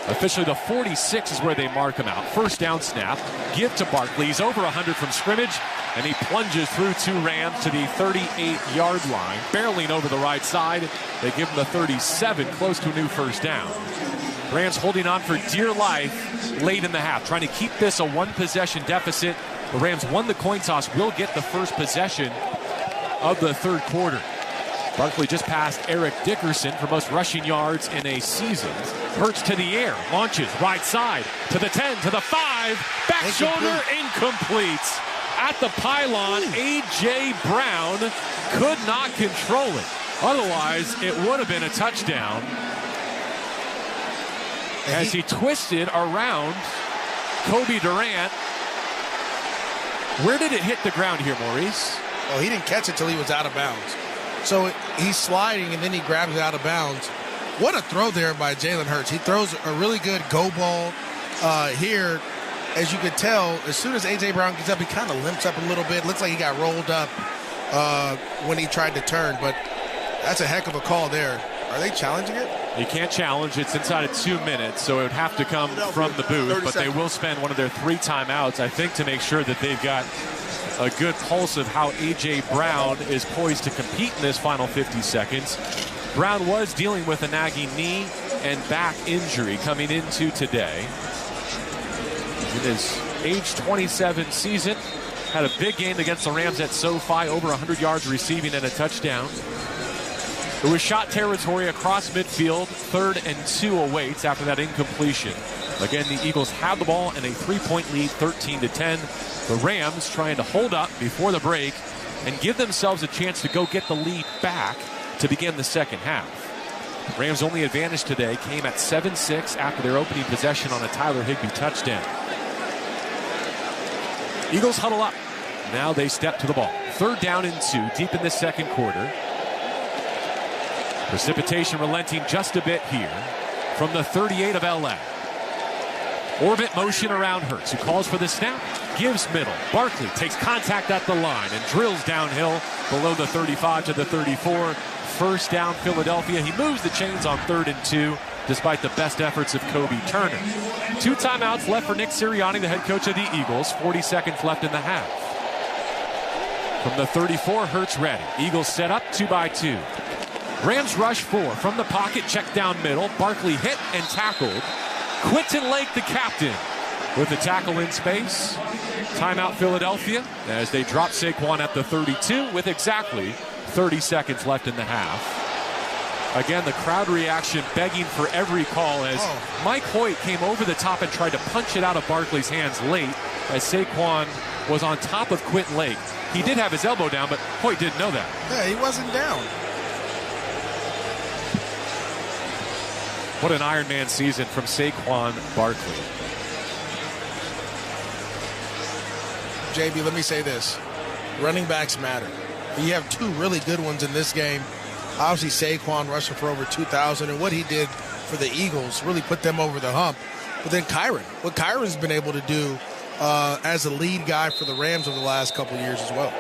Officially, the 46 is where they mark him out. First down snap, give to Barkley. He's over 100 from scrimmage, and he plunges through two Rams to the 38-yard line, barreling over the right side. They give him the 37, close to a new first down. Rams holding on for dear life late in the half, trying to keep this a one-possession deficit. The Rams won the coin toss, will get the first possession of the third quarter. Barkley just passed Eric Dickerson for most rushing yards in a season. Hurts to the air, launches right side to the 10, to the 5, back shoulder, incomplete. At the pylon, A.J. Brown could not control it. Otherwise, it would have been a touchdown. As he twisted around Kobe Durant. Where did it hit the ground here, Maurice? Oh, he didn't catch it till he was out of bounds. So he's sliding, and then he grabs it out of bounds. What a throw there by Jalen Hurts. He throws a really good go ball here. As you could tell, as soon as A.J. Brown gets up, he kind of limps up a little bit. Looks like he got rolled up when he tried to turn. But that's a heck of a call there. Are they challenging it? You can't challenge. It's inside of 2 minutes, so it would have to come from the booth. But they will spend one of their 3 timeouts, I think, to make sure that they've got a good pulse of how A.J. Brown is poised to compete in this final 50 seconds. Brown was dealing with a nagging knee and back injury coming into today. In his age 27 season, had a big game against the Rams at SoFi, over 100 yards receiving and a touchdown. It was shot territory across midfield. 3rd and 2 awaits after that incompletion. Again, the Eagles have the ball and a 3-point lead, 13-10. The Rams trying to hold up before the break and give themselves a chance to go get the lead back to begin the second half. Rams' only advantage today came at 7-6 after their opening possession on a Tyler Higbee touchdown. Eagles huddle up. Now they step to the ball. 3rd down and 2, deep in the second quarter. Precipitation relenting just a bit here from the 38 of LA. Orbit motion around Hurts, who calls for the snap, gives middle. Barkley takes contact at the line and drills downhill below the 35 to the 34. First down, Philadelphia. He moves the chains on 3rd and 2, despite the best efforts of Kobe Turner. 2 timeouts left for Nick Sirianni, the head coach of the Eagles. 40 seconds left in the half. From the 34, Hurts ready. Eagles set up 2-by-2. Rams rush 4 from the pocket, check down middle. Barkley hit and tackled. Quentin Lake, the captain, with the tackle in space. Timeout Philadelphia as they drop Saquon at the 32 with exactly 30 seconds left in the half. Again, the crowd reaction begging for every call as Mike Hoyt came over the top and tried to punch it out of Barkley's hands late as Saquon was on top of Quentin Lake. He did have his elbow down, but Hoyt didn't know that. Yeah, he wasn't down. What an Iron Man season from Saquon Barkley. JB, let me say this. Running backs matter. You have 2 really good ones in this game. Obviously, Saquon rushing for over 2,000, and what he did for the Eagles really put them over the hump. But then Kyron, what Kyron's been able to do as a lead guy for the Rams over the last couple of years as well.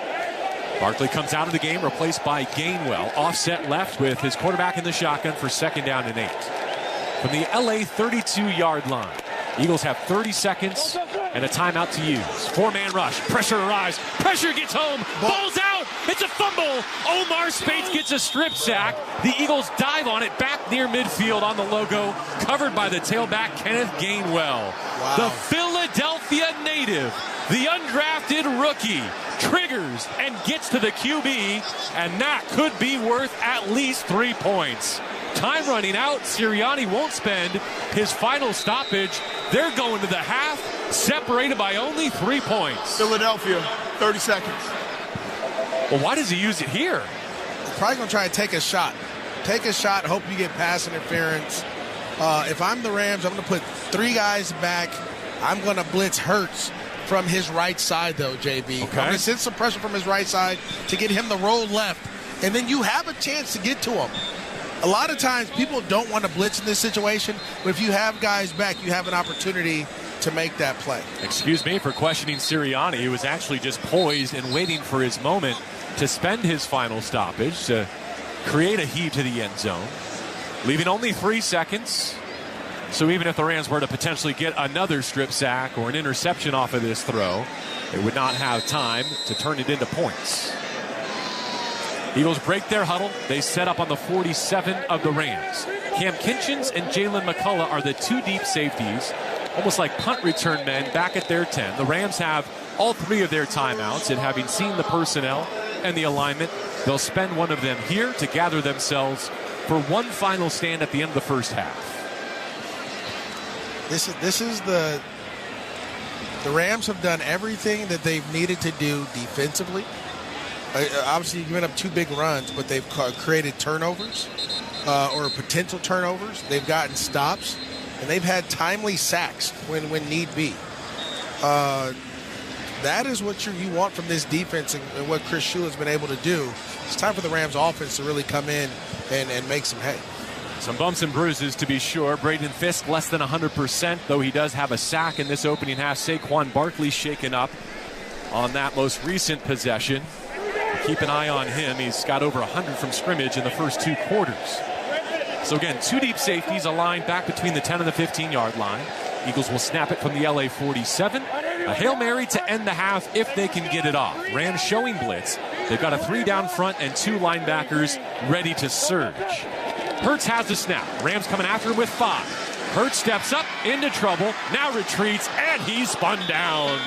Barkley comes out of the game, replaced by Gainwell. Offset left with his quarterback in the shotgun for 2nd down and 8. From the LA 32-yard line, Eagles have 30 seconds and a timeout to use. 4-man rush. Pressure arrives. Pressure gets home. Ball's out. It's a fumble. Omar Spates gets a strip sack. The Eagles dive on it back near midfield on the logo, covered by the tailback Kenneth Gainwell. Wow. The Philadelphia native, the undrafted rookie, triggers and gets to the QB, and that could be worth at least 3 points. Time running out. Sirianni won't spend his final stoppage. They're going to the half, separated by only 3 points. Philadelphia, 30 seconds. Well, why does he use it here? Probably going to try and take a shot. Take a shot, hope you get pass interference. If I'm the Rams, I'm going to put 3 guys back. I'm going to blitz Hurts from his right side, though, JB. Okay. I'm going to send some pressure from his right side to get him to roll left. And then you have a chance to get to him. A lot of times people don't want to blitz in this situation, but if you have guys back, you have an opportunity to make that play. Excuse me for questioning Sirianni. He was actually just poised and waiting for his moment to spend his final stoppage to create a heave to the end zone, leaving only 3 seconds. So even if the Rams were to potentially get another strip sack or an interception off of this throw, they would not have time to turn it into points. Eagles break their huddle. They set up on the 47 of the Rams. Cam Kinchins and Jalen McCullough are the 2 deep safeties, almost like punt return men back at their 10. The Rams have all 3 of their timeouts, and having seen the personnel and the alignment, they'll spend one of them here to gather themselves for one final stand at the end of the first half. This is the Rams have done everything that they've needed to do defensively. Obviously, you went up 2 big runs, but they've created turnovers or potential turnovers. They've gotten stops, and they've had timely sacks when need be. That is what you want from this defense and what Chris Shula's been able to do. It's time for the Rams offense to really come in and make some hay. Some bumps and bruises, to be sure. Braden Fisk less than 100%, though he does have a sack in this opening half. Saquon Barkley shaken up on that most recent possession. Keep an eye on him. He's got over 100 from scrimmage in the first 2 quarters. So again, 2 deep safeties aligned back between the 10 and the 15-yard line. Eagles will snap it from the LA 47. A Hail Mary to end the half if they can get it off. Rams showing blitz. They've got a 3 down front and 2 linebackers ready to surge. Hurts has the snap. Rams coming after him with 5. Hurts steps up into trouble, now retreats, and he's spun down.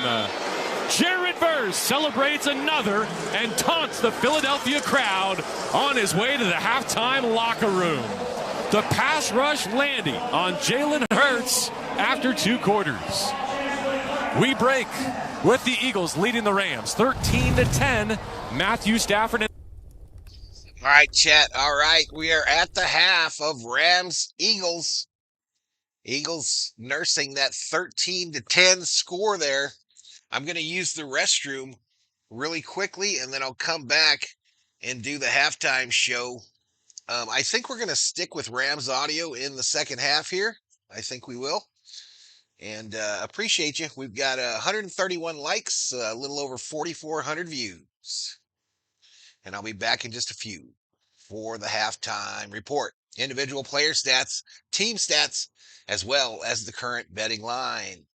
Jared first, celebrates another, and taunts the Philadelphia crowd on his way to the halftime locker room. The pass rush landing on Jalen Hurts after 2 quarters. We break with the Eagles leading the Rams 13-10. Matthew Stafford. All right, chat. All right, we are at the half of Rams-Eagles. Eagles nursing that 13-10 score there. I'm going to use the restroom really quickly, and then I'll come back and do the halftime show. I think we're going to stick with Rams audio in the second half here. I think we will. And appreciate you. We've got 131 likes, a little over 4,400 views. And I'll be back in just a few for the halftime report. Individual player stats, team stats, as well as the current betting line.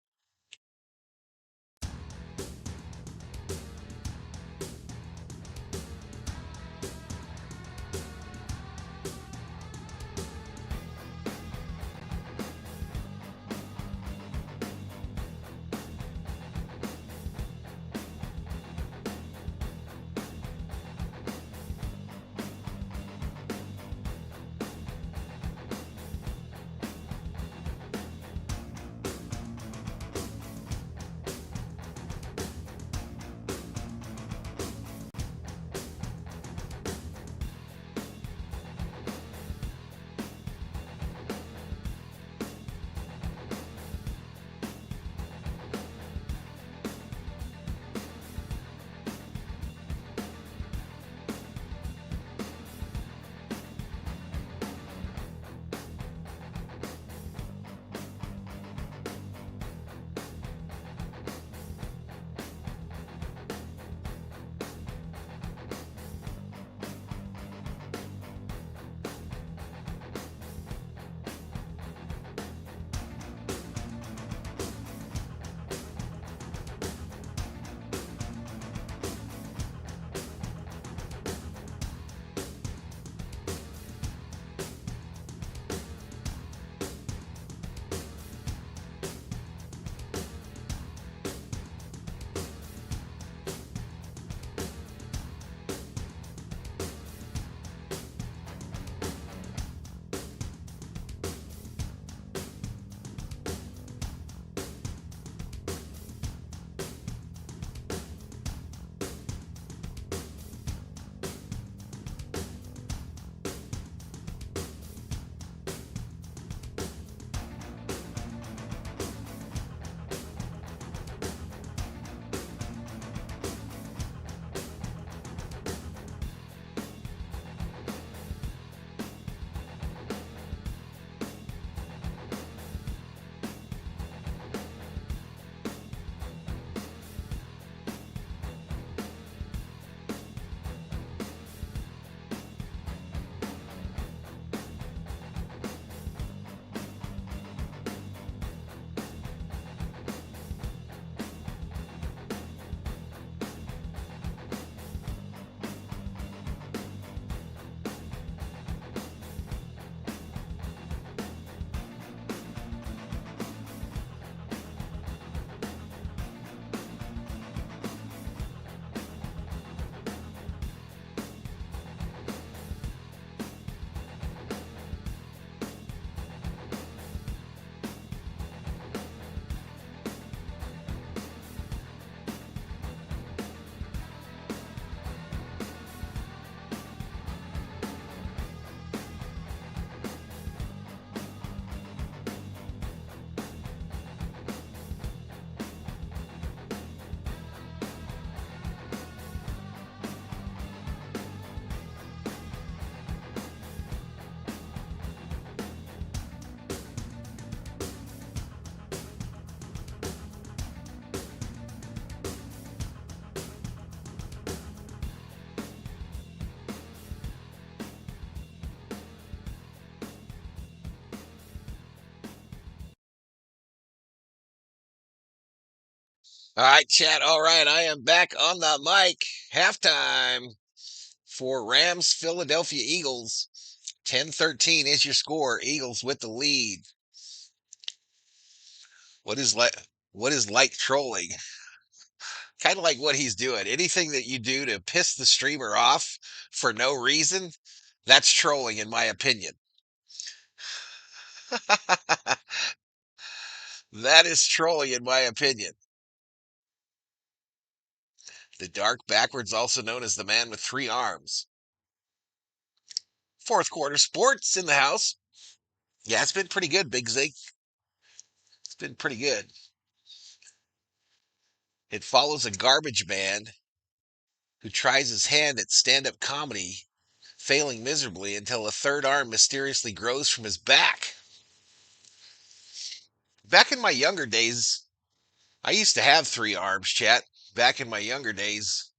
All right, chat. All right, I am back on the mic. Halftime for Rams Philadelphia Eagles. 10-13 is your score. Eagles with the lead. What is like trolling? kind of like what he's doing. Anything that you do to piss the streamer off for no reason, that's trolling, in my opinion. That is trolling, in my opinion. The Dark Backwards, also known as the man with 3 arms. Fourth quarter sports in the house. Yeah, it's been pretty good, Big Zig. It's been pretty good. It follows a garbage man who tries his hand at stand-up comedy, failing miserably until a third arm mysteriously grows from his back. Back in my younger days, I used to have 3 arms, chat. Back in my younger days.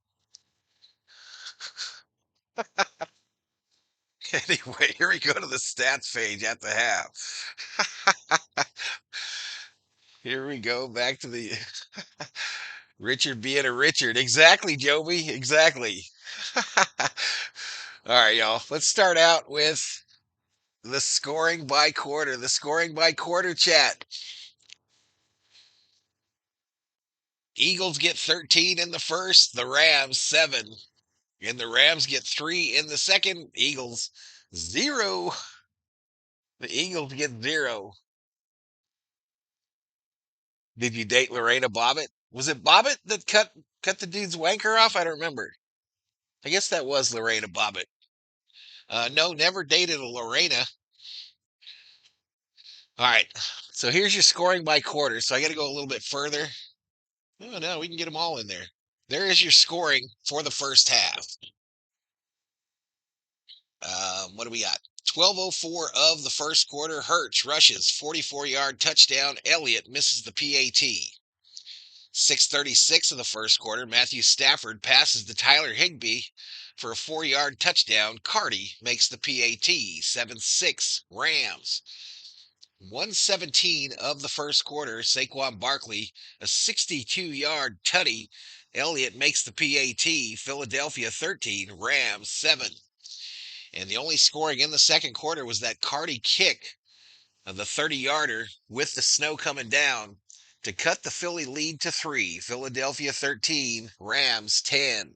Anyway, here we go to the stats page at the half. Here we go back to the Richard being a Richard. Exactly, Joby. Exactly. All right, y'all. Let's start out with the scoring by quarter. The scoring by quarter, chat. Eagles get 13 in the first. The Rams 7. And the Rams get 3 in the second. Eagles 0. The Eagles get 0. Did you date Lorena Bobbitt? Was it Bobbitt that cut the dude's wanker off? I don't remember. I guess that was Lorena Bobbitt. No, never dated a Lorena. All right, so here's your scoring by quarter. So I got to go a little bit further. Oh, no, we can get them all in there. There is your scoring for the first half. What do we got? 12:04 of the first quarter. Hurts rushes 44-yard touchdown. Elliott misses the PAT. 6:36 of the first quarter. Matthew Stafford passes to Tyler Higbee for a 4-yard touchdown. Carty makes the PAT. 7-6 Rams. 1:17 of the first quarter. Saquon Barkley, a 62-yard tutty. Elliott makes the PAT. Philadelphia 13, Rams 7. And the only scoring in the second quarter was that Carty kick of the 30-yarder with the snow coming down to cut the Philly lead to 3. Philadelphia 13, Rams 10.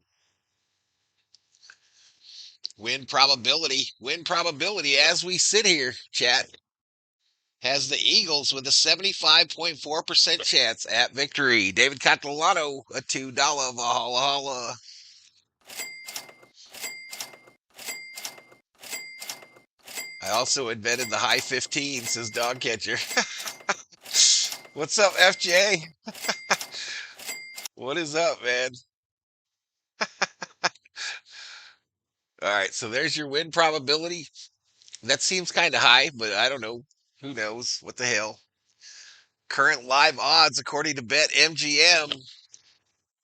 Win probability as we sit here, chat, has the Eagles with a 75.4% chance at victory. David Catalano, a $2 Valhalla. I also invented the high 15, says Dogcatcher. What's up, FJ? What is up, man? All right, so there's your win probability. That seems kind of high, but I don't know. Who knows? What the hell? Current live odds, according to BetMGM,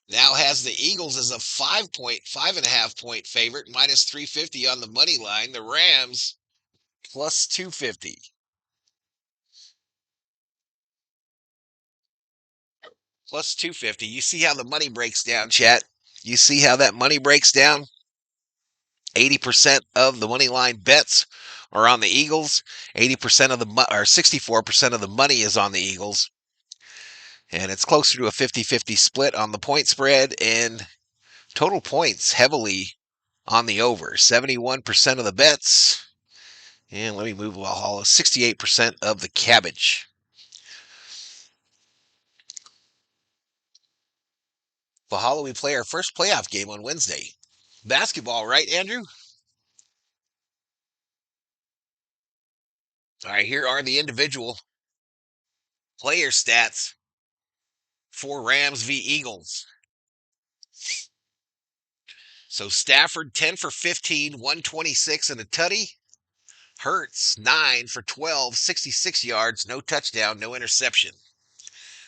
now has the Eagles as a 5.5 point favorite, minus 350 on the money line. The Rams plus 250. Plus 250. You see how the money breaks down, chat? You see how that money breaks down? 80% of the money line bets are on the Eagles. 80% of or 64% of the money is on the Eagles. And it's closer to a 50-50 split on the point spread, and total points heavily on the over. 71% of the bets. And let me move Valhalla. 68% of the cabbage. Valhalla, we play our first playoff game on Wednesday. Basketball, right, Andrew? All right, here are the individual player stats for Rams v. Eagles. So Stafford, 10 for 15, 126 and a tutty. Hurts, 9 for 12, 66 yards, no touchdown, no interception.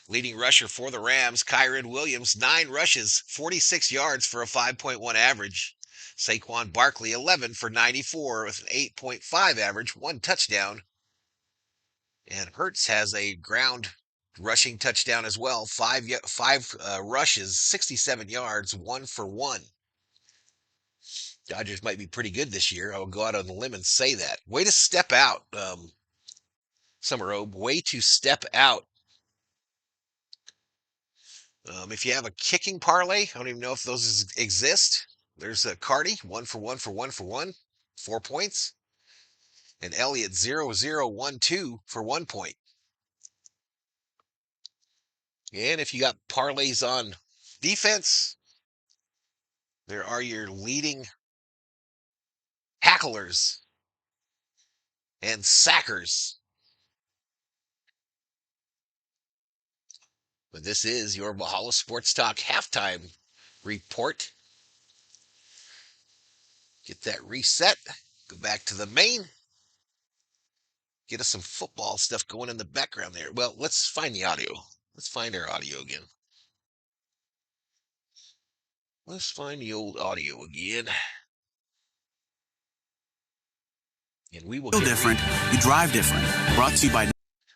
Leading rusher for the Rams, Kyren Williams, 9 rushes, 46 yards for a 5.1 average. Saquon Barkley, 11 for 94 with an 8.5 average, 1 touchdown. And Hurts has a ground rushing touchdown as well, 5 rushes, 67 yards, 1 for 1. Dodgers might be pretty good this year. I will go out on the limb and say that. Way to step out, Summer Obe. Way to step out If you have a kicking parlay, I don't even know if those exist. There's a Cardi, 1 for 1 for 1 for 1, 4 points. And Elliott 0-0-1-2 for 1 point. And if you got parlays on defense, there are your leading tacklers and sackers. But this is your Valhalla Sports Talk halftime report. Get that reset. Go back to the main. Get us some football stuff going in the background there. Well, let's find the audio. Let's find our audio again. Let's find the old audio again. And we will feel different. You drive different. Brought to you by...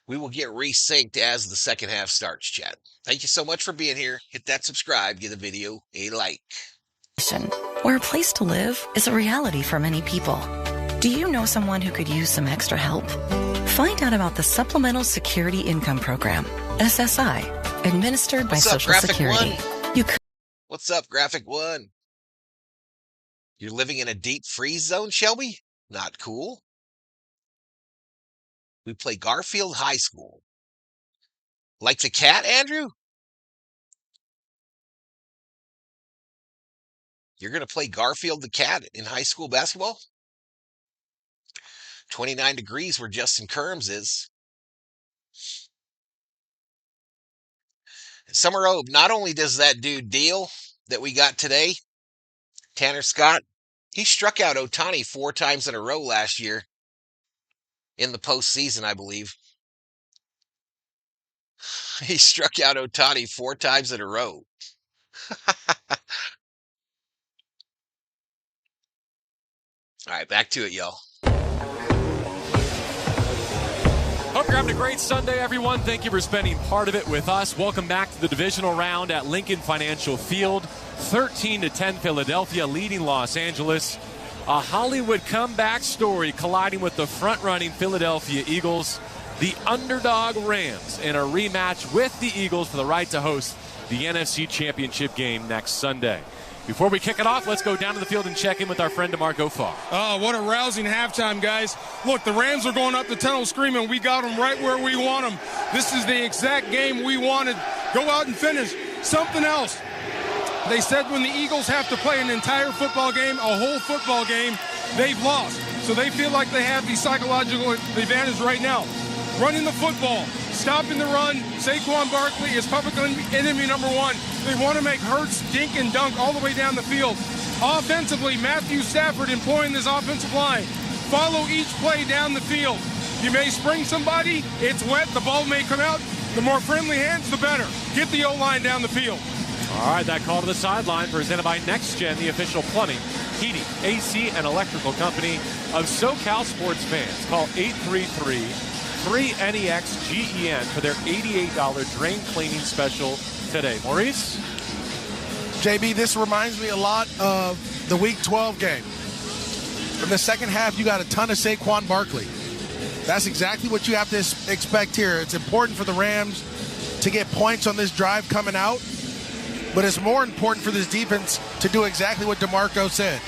We will get resynced as the second half starts, chat. Thank you so much for being here. Hit that subscribe. Give the video a like. Where a place to live is a reality for many people. Do you know someone who could use some extra help? Find out about the Supplemental Security Income Program, SSI, administered by Social Security. What's up, Graphic One? You're living in a deep freeze zone, Shelby? Not cool. We play Garfield High School. Like the cat, Andrew? You're going to play Garfield the cat in high school basketball? 29 degrees where Justin Kerms is. Summer Obe, not only does that dude deal that we got today, Tanner Scott, he struck out Ohtani 4 times in a row last year in the postseason, I believe. He struck out Ohtani 4 times in a row. All right, back to it, y'all. Hope you're having a great Sunday, everyone. Thank you for spending part of it with us. Welcome back to the divisional round at Lincoln Financial Field. 13-10 Philadelphia leading Los Angeles. A Hollywood comeback story colliding with the front-running Philadelphia Eagles. The underdog Rams in a rematch with the Eagles for the right to host the NFC Championship Game next Sunday. Before we kick it off, let's go down to the field and check in with our friend DeMarco Farr. Oh, what a rousing halftime, guys. Look, the Rams are going up the tunnel screaming, we got them right where we want them. This is the exact game we wanted. Go out and finish. Something else. They said when the Eagles have to play an entire football game, a whole football game, they've lost. So they feel like they have the psychological advantage right now. Running the football, stopping the run. Saquon Barkley is public enemy number 1. They want to make Hurts dink and dunk all the way down the field. Offensively, Matthew Stafford employing this offensive line. Follow each play down the field. You may spring somebody, it's wet, the ball may come out. The more friendly hands, the better. Get the O-line down the field. All right, that call to the sideline presented by Next Gen, the official plumbing, heating, AC, and electrical company of SoCal sports fans. Call 833-3NEX-GEN for their $88 drain cleaning special today. Maurice? JB, this reminds me a lot of the Week 12 game. In the second half, you got a ton of Saquon Barkley. That's exactly what you have to expect here. It's important for the Rams to get points on this drive coming out, but it's more important for this defense to do exactly what DeMarco said.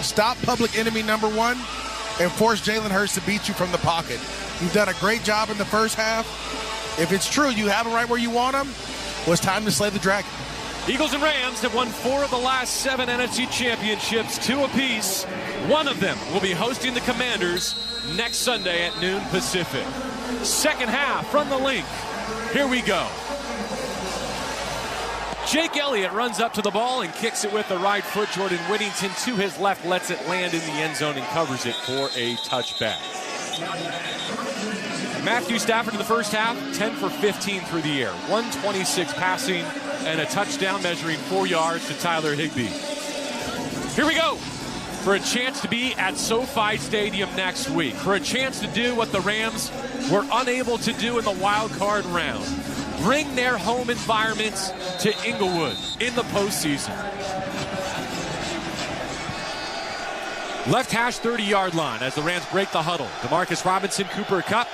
Stop public enemy number 1 and force Jalen Hurts to beat you from the pocket. You've done a great job in the first half. If it's true, you have them right where you want them, well, it's time to slay the dragon. Eagles and Rams have won 4 of the last 7 NFC championships, 2 apiece. One of them will be hosting the Commanders next Sunday at noon Pacific. Second half from the link. Here we go. Jake Elliott runs up to the ball and kicks it with the right foot. Jordan Whittington to his left lets it land in the end zone and covers it for a touchback. Matthew Stafford in the first half, 10 for 15 through the air, 126 passing, and a touchdown measuring 4 yards to Tyler Higbee. Here we go for a chance to be at SoFi Stadium next week, for a chance to do what the Rams were unable to do in the wild card round. Bring their home environments to Inglewood in the postseason. Left hash 30-yard line as the Rams break the huddle. Demarcus Robinson, Cooper Kupp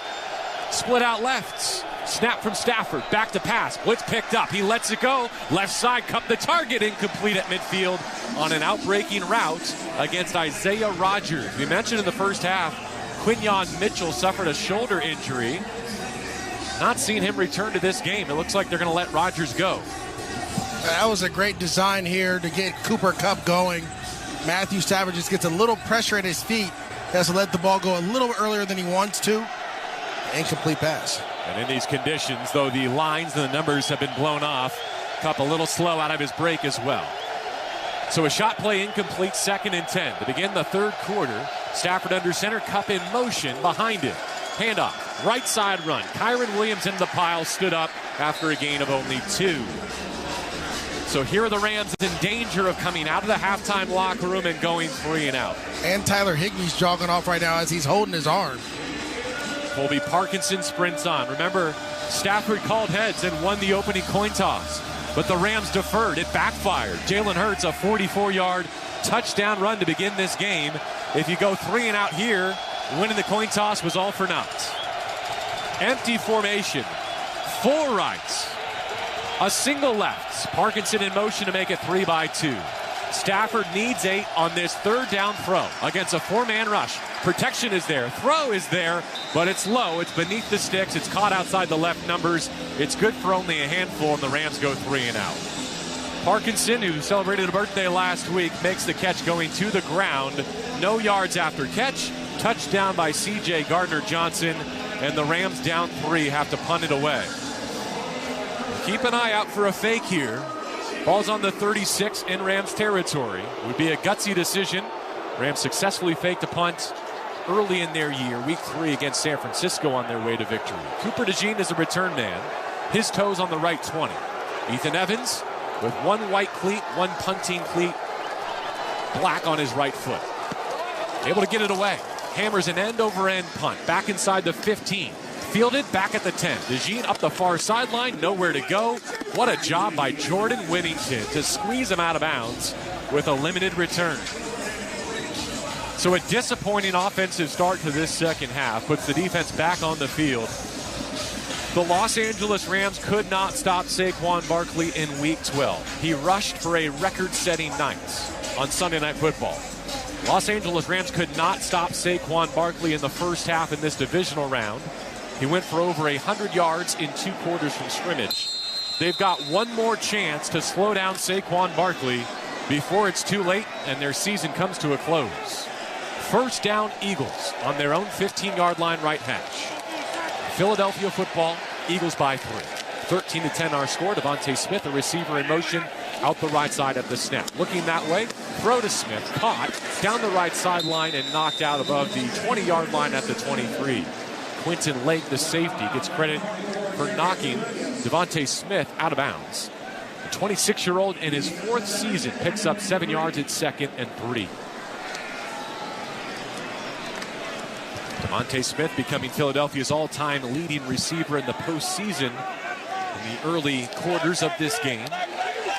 split out left. Snap from Stafford, back to pass. Blitz picked up, he lets it go. Left side, cup the target, incomplete at midfield on an outbreaking route against Isaiah Rodgers. We mentioned in the first half, Quinyon Mitchell suffered a shoulder injury. Not seeing him return to this game. It looks like they're going to let Rodgers go. That was a great design here to get Cooper Kupp going. Matthew Stafford just gets a little pressure at his feet. He has to let the ball go a little earlier than he wants to. Incomplete pass. And in these conditions, though the lines and the numbers have been blown off, Kupp a little slow out of his break as well. So a shot play incomplete, 2nd and 10. To begin the third quarter, Stafford under center, Kupp in motion behind him. Handoff, right side run. Kyron Williams into the pile, stood up after a gain of only 2. So here are the Rams in danger of coming out of the halftime locker room and going 3 and out. And Tyler Higbee's jogging off right now as he's holding his arm. Colby Parkinson sprints on. Remember, Stafford called heads and won the opening coin toss. But the Rams deferred. It backfired. Jalen Hurts, a 44-yard touchdown run to begin this game. If you go 3 and out here, winning the coin toss was all for naught. Empty formation. 4 rights. A single left. Parkinson in motion to make it 3-2. Stafford needs 8 on this 3rd down throw against a 4-man rush. Protection is there. Throw is there, but it's low. It's beneath the sticks. It's caught outside the left numbers. It's good for only a handful, and the Rams go 3 and out. Parkinson, who celebrated a birthday last week, makes the catch going to the ground. No yards after catch. Touchdown by C.J. Gardner-Johnson, and the Rams down 3 have to punt it away. Keep an eye out for a fake here. Ball's on the 36 in Rams territory. Would be a gutsy decision. Rams successfully faked a punt early in their year, week 3 against San Francisco on their way to victory. Cooper DeJean is a return man. His toes on the right 20. Ethan Evans with 1 white cleat, 1 punting cleat, black on his right foot. Able to get it away. Hammers an end-over-end punt. Back inside the 15. Fielded back at the 10. DeJean up the far sideline, nowhere to go. What a job by Jordan Whittington to squeeze him out of bounds with a limited return. So a disappointing offensive start to this second half puts the defense back on the field. The Los Angeles Rams could not stop Saquon Barkley in Week 12. He rushed for a record-setting night on Sunday Night Football. Los Angeles Rams could not stop Saquon Barkley in the first half in this divisional round. He went for over 100 yards in 2 quarters from scrimmage. They've got one more chance to slow down Saquon Barkley before it's too late and their season comes to a close. First down, Eagles on their own 15-yard line, right hash. Philadelphia football, Eagles by 3. 13-10 our score. Devontae Smith, a receiver in motion, out the right side of the snap. Looking that way, throw to Smith, caught down the right sideline and knocked out above the 20-yard line at the 23. Quentin Lake, the safety, gets credit for knocking Devontae Smith out of bounds. The 26-year-old in his 4th season picks up 7 yards at 2nd and 3. Devontae Smith becoming Philadelphia's all-time leading receiver in the postseason in the early quarters of this game.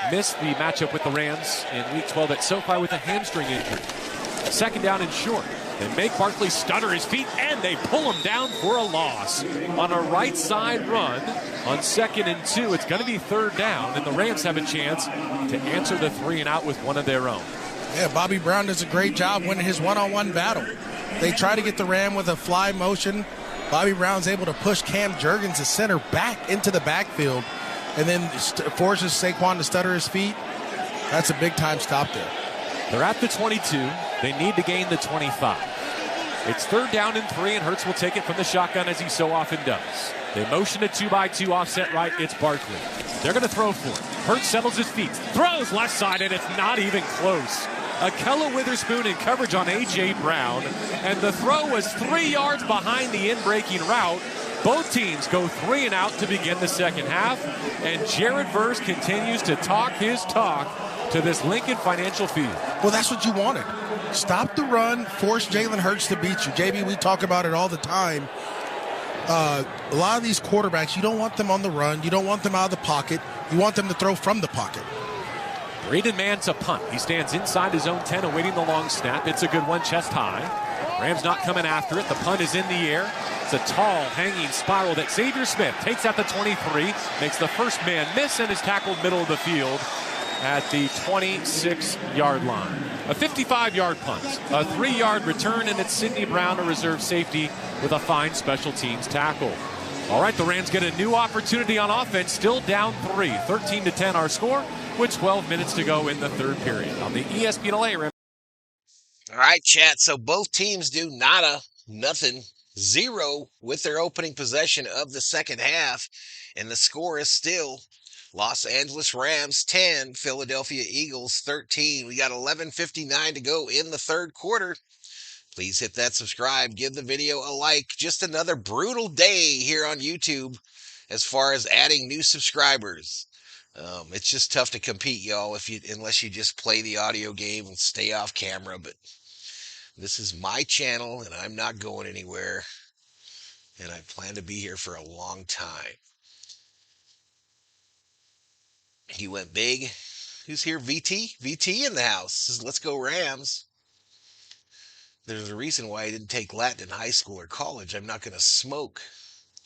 Missed the matchup with the Rams in Week 12 at SoFi with a hamstring injury. 2nd down and short. They make Barkley stutter his feet, and they pull him down for a loss. On a right side run on 2nd and 2, it's going to be 3rd down, and the Rams have a chance to answer the 3 and out with one of their own. Yeah, Bobby Brown does a great job winning his one-on-one battle. They try to get the Ram with a fly motion. Bobby Brown's able to push Cam Jurgens, the center, back into the backfield, and then forces Saquon to stutter his feet. That's a big-time stop there. They're at the 22. They need to gain the 25. It's 3rd down and 3, and Hurts will take it from the shotgun as he so often does. They motion a 2-by-2 offset right. It's Barkley. They're going to throw for it. Hurts settles his feet, throws left side, and it's not even close. Akella Witherspoon in coverage on A.J. Brown, and the throw was 3 yards behind the in-breaking route. Both teams go 3 and out to begin the second half, and Jared Verse continues to talk his talk to this Lincoln Financial Field. Well, that's what you wanted. Stop the run, force Jalen Hurts to beat you. JB, we talk about it all the time. A lot of these quarterbacks, you don't want them on the run. You don't want them out of the pocket. You want them to throw from the pocket. Braden Mann to punt. He stands inside his own 10 awaiting the long snap. It's a good one, chest high. Rams not coming after it. The punt is in the air. It's a tall, hanging spiral that Xavier Smith takes at the 23, makes the first man miss, and is tackled middle of the field at the 26-yard line. A 55-yard punt, a 3-yard return, and it's Sidney Brown, a reserve safety, with a fine special teams tackle. All right, the Rams get a new opportunity on offense, still down 3. 13-10 our score, with 12 minutes to go in the third period. On the ESPN LA Rams. All right, chat. So both teams do nada, nothing, 0 with their opening possession of the second half. And the score is still Los Angeles Rams 10, Philadelphia Eagles 13. We got 11:59 to go in the third quarter. Please hit that subscribe. Give the video a like. Just another brutal day here on YouTube as far as adding new subscribers. It's just tough to compete, y'all, unless you just play the audio game and stay off camera. But this is my channel, and I'm not going anywhere. And I plan to be here for a long time. He went big. Who's here? VT? VT in the house. Says, let's go Rams. There's a reason why I didn't take Latin in high school or college. I'm not going to smoke.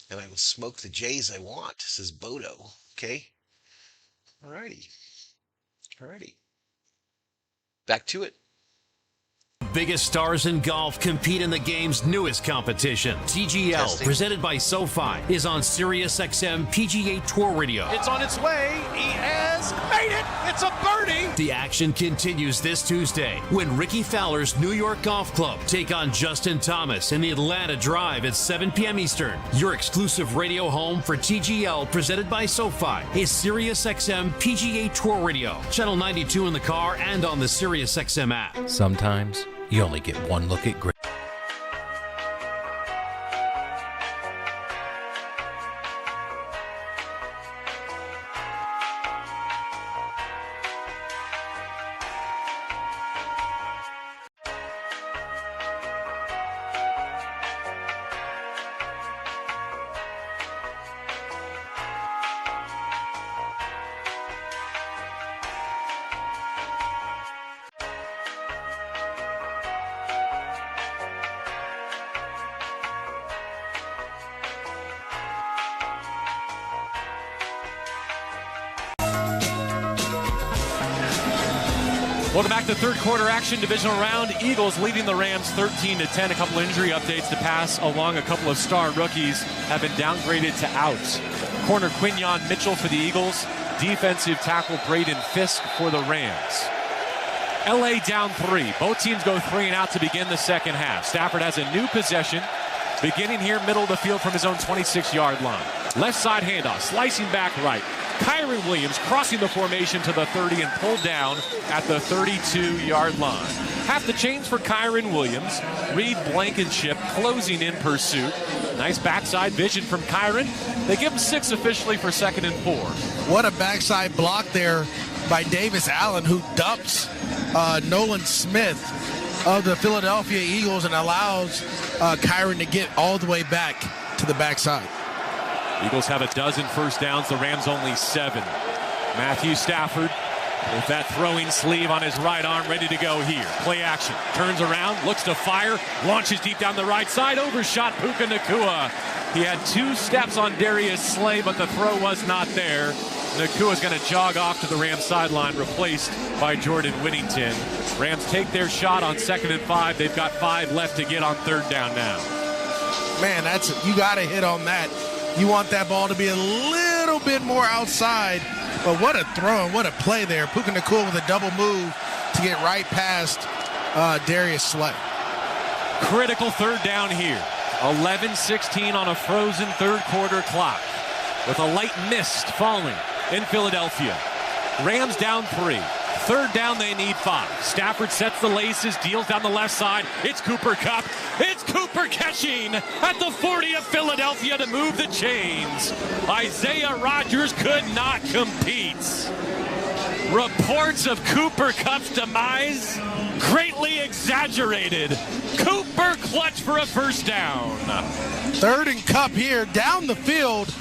And I will smoke the J's I want, says Bodo. Okay? Alrighty. Back to it. Biggest stars in golf compete in the game's newest competition. TGL, presented by SoFi, is on SiriusXM PGA Tour Radio. It's on its way. He has made it. It's a birdie. The action continues this Tuesday when Ricky Fowler's New York Golf Club take on Justin Thomas in the Atlanta Drive at 7 p.m. Eastern. Your exclusive radio home for TGL, presented by SoFi, is SiriusXM PGA Tour Radio. Channel 92 in the car and on the SiriusXM app. Sometimes you only get one look at great. Welcome back to third quarter action, divisional round. Eagles leading the Rams 13-10. A couple injury updates to pass along. A couple of star rookies have been downgraded to outs. Corner Quinyon Mitchell for the Eagles. Defensive tackle Braden Fisk for the Rams. LA down 3. Both teams go 3 and out to begin the second half. Stafford has a new possession, beginning here middle of the field from his own 26-yard line. Left side handoff, slicing back right. Kyron Williams crossing the formation to the 30 and pulled down at the 32-yard line. Half the chains for Kyron Williams. Reed Blankenship closing in pursuit. Nice backside vision from Kyron. They give him 6 officially for 2nd and 4. What a backside block there by Davis Allen, who dumps Nolan Smith of the Philadelphia Eagles and allows Kyron to get all the way back to the backside. Eagles have a dozen first downs, the Rams only 7. Matthew Stafford with that throwing sleeve on his right arm, ready to go here. Play action, turns around, looks to fire, launches deep down the right side, overshot Puka Nacua. He had 2 steps on Darius Slay, but the throw was not there. Nakua's going to jog off to the Rams sideline, replaced by Jordan Whittington. Rams take their shot on 2nd and 5. They've got 5 left to get on 3rd down now. Man, you got to hit on that. You want that ball to be a little bit more outside, but what a throw and what a play there. Puka Nacua with a double move to get right past Darius Slay. Critical 3rd down here. 11:16 on a frozen third quarter clock, with a light mist falling in Philadelphia. Rams down 3. 3rd down, they need 5. Stafford sets the laces, deals down the left side. It's Cooper Kupp. It's Cooper catching at the 40 of Philadelphia to move the chains. Isaiah Rodgers could not compete. Reports of Cooper Kupp's demise greatly exaggerated. Cooper clutch for a first down. 3rd and Kupp here down the field.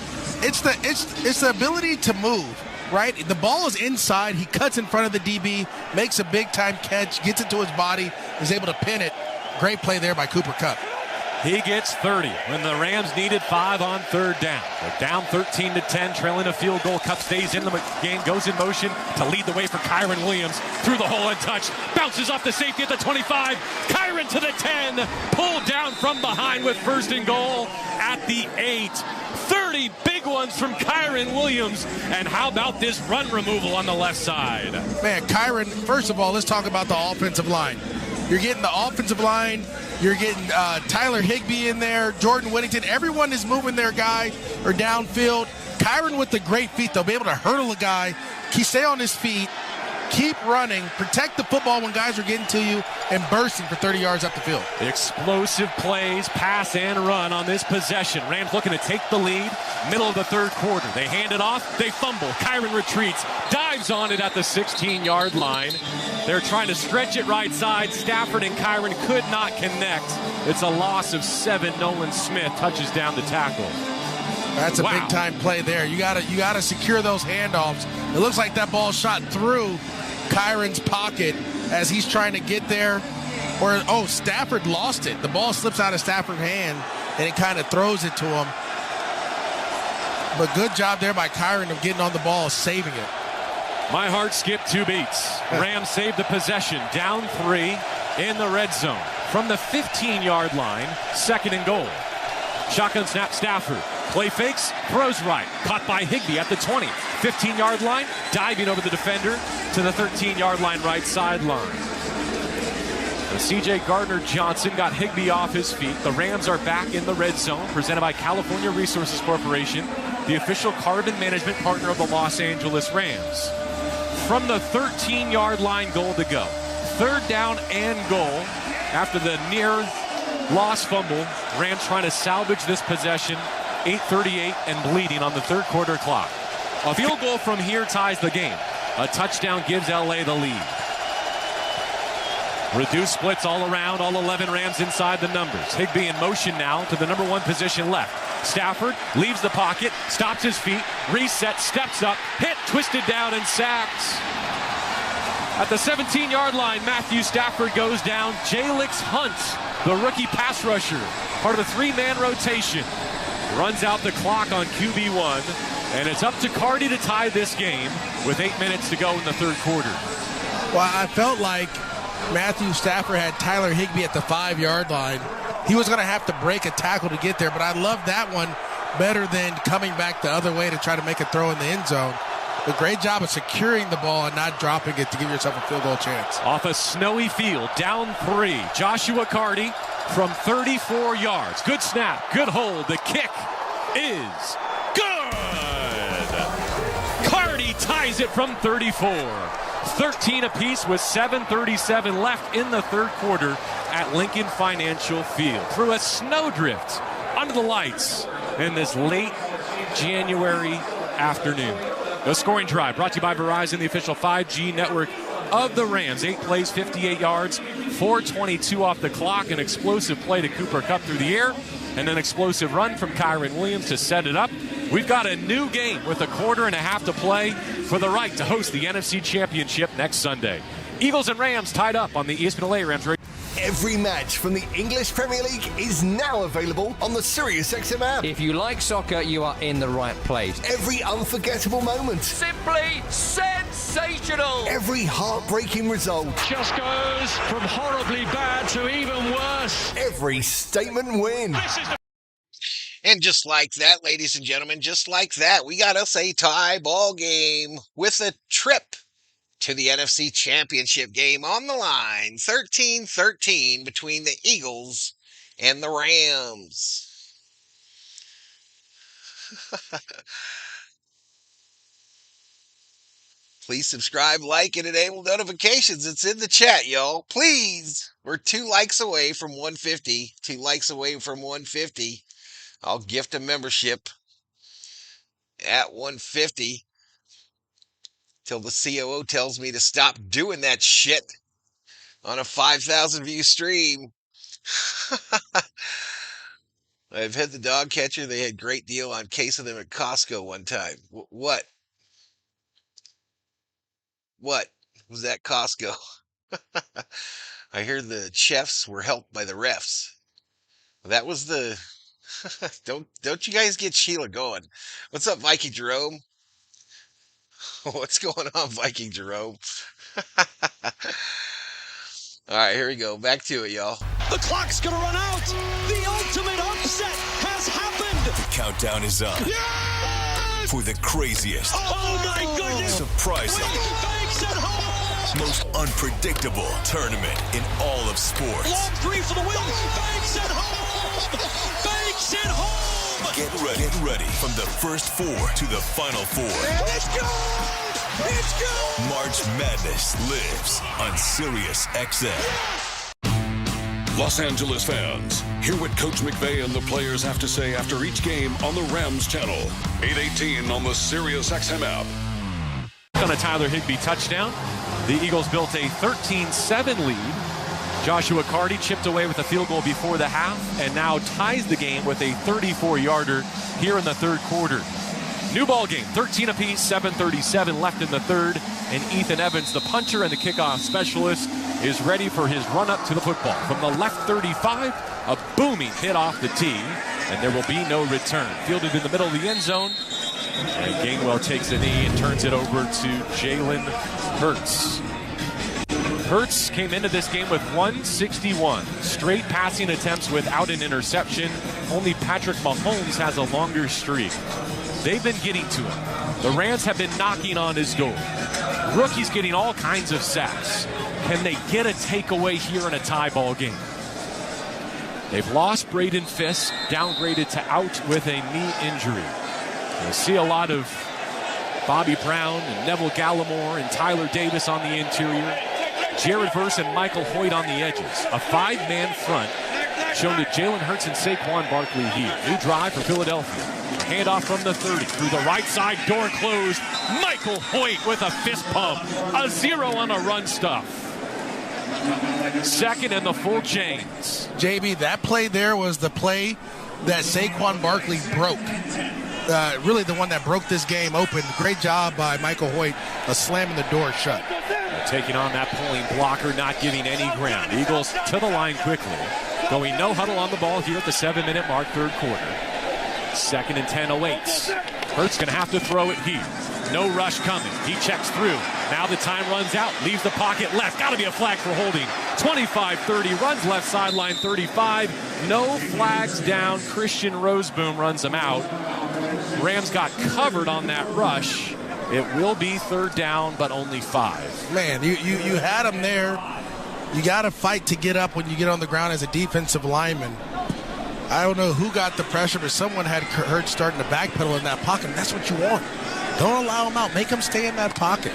It's the ability to move. Right? The ball is inside. He cuts in front of the DB, makes a big-time catch, gets it to his body, is able to pin it. Great play there by Cooper Kupp. He gets 30 when the Rams needed 5 on third down. They're down 13-10, trailing a field goal. Kupp stays in the game, goes in motion to lead the way for Kyren Williams. Through the hole and touch. Bounces off the safety at the 25. Kyren to the 10. Pulled down from behind with first and goal at the 8. 30 big ones from Kyren Williams. And how about this run removal on the left side? Man, Kyren, first of all, let's talk about the offensive line. You're getting the offensive line. You're getting Tyler Higbee in there, Jordan Whittington. Everyone is moving their guy or downfield. Kyren with the great feet. They'll be able to hurdle a guy. Stay on his feet. Keep running. Protect the football when guys are getting to you and bursting for 30 yards up the field. Explosive plays, pass and run on this possession. Rams looking to take the lead. Middle of the third quarter. They hand it off. They fumble. Kyren retreats. Dives on it at the 16-yard line. They're trying to stretch it right side. Stafford and Kyren could not connect. It's a loss of 7. Nolan Smith touches down the tackle. That's a big-time play there. You gotta secure those handoffs. It looks like that ball shot through Kyren's pocket as he's trying to get there. Stafford lost it. The ball slips out of Stafford's hand, and it kind of throws it to him. But good job there by Kyren of getting on the ball, saving it. My heart skipped 2 beats. Rams saved the possession. Down 3 in the red zone. From the 15-yard line, 2nd and goal. Shotgun snap, Stafford. Play fakes, throws right. Caught by Higbee at the 20. 15-yard line, diving over the defender to the 13-yard line right sideline. C.J. Gardner-Johnson got Higbee off his feet. The Rams are back in the red zone, presented by California Resources Corporation, the official carbon management partner of the Los Angeles Rams. From the 13-yard line, goal to go. 3rd down and goal after the near lost fumble. Rams trying to salvage this possession. 8:38 and bleeding on the third quarter clock. A field goal from here ties the game. A touchdown gives LA the lead. Reduced splits all around, all 11 Rams inside the numbers. Higbee in motion now to the number 1 position left. Stafford leaves the pocket, stops his feet, resets, steps up, hit, twisted down, and sacked. At the 17-yard line, Matthew Stafford goes down. Jalix Hunt, the rookie pass rusher, part of the 3-man rotation, runs out the clock on QB1, and it's up to Cardi to tie this game with 8 minutes to go in the third quarter. Well, I felt like Matthew Stafford had Tyler Higbee at the 5-yard line. He was going to have to break a tackle to get there, but I love that one better than coming back the other way to try to make a throw in the end zone. A great job of securing the ball and not dropping it to give yourself a field goal chance. Off a snowy field, down 3. Joshua Cardi from 34 yards. Good snap, good hold. The kick is good. Cardi ties it from 34. 13 apiece with 7:37 left in the third quarter at Lincoln Financial Field. Through a snowdrift under the lights in this late January afternoon. The scoring drive brought to you by Verizon, the official 5G network of the Rams. 8 plays, 58 yards, 4:22 off the clock. An explosive play to Cooper Kupp through the air, and an explosive run from Kyren Williams to set it up. We've got a new game with a quarter and a half to play for the right to host the NFC Championship next Sunday. Eagles and Rams tied up on the ESPN LA Rams radio. Every match from the English Premier League is now available on the SiriusXM app. If you like soccer, you are in the right place. Every unforgettable moment. Simply sensational. Every heartbreaking result. Just goes from horribly bad to even worse. Every statement win. And just like that, ladies and gentlemen, just like that, we got us a tie ball game with a trip to the NFC Championship Game on the line. 13-13 between the Eagles and the Rams. Please subscribe, like, and enable notifications. It's in the chat, y'all. Please. We're 2 likes away from 150. 2 likes away from 150. I'll gift a membership at 150 till the COO tells me to stop doing that shit on a 5,000 view stream. I've had the dog catcher. They had a great deal on case of them at Costco one time. What? What was that Costco? I hear the chefs were helped by the refs. That was the... Don't you guys get Sheila going. What's up, Viking Jerome? What's going on, Viking Jerome? All right, here we go. Back to it, y'all. The clock's going to run out. The ultimate upset has happened. The countdown is up. Yes! For the craziest. Oh my goodness. Surprising. Banks at home. Most unpredictable tournament in all of sports. Long three for the win. Banks at home. Banks at home. Get ready from the first four to the final four. Let's go. Let's go. March Madness lives on Sirius XM. Los Angeles fans, hear what Coach McVay and the players have to say after each game on the Rams channel. 8:18 on the Sirius XM app. On a Tyler Higbee touchdown, the Eagles built a 13-7 lead. Joshua Carty chipped away with a field goal before the half and now ties the game with a 34-yarder here in the third quarter. New ball game, 13 apiece, 7:37 left in the third, and Ethan Evans, the puncher and the kickoff specialist, is ready for his run up to the football. From the left 35, a booming hit off the tee, and there will be no return. Fielded in the middle of the end zone, and Gainwell takes a knee and turns it over to Jalen Hurts. Hurts came into this game with 161 straight passing attempts without an interception. Only Patrick Mahomes has a longer streak. They've been getting to him. The Rams have been knocking on his door. Rookie's getting all kinds of sacks. Can they get a takeaway here in a tie ball game? They've lost Braden Fisk, downgraded to out with a knee injury. You'll see a lot of Bobby Brown and Neville Gallimore and Tyler Davis on the interior. Jared Verse and Michael Hoyt on the edges. A five-man front shown to Jalen Hurts and Saquon Barkley here. New drive for Philadelphia. Handoff from the 30 through the right side, door closed. Michael Hoyt with a fist pump. A 0 on a run stuff. Second and the full chains. JB, that play there was the play that Saquon Barkley broke. Really the one that broke this game open. Great job by Michael Hoyt, slamming the door shut. Taking on that pulling blocker, not giving any ground. Eagles to the line quickly. Going no huddle on the ball here at the 7-minute mark, third quarter. 2nd and 10 awaits. Hurts going to have to throw it here. No rush coming. He checks through. Now the time runs out. Leaves the pocket left. Got to be a flag for holding. 25-30. Runs left sideline 35. No flags down. Christian Roseboom runs him out. Rams got covered on that rush. It will be third down, but only 5. Man, you had him there. You got to fight to get up when you get on the ground as a defensive lineman. I don't know who got the pressure, but someone had Hurts starting to backpedal in that pocket, and that's what you want. Don't allow him out. Make him stay in that pocket.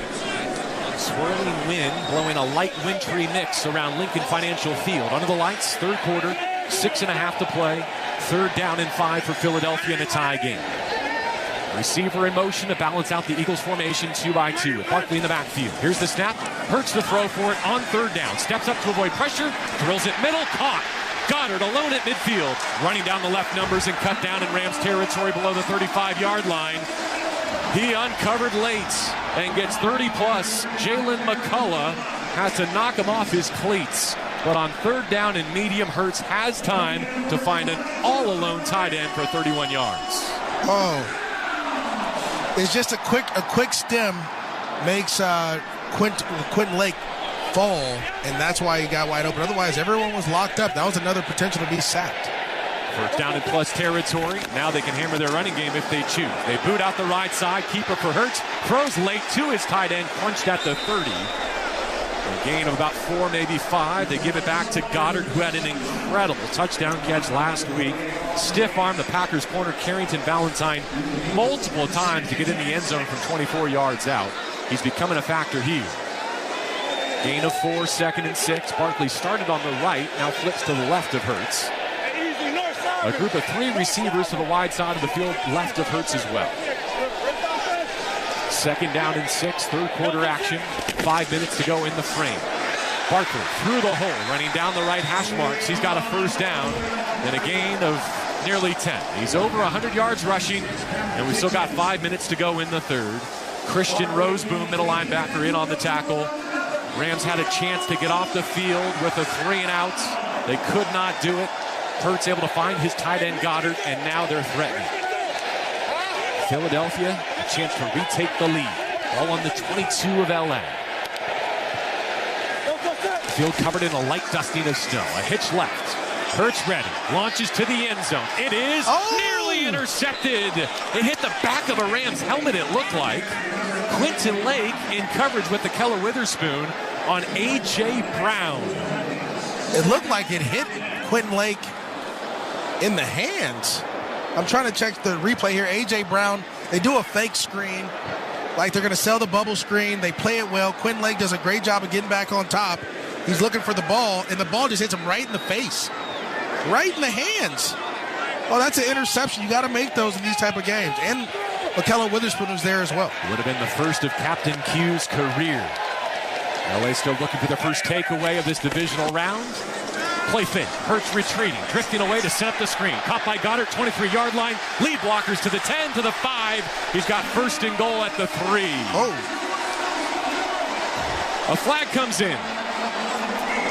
Swirling wind, blowing a light wintry mix around Lincoln Financial Field. Under the lights, third quarter, 6.5 to play. Third down and 5 for Philadelphia in a tie game. Receiver in motion to balance out the Eagles formation 2-by-2 with Barkley in the backfield. Here's the snap. Hurts the throw for it on third down. Steps up to avoid pressure. Drills it middle. Caught. Goddard alone at midfield. Running down the left numbers and cut down in Rams territory below the 35-yard line. He uncovered late and gets 30-plus. Jalen McCullough has to knock him off his cleats. But on third down and medium, Hurts has time to find an all-alone tight end for 31 yards. Oh. It's just a quick stem makes Quentin Lake fall, and that's why he got wide open. Otherwise, everyone was locked up. That was another potential to be sacked. First down in plus territory. Now they can hammer their running game if they choose. They boot out the right side. Keeper for Hurts. Throws late to his tight end. Punched at the 30. A gain of about 4, maybe 5. They give it back to Goddard, who had an incredible touchdown catch last week. Stiff arm the Packers corner Carrington Valentine multiple times to get in the end zone from 24 yards out. He's becoming a factor here. Gain of 4, 2nd and 6. Barkley started on the right, now flips to the left of Hurts. A group of 3 receivers to the wide side of the field, left of Hurts as well. 2nd down and 6, third quarter action. 5 minutes to go in the frame. Barkley through the hole, running down the right hash marks. He's got a first down and a gain of nearly 10. He's over 100 yards rushing, and we still got 5 minutes to go in the third. Christian Roseboom, middle linebacker, in on the tackle. Rams had a chance to get off the field with a 3 and outs. They could not do it. Hurts able to find his tight end Goddard, and now they're threatening. Philadelphia, a chance to retake the lead. All on the 22 of LA. Field covered in a light dusting of snow. A hitch left. Hurts ready. Launches to the end zone. It is nearly intercepted. It hit the back of a Rams helmet, it looked like. Quentin Lake in coverage with the Keller Witherspoon on A.J. Brown. It looked like it hit Quentin Lake in the hands. I'm trying to check the replay here. A.J. Brown, they do a fake screen. Like they're going to sell the bubble screen. They play it well. Quentin Lake does a great job of getting back on top. He's looking for the ball, and the ball just hits him right in the face. Right in the hands. Oh, that's an interception. You got to make those in these type of games. And McKellar Witherspoon was there as well. Would have been the first of Captain Q's career. LA still looking for the first takeaway of this divisional round. Play fake. Hurts retreating, drifting away to set up the screen. Caught by Goddard, 23-yard line. Lead blockers to the 10, to the 5. He's got first and goal at the 3. Oh. A flag comes in.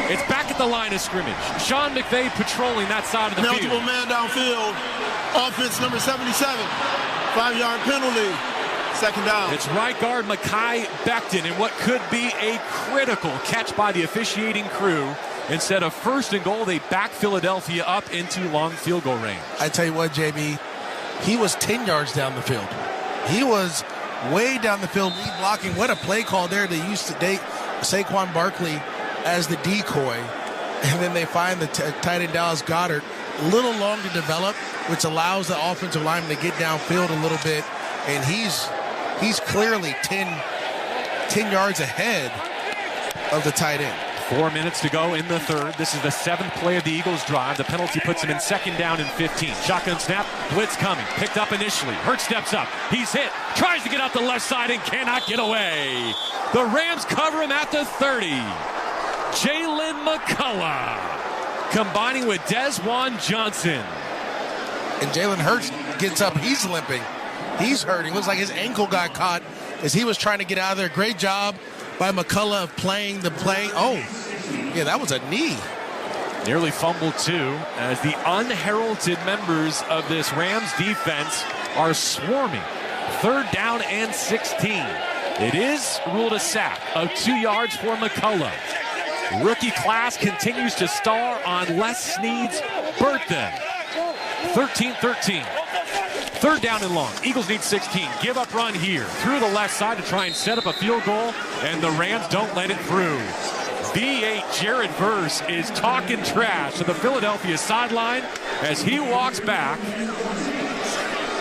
It's back at the line of scrimmage. Sean McVay patrolling that side of the field. Multiple man downfield. Offense number 77. 5-yard penalty. Second down. It's right guard Mekhi Becton in what could be a critical catch by the officiating crew. Instead of first and goal, they back Philadelphia up into long field goal range. I tell you what, JB, he was 10 yards down the field. He was way down the field, lead blocking. What a play call there. They used to date Saquon Barkley as the decoy. And then they find the tight end Dallas Goddard. A little long to develop, which allows the offensive lineman to get downfield a little bit. And he's clearly 10 yards ahead of the tight end. 4 minutes to go in the third. This is the 7th play of the Eagles' drive. The penalty puts him in second down and 15. Shotgun snap, blitz coming. Picked up initially. Hurts steps up. He's hit. Tries to get out the left side and cannot get away. The Rams cover him at the 30. Jalen McCullough combining with Desjuan Johnson. And Jalen Hurts gets up. He's limping. He's hurting. Looks like his ankle got caught as he was trying to get out of there. Great job by McCullough of playing the play. Oh, yeah, that was a knee. Nearly fumbled too, as the unheralded members of this Rams defense are swarming. 3rd down and 16. It is ruled a sack of 2 yards for McCullough. Rookie class continues to star on Les Snead's birthday. 13-13. 3rd down and long. Eagles need 16. Give up run here. Through the left side to try and set up a field goal, and the Rams don't let it through. B8 Jared Verse is talking trash to the Philadelphia sideline as he walks back.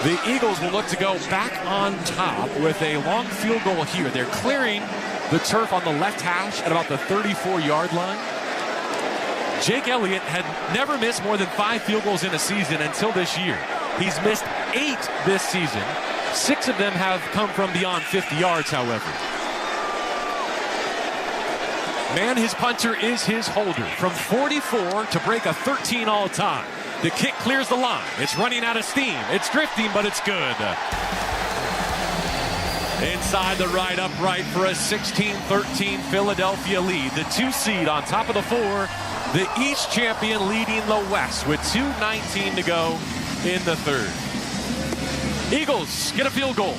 The Eagles will look to go back on top with a long field goal here. They're clearing the turf on the left hash at about the 34-yard line. Jake Elliott had never missed more than 5 field goals in a season until this year. He's missed 8 this season. 6 of them have come from beyond 50 yards, however. Man, his punter is his holder. From 44 to break a 13 all-time. The kick clears the line. It's running out of steam. It's drifting, but it's good. Inside the right upright for a 16-13 Philadelphia lead. The 2 seed on top of the 4. The East champion leading the West with 2:19 to go in the third. Eagles get a field goal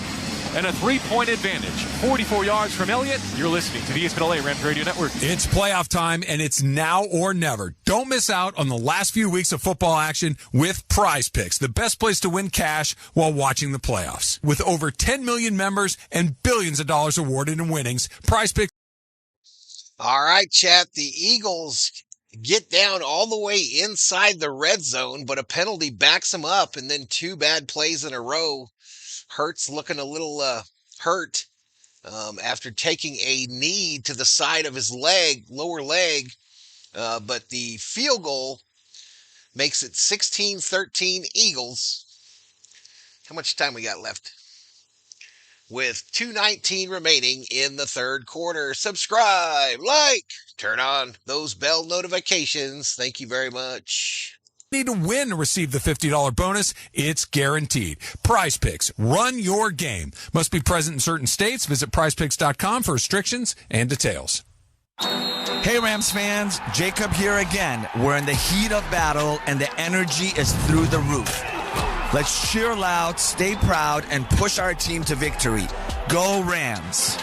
and a 3-point advantage. 44 yards from Elliott. You're listening to the ESPN LA Rams Radio Network. It's playoff time, and it's now or never. Don't miss out on the last few weeks of football action with Prize Picks, the best place to win cash while watching the playoffs. With over 10 million members and billions of dollars awarded in winnings, Prize Picks. All right, chat. The Eagles get down all the way inside the red zone, but a penalty backs them up, and then 2 bad plays in a row. Hurts looking a little hurt after taking a knee to the side of his lower leg, but the field goal makes it 16-13 Eagles. How much time we got left? With 2:19 remaining in the third quarter. Subscribe, like, turn on those bell notifications. Thank you very much. Need to win to receive the $50 bonus. It's guaranteed. Prize Picks. Run your game. Must be present in certain states. Visit prizepicks.com for restrictions and details. Hey Rams fans, Jacob here again. We're in the heat of battle and the energy is through the roof. Let's cheer loud, stay proud, and push our team to victory. Go Rams!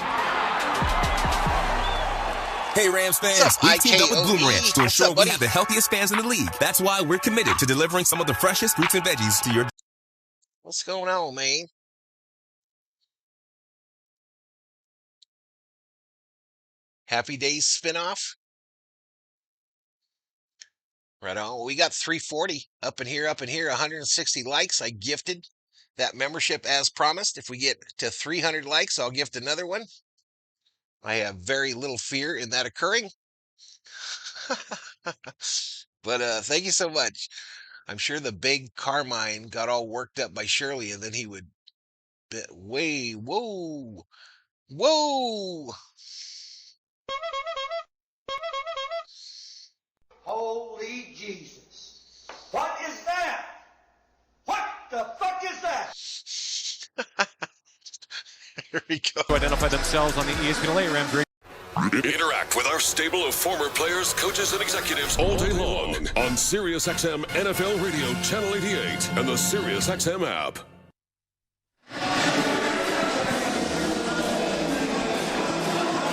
Hey Rams fans, we teamed up with Bloom Ranch to ensure we have the healthiest fans in the league. That's why we're committed to delivering some of the freshest fruits and veggies to your... What's going on, man? Happy Days spinoff? Right on. We got 340 up in here, 160 likes. I gifted that membership as promised. If we get to 300 likes, I'll gift another one. I have very little fear in that occurring. But thank you so much. I'm sure the big Carmine got all worked up by Shirley, and then he would whoa. Holy Jesus. What is that? What the fuck is that? Here we go. To identify themselves on the ESPN LA Rams radio. Interact with our stable of former players, coaches, and executives all day long on SiriusXM NFL Radio Channel 88 and the SiriusXM app.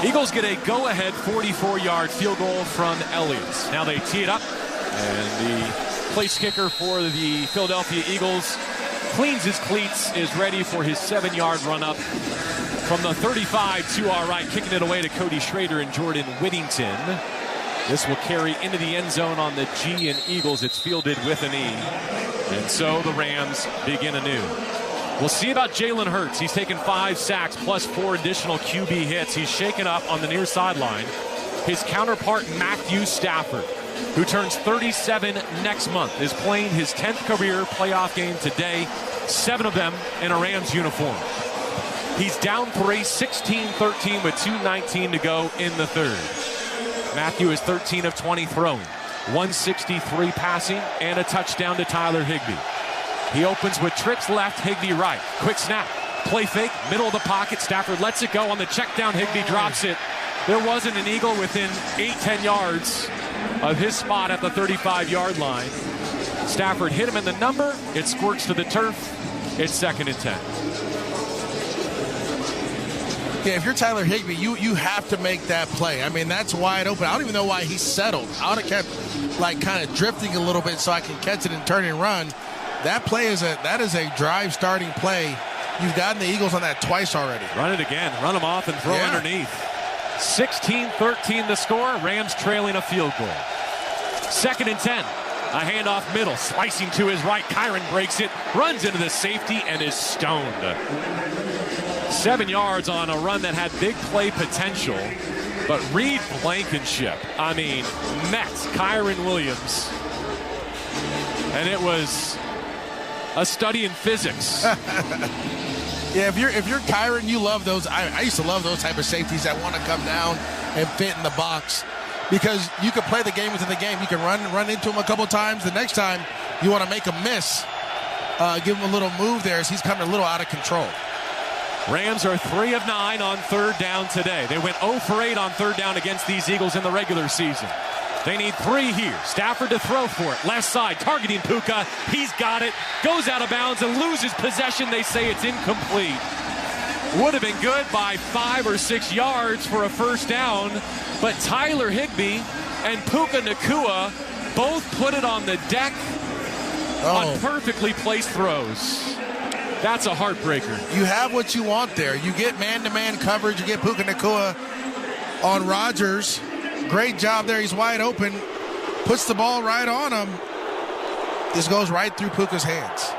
Eagles get a go-ahead 44-yard field goal from Elliott. Now they tee it up, and the place kicker for the Philadelphia Eagles cleans his cleats, is ready for his 7-yard run-up from the 35 to our right, kicking it away to Cody Schrader and Jordan Whittington. This will carry into the end zone on the G and Eagles. It's fielded with an E. And so the Rams begin anew. We'll see about Jalen Hurts. He's taken 5 sacks plus 4 additional QB hits. He's shaken up on the near sideline. His counterpart, Matthew Stafford, who turns 37 next month, is playing his 10th career playoff game today, 7 of them in a Rams uniform. He's down 3, 16-13 with 2:19 to go in the third. Matthew is 13 of 20 throwing, 163 passing, and a touchdown to Tyler Higbee. He opens with trips left, Higbee right. Quick snap, play fake, middle of the pocket. Stafford lets it go on the check down. Higbee drops it. There wasn't an Eagle within 8-10 yards of his spot at the 35-yard line. Stafford hit him in the number. It squirts to the turf. It's 2nd and 10. Yeah, if you're Tyler Higbee, you have to make that play. I mean, that's wide open. I don't even know why he settled. I would have kept, like, kind of drifting a little bit so I can catch it and turn and run. That play is a drive starting play. You've gotten the Eagles on that twice already. Run it again. Run them off and throw underneath. 16-13 the score. Rams trailing a field goal. 2nd and 10. A handoff middle. Slicing to his right. Kyren breaks it. Runs into the safety and is stoned. 7 yards on a run that had big play potential. But Reed Blankenship, I mean, met Kyren Williams. And it was a study in physics. Yeah, if you're Kyren, you love those. I used to love those type of safeties that want to come down and fit in the box, because you can play the game within the game. You can run into him a couple times. The next time you want to make him miss, give him a little move there as he's coming a little out of control. Rams are 3 of 9 on 3rd down today. They went 0 for 8 on 3rd down against these Eagles in the regular season. They need 3 here. Stafford to throw for it. Left side, targeting Puka. He's got it. Goes out of bounds and loses possession. They say it's incomplete. Would have been good by 5 or 6 yards for a first down. But Tyler Higbee and Puka Nacua both put it on the deck on perfectly placed throws. That's a heartbreaker. You have what you want there. You get man-to-man coverage. You get Puka Nacua on Rodgers. Great job there. He's wide open. Puts the ball right on him. This goes right through Puka's hands.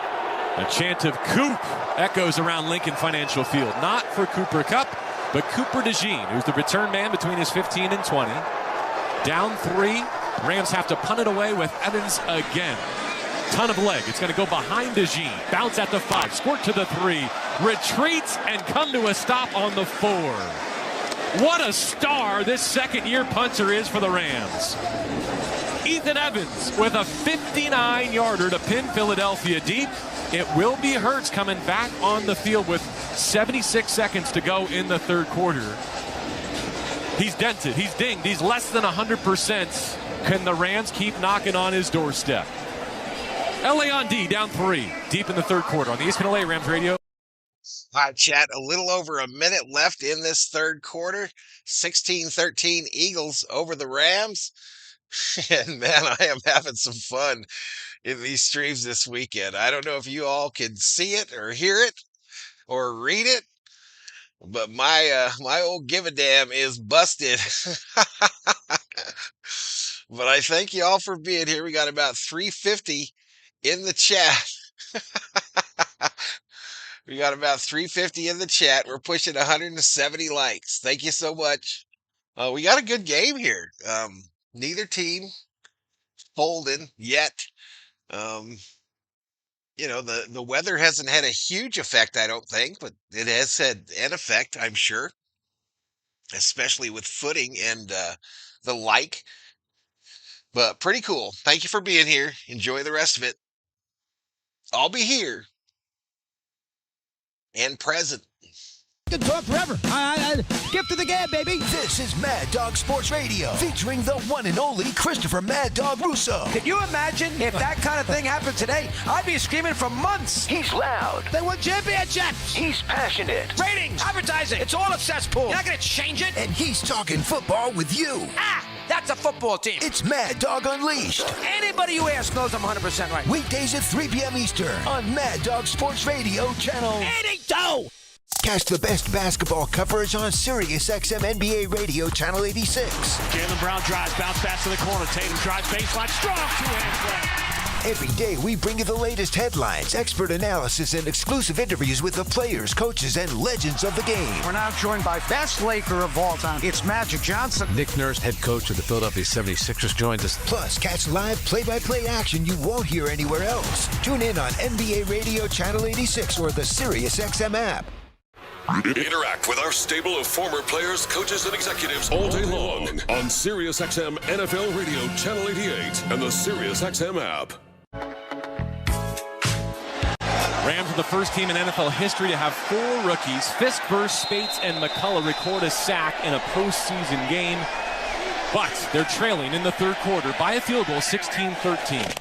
A chant of Coop echoes around Lincoln Financial Field. Not for Cooper Kupp, but Cooper DeJean, who's the return man between his 15 and 20. Down 3. Rams have to punt it away with Evans again. Ton of leg. It's going to go behind DeJean. Bounce at the 5. Squirt to the 3. Retreats and come to a stop on the 4. What a star this second-year punter is for the Rams. Ethan Evans with a 59-yarder to pin Philadelphia deep. It will be Hurts coming back on the field with 76 seconds to go in the third quarter. He's dented. He's dinged. He's less than 100%. Can the Rams keep knocking on his doorstep? LA on D, down 3, deep in the third quarter on the ESPN LA Rams Radio. Hi, chat. A little over a minute left in this third quarter. 16-13 Eagles over the Rams. And, man, I am having some fun in these streams this weekend. I don't know if you all can see it or hear it or read it, but my old give-a-damn is busted. But I thank you all for being here. We got about 350 in the chat. We got about 350 in the chat. We're pushing 170 likes. Thank you so much. We got a good game here. Neither team folding yet. The weather hasn't had a huge effect, I don't think, but it has had an effect, I'm sure, especially with footing and the like. But pretty cool. Thank you for being here. Enjoy the rest of it. I'll be here and present. Can talk forever. Gift of the gab, baby. This is Mad Dog Sports Radio, featuring the one and only Christopher Mad Dog Russo. Could you imagine if that kind of thing happened today? I'd be screaming for months. He's loud. They won championships. He's passionate. Ratings, advertising, it's all a cesspool. You're not going to change it. And he's talking football with you. That's a football team. It's Mad Dog Unleashed. Anybody who asks knows I'm 100% right. Weekdays at 3 p.m. Eastern on Mad Dog Sports Radio, channel 82. Catch the best basketball coverage on Sirius XM NBA Radio, channel 86. Jaylen Brown drives, bounce pass to the corner. Tatum drives baseline, strong two-hand play. Every day we bring you the latest headlines, expert analysis, and exclusive interviews with the players, coaches, and legends of the game. We're now joined by best Laker of all time. It's Magic Johnson. Nick Nurse, head coach of the Philadelphia 76ers, joins us. Plus, catch live play-by-play action you won't hear anywhere else. Tune in on NBA Radio, channel 86, or the Sirius XM app. Interact with our stable of former players, coaches, and executives all day long on SiriusXM NFL Radio Channel 88 and the SiriusXM app. Rams are the first team in NFL history to have 4 rookies, Fisk, Burst, Spates, and McCullough, record a sack in a postseason game. But they're trailing in the third quarter by a field goal, 16-13.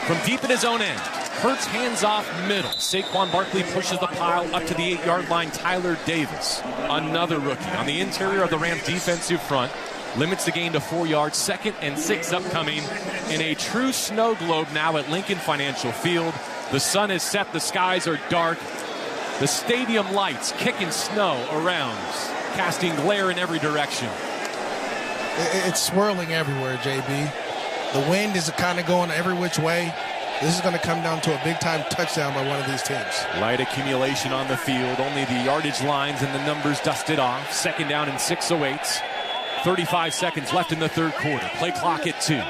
From deep in his own end, Hurts hands off middle. Saquon Barkley pushes the pile up to the 8-yard line. Tyler Davis, another rookie, on the interior of the Rams' defensive front, limits the gain to 4 yards. 2nd and 6 upcoming in a true snow globe now at Lincoln Financial Field. The sun is set, the skies are dark. The stadium lights kicking snow around, casting glare in every direction. It's swirling everywhere, JB. The wind is kind of going every which way. This is going to come down to a big-time touchdown by one of these teams. Light accumulation on the field. Only the yardage lines and the numbers dusted off. 2nd down and 6 awaits. 35 seconds left in the third quarter. Play clock at 2.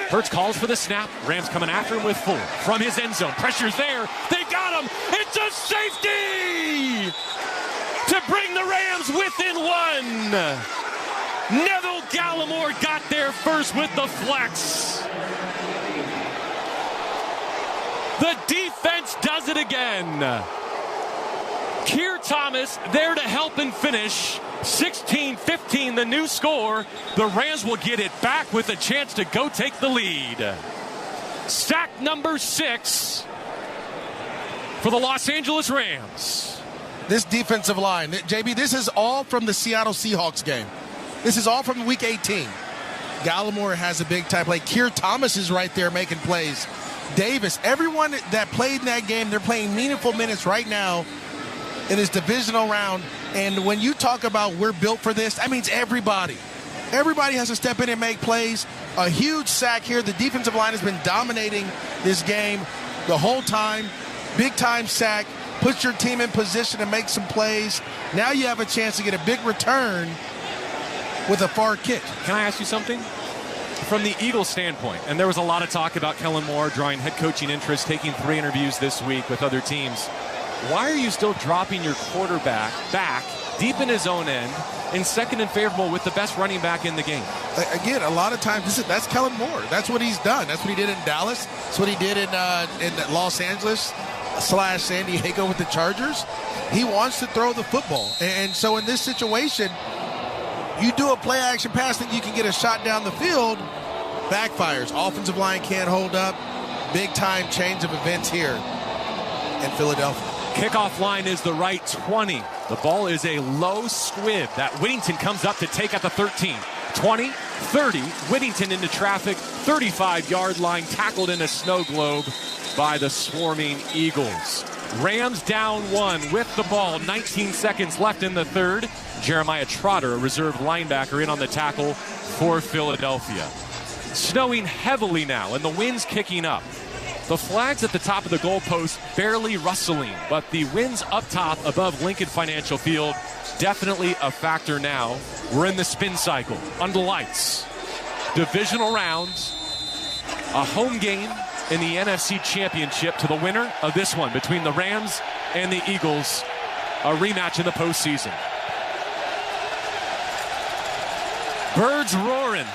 Hurts calls for the snap. Rams coming after him with 4. From his end zone. Pressure's there. They got him. It's a safety to bring the Rams within 1. Neville Gallimore got there first with the flex. The defense does it again. Keir Thomas there to help and finish. 16-15, the new score. The Rams will get it back with a chance to go take the lead. Sack number 6 for the Los Angeles Rams. This defensive line, JB, this is all from the Seattle Seahawks game. This is all from Week 18. Gallimore has a big-time play. Keir Thomas is right there making plays. Davis, everyone that played in that game, they're playing meaningful minutes right now in this divisional round. And when you talk about we're built for this, that means everybody. Everybody has to step in and make plays. A huge sack here. The defensive line has been dominating this game the whole time. Big-time sack. Puts your team in position to make some plays. Now you have a chance to get a big return with a far kick. Can I ask you something? From the Eagles standpoint, and there was a lot of talk about Kellen Moore drawing head coaching interest, taking 3 interviews this week with other teams. Why are you still dropping your quarterback back deep in his own end in 2nd and favorable with the best running back in the game? Again, a lot of times, that's Kellen Moore. That's what he's done. That's what he did in Dallas. That's what he did in Los Angeles / San Diego with the Chargers. He wants to throw the football. And so in this situation, You do a play action pass that you can get a shot down the field, backfires. Offensive line can't hold up. Big time change of events here in Philadelphia. Kickoff line is the right 20. The ball is a low squib that Whittington comes up to take at the 13. 20, 30, Whittington into traffic, 35-yard line, tackled in a snow globe by the swarming Eagles. Rams down 1 with the ball, 19 seconds left in the third. Jeremiah Trotter, a reserve linebacker, in on the tackle for Philadelphia. Snowing heavily now, and the wind's kicking up. The flags at the top of the goalpost barely rustling, but the winds up top above Lincoln Financial Field definitely a factor now. We're in the spin cycle, under lights. Divisional rounds, a home game in the NFC Championship to the winner of this one between the Rams and the Eagles, a rematch in the postseason. Birds roaring,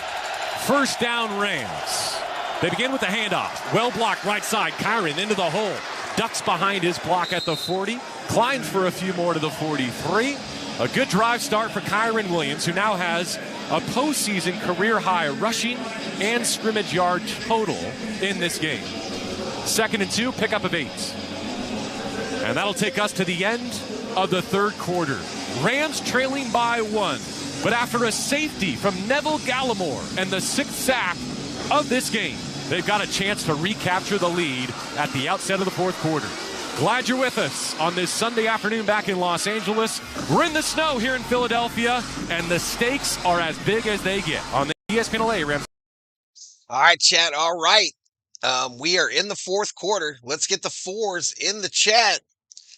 first down Rams. They begin with the handoff. Well blocked right side. Kyron into the hole. Ducks behind his block at the 40. Climbs for a few more to the 43. A good drive start for Kyron Williams, who now has a postseason career high rushing and scrimmage yard total in this game. 2nd and 2, pickup of 8. And that'll take us to the end of the third quarter. Rams trailing by 1. But after a safety from Neville Gallimore and the 6th sack of this game, they've got a chance to recapture the lead at the outset of the fourth quarter. Glad you're with us on this Sunday afternoon back in Los Angeles. We're in the snow here in Philadelphia, and the stakes are as big as they get on the ESPN LA Rams. All right, chat. All right. We are in the fourth quarter. Let's get the 4s in the chat.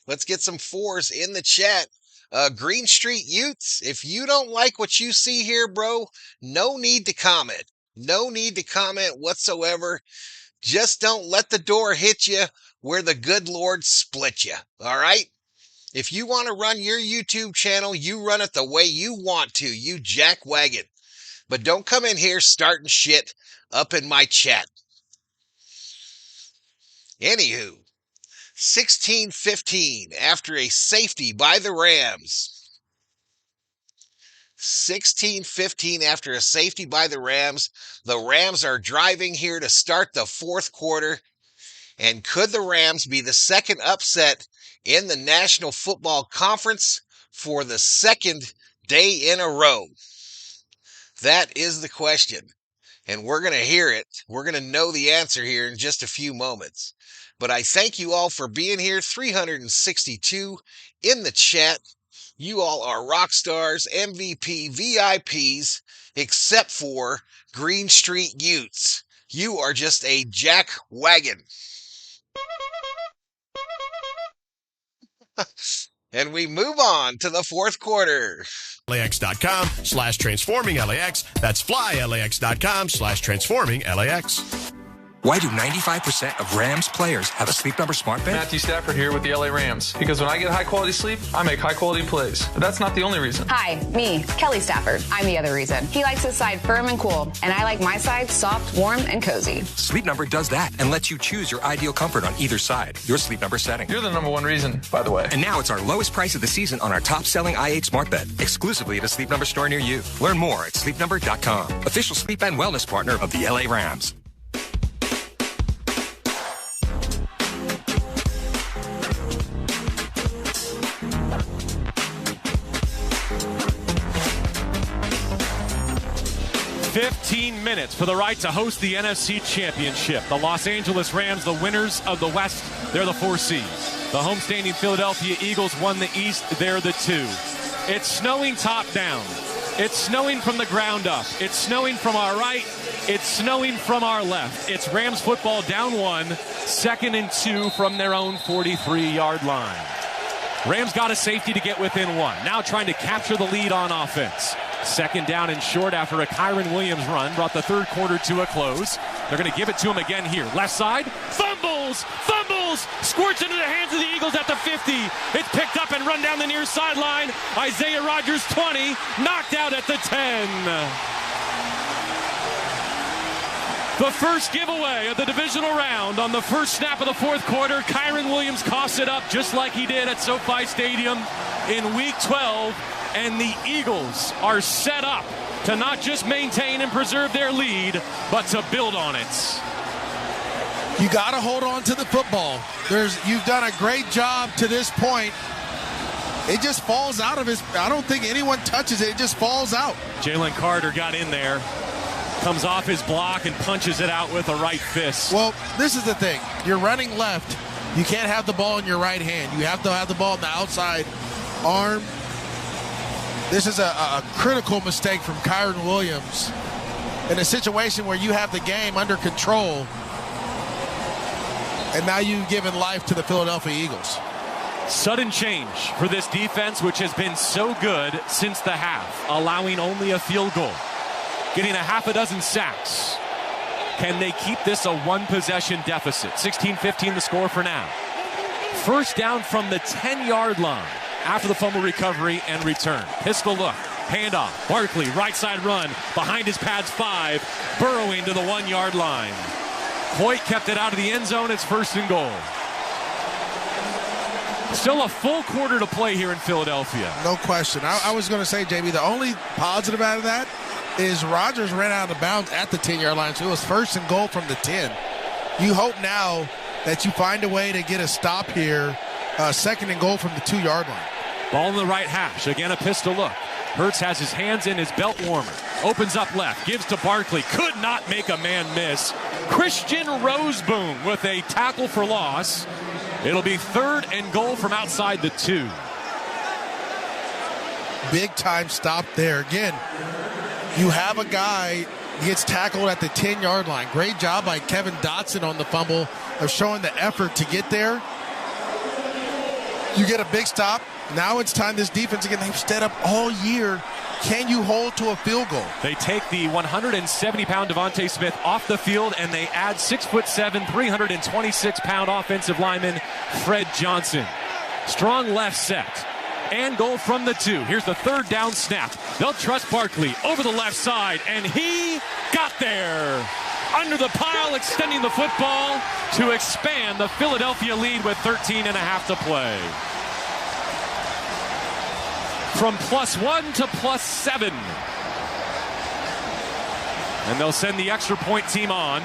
Let's get some 4s in the chat. Green Street Utes, if you don't like what you see here, bro, no need to comment. No need to comment whatsoever. Just don't let the door hit you where the good Lord split you. All right? If you want to run your YouTube channel, you run it the way you want to, you jackwagon. But don't come in here starting shit up in my chat. Anywho, 16-15 after a safety by the Rams. 16-15 after a safety by the Rams. The Rams are driving here to start the fourth quarter. And could the Rams be the second upset in the National Football Conference for the second day in a row? That is the question. And we're going to hear it. We're going to know the answer here in just a few moments. But I thank you all for being here. 362 in the chat. You all are rock stars, MVP, VIPs, except for Green Street Utes. You are just a jack wagon. And we move on to the fourth quarter. LAX.com/transforming-LAX. That's flyLAX.com/transforming-LAX. Why do 95% of Rams players have a Sleep Number smart bed? Matthew Stafford here with the LA Rams. Because when I get high-quality sleep, I make high-quality plays. But that's not the only reason. Hi, me, Kelly Stafford. I'm the other reason. He likes his side firm and cool, and I like my side soft, warm, and cozy. Sleep Number does that and lets you choose your ideal comfort on either side. Your Sleep Number setting. You're the number one reason, by the way. And now it's our lowest price of the season on our top-selling i8 smart bed, exclusively at a Sleep Number store near you. Learn more at sleepnumber.com. Official sleep and wellness partner of the LA Rams. $15 minutes for the right to host the NFC Championship. The Los Angeles Rams, the winners of the West, they're the 4 seed. The homestanding Philadelphia Eagles won the East, they're the 2. It's snowing top down. It's snowing from the ground up. It's snowing from our right. It's snowing from our left. It's Rams football down 1, 2nd and 2 from their own 43-yard line. Rams got a safety to get within 1. Now trying to capture the lead on offense. 2nd down and short after a Kyron Williams run brought the third quarter to a close. They're going to give it to him again here. Left side, fumbles, squirts into the hands of the Eagles at the 50. It's picked up and run down the near sideline. Isaiah Rodgers 20, knocked out at the 10. The first giveaway of the divisional round on the first snap of the fourth quarter. Kyron Williams coughs it up just like he did at SoFi Stadium in Week 12 And the Eagles are set up to not just maintain and preserve their lead, but to build on it. You got to hold on to the football. You've done a great job to this point. It just falls out of his. I don't think anyone touches it. It just falls out. Jalen Carter got in there, comes off his block and punches it out with a right fist. Well, this is the thing. You're running left. You can't have the ball in your right hand. You have to have the ball in the outside arm. This is a critical mistake from Kyron Williams in a situation where you have the game under control, and now you've given life to the Philadelphia Eagles. Sudden change for this defense, which has been so good since the half, allowing only a field goal, getting a half a dozen sacks. Can they keep this a one-possession deficit? 16-15 the score for now. First down from the 10-yard line after the fumble recovery and return. Pistol look, handoff, Barkley, right side run, behind his pads 5, burrowing to the 1-yard line. Hoyt kept it out of the end zone. It's first and goal. Still a full quarter to play here in Philadelphia. No question. I was going to say, JB, the only positive out of that is Rodgers ran out of bounds at the 10-yard line, so it was first and goal from the 10. You hope now that you find a way to get a stop here, second and goal from the 2-yard line. Ball in the right hash. Again, a pistol look. Hurts has his hands in his belt warmer. Opens up left. Gives to Barkley. Could not make a man miss. Christian Roseboom with a tackle for loss. It'll be third and goal from outside the 2. Big time stop there. Again, you have a guy gets tackled at the 10-yard line. Great job by Kevin Dotson on the fumble of showing the effort to get there. You get a big stop. Now it's time this defense, again, they've stood up all year. Can you hold to a field goal? They take the 170-pound Devontae Smith off the field, and they add 6'7", 326-pound offensive lineman Fred Johnson. Strong left set. And goal from the 2. Here's the third down snap. They'll trust Barkley over the left side, and he got there. Under the pile, extending the football to expand the Philadelphia lead with 13 and a half to play. From +1 to +7. And they'll send the extra point team on.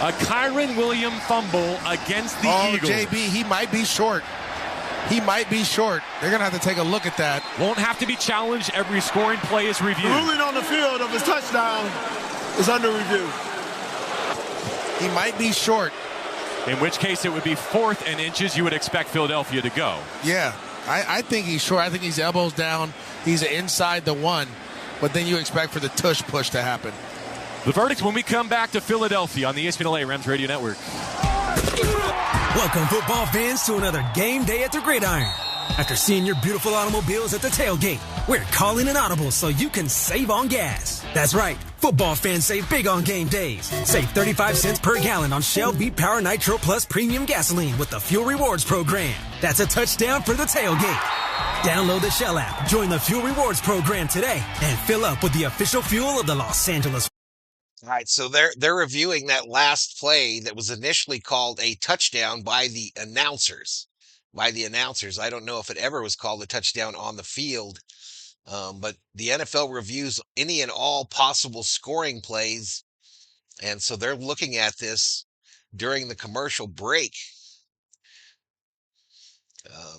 A Kyron Williams fumble against the Eagles. JB, he might be short. He might be short. They're going to have to take a look at that. Won't have to be challenged. Every scoring play is reviewed. The ruling on the field of his touchdown is under review. He might be short. In which case it would be 4th and inches. You would expect Philadelphia to go. Yeah, I think he's short. I think he's elbows down. He's inside the 1. But then you expect for the tush push to happen. The verdict when we come back to Philadelphia on the ESPN LA Rams Radio Network. Welcome, football fans, to another game day at the Gridiron. After seeing your beautiful automobiles at the tailgate, we're calling an audible so you can save on gas. That's right. Football fans save big on game days. Save 35 cents per gallon on Shell V-Power Nitro Plus Premium Gasoline with the Fuel Rewards program. That's a touchdown for the tailgate. Download the Shell app, join the Fuel Rewards program today, and fill up with the official fuel of the Los Angeles. All right, so they're reviewing that last play that was initially called a touchdown by the announcers. I don't know if it ever was called a touchdown on the field, but the NFL reviews any and all possible scoring plays, and so they're looking at this during the commercial break.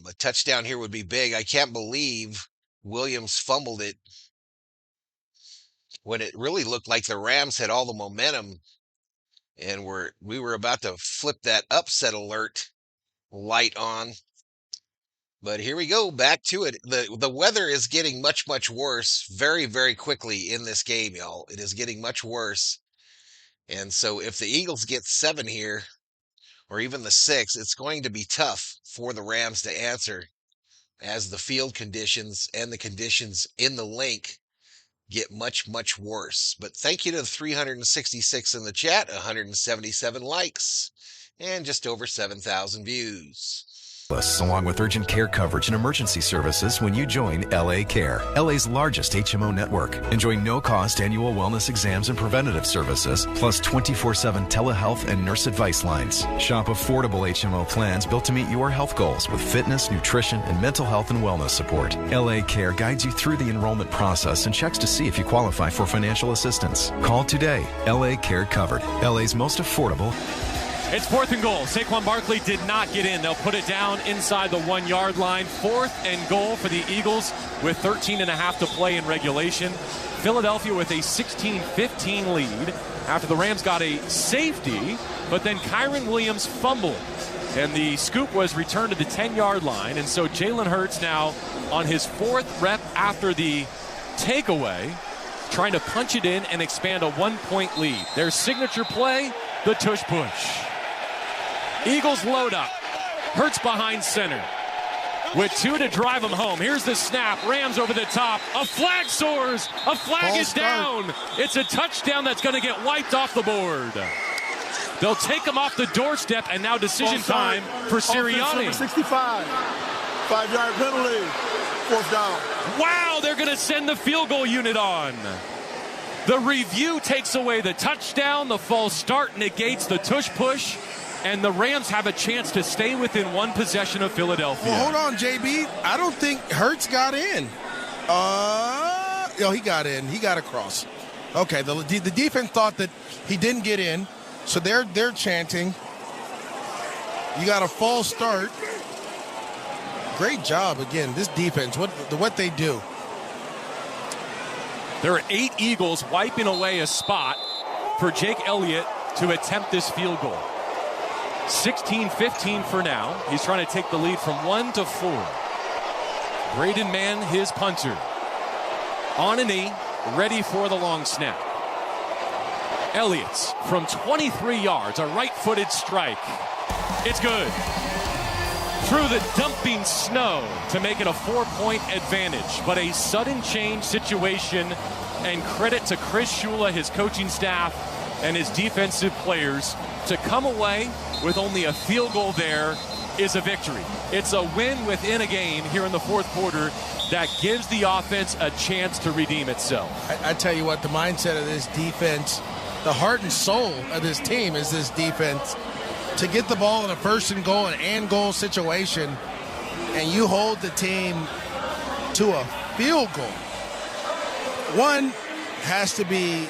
A touchdown here would be big. I can't believe Williams fumbled it when it really looked like the Rams had all the momentum, and we were about to flip that upset alert light on. But here we go, back to it. The weather is getting much, much worse very, very quickly in this game, y'all. It is getting much worse. And so if the Eagles get 7 here, or even the 6, it's going to be tough for the Rams to answer as the field conditions and the conditions in the link get much, much worse. But thank you to the 366 in the chat, 177 likes, and just over 7,000 views. along with urgent care coverage and emergency services when you join LA Care, LA's largest HMO network. Enjoy no-cost annual wellness exams and preventative services, plus 24/7 telehealth and nurse advice lines. Shop affordable HMO plans built to meet your health goals with fitness, nutrition, and mental health and wellness support. LA Care guides you through the enrollment process and checks to see if you qualify for financial assistance. Call today. LA Care Covered, LA's most affordable. It's 4th and goal. Saquon Barkley did not get in. They'll put it down inside the 1-yard line. 4th and goal for the Eagles with 13.5 to play in regulation. Philadelphia with a 16-15 lead after the Rams got a safety, but then Kyren Williams fumbled. And the scoop was returned to the 10-yard line. And so Jalen Hurts now on his 4th rep after the takeaway, trying to punch it in and expand a 1-point lead. Their signature play, the tush push. Eagles load up. Hurts behind center. With 2 to drive them home. Here's the snap. Rams over the top. A flag soars. A flag is down. It's a touchdown that's going to get wiped off the board. They'll take him off the doorstep, and now decision time for Sirianni. Number 65. 5-yard penalty. 4th down. Wow, they're going to send the field goal unit on. The review takes away the touchdown. The false start negates the tush push. And the Rams have a chance to stay within 1 possession of Philadelphia. Well, hold on, JB. I don't think Hurts got in. He got in. He got across. Okay, the defense thought that he didn't get in, so they're chanting. You got a false start. Great job again. This defense, what they do. There are 8 Eagles wiping away a spot for Jake Elliott to attempt this field goal. 16-15 for now. He's trying to take the lead from 1 to 4. Braden Mann, his punter. On a knee, ready for the long snap. Elliott's from 23 yards, a right-footed strike. It's good. Through the dumping snow to make it a 4-point advantage. But a sudden change situation, and credit to Chris Shula, his coaching staff, and his defensive players. To come away with only a field goal there is a victory. It's a win within a game here in the 4th quarter that gives the offense a chance to redeem itself. I tell you what, the mindset of this defense, the heart and soul of this team is this defense. To get the ball in a 1st and goal, an and goal situation, and you hold the team to a field goal. One has to be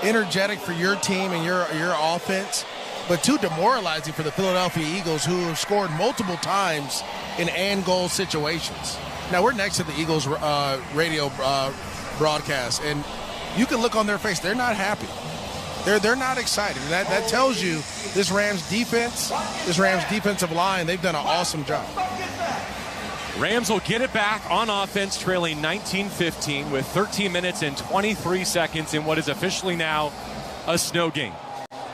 energetic for your team and your offense, but 2, demoralizing for the Philadelphia Eagles, who have scored multiple times in and goal situations. Now, we're next to the Eagles radio broadcast, and you can look on their face. They're not happy. They're not excited. That tells you this Rams defense, this Rams defensive line, they've done an awesome job. Rams will get it back on offense, trailing 19-15 with 13 minutes and 23 seconds in what is officially now a snow game.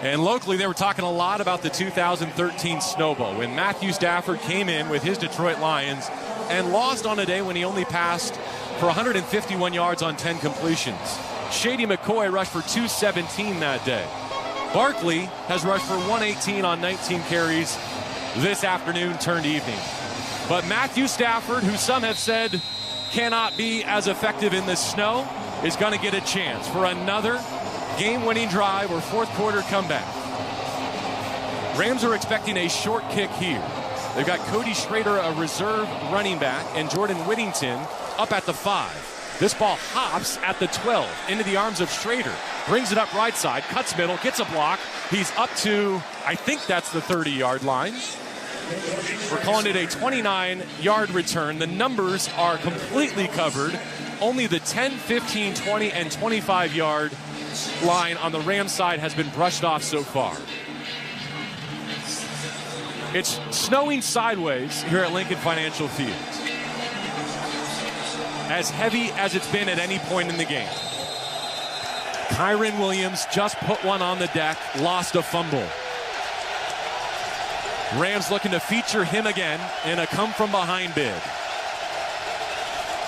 And locally, they were talking a lot about the 2013 Snow Bowl when Matthew Stafford came in with his Detroit Lions and lost on a day when he only passed for 151 yards on 10 completions. Shady McCoy rushed for 217 that day. Barkley has rushed for 118 on 19 carries this afternoon turned evening. But Matthew Stafford, who some have said cannot be as effective in the snow, is going to get a chance for another game-winning drive or 4th quarter comeback. Rams are expecting a short kick here. They've got Cody Schrader, a reserve running back, and Jordan Whittington up at the 5. This ball hops at the 12 into the arms of Schrader. Brings it up right side, cuts middle, gets a block. He's up to, I think that's the 30-yard line. We're calling it a 29-yard return. The numbers are completely covered. Only the 10, 15, 20, and 25-yard line on the Rams side has been brushed off so far. It's snowing sideways here at Lincoln Financial Field. As heavy as it's been at any point in the game. Kyren Williams just put one on the deck, lost a fumble. Rams looking to feature him again in a come-from-behind bid.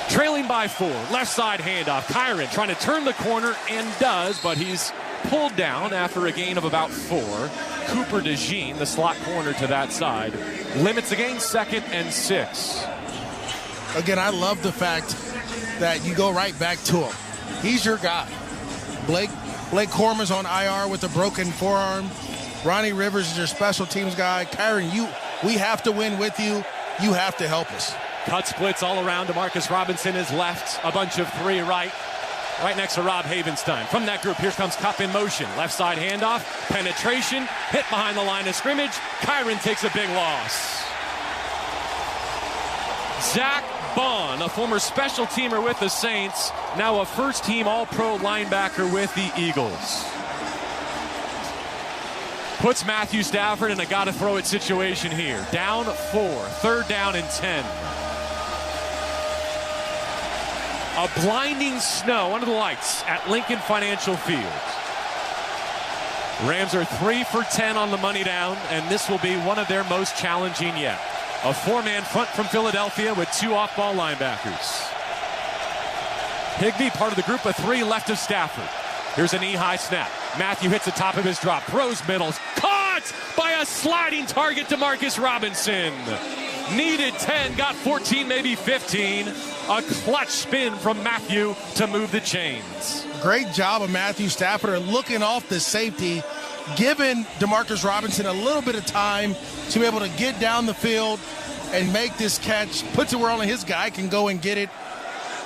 Trailing by 4, left side handoff. Kyren trying to turn the corner and does, but he's pulled down after a gain of about 4. Cooper DeJean, the slot corner to that side, Limits the gain, 2nd and 6. Again, I love the fact that you go right back to him. He's your guy. Blake Cormer's on IR with a broken forearm. Ronnie Rivers is your special teams guy. Kyron, we have to win with you. You have to help us. Cut splits all around. DeMarcus Robinson is left. A bunch of 3 right. Right next to Rob Havenstein. From that group, here comes Cup in motion. Left side handoff. Penetration. Hit behind the line of scrimmage. Kyron takes a big loss. Zach Bond, a former special teamer with the Saints, now a first-team All-Pro linebacker with the Eagles. Puts Matthew Stafford in a gotta-throw-it situation here. Down 4, 3rd down and 10. A blinding snow under the lights at Lincoln Financial Field. Rams are 3 for 10 on the money down, and this will be one of their most challenging yet. A 4-man front from Philadelphia with 2 off-ball linebackers. Higbee, part of the group of 3 left of Stafford. Here's a knee-high snap. Matthew hits the top of his drop. Throws middles. Caught by a sliding target, DeMarcus Robinson. Needed 10, got 14, maybe 15. A clutch spin from Matthew to move the chains. Great job of Matthew Stafford looking off the safety, giving DeMarcus Robinson a little bit of time to be able to get down the field and make this catch. Puts it where only his guy can go and get it.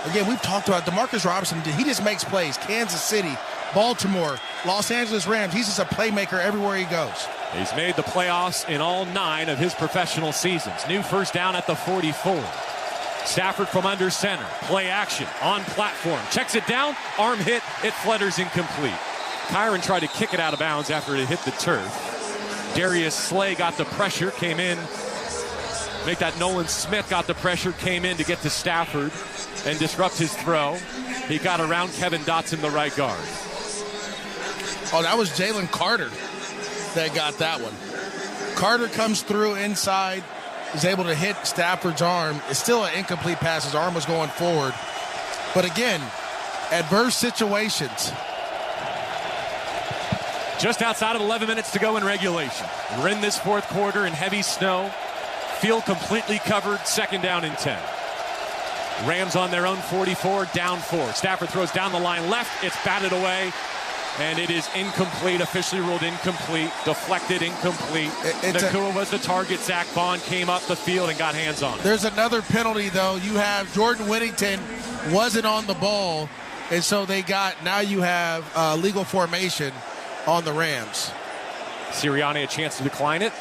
Again, we've talked about DeMarcus Robinson. He just makes plays. Kansas City, Baltimore, Los Angeles Rams. He's just a playmaker everywhere he goes. He's made the playoffs in all 9 of his professional seasons. New first down at the 44. Stafford from under center. Play action on platform. Checks it down. Arm hit. It flutters incomplete. Kyron tried to kick it out of bounds after it hit the turf. Darius Slay got the pressure, came in. Make that Nolan Smith got the pressure, came in to get to Stafford and disrupt his throw. He got around Kevin Dotson, the right guard. Oh, that was Jalen Carter that got that one. Carter comes through inside, is able to hit Stafford's arm. It's still an incomplete pass. His arm was going forward. But again, adverse situations. Just outside of 11 minutes to go in regulation. We're in this 4th quarter in heavy snow. Field completely covered, 2nd down and 10. Rams on their own 44, down 4. Stafford throws down the line left. It's batted away, and it is incomplete, officially ruled incomplete, deflected, incomplete. Nakua was the target. Zach Bond came up the field and got hands on it. There's another penalty, though. You have Jordan Whittington wasn't on the ball, and so now you have legal formation on the Rams. Sirianni a chance to decline it.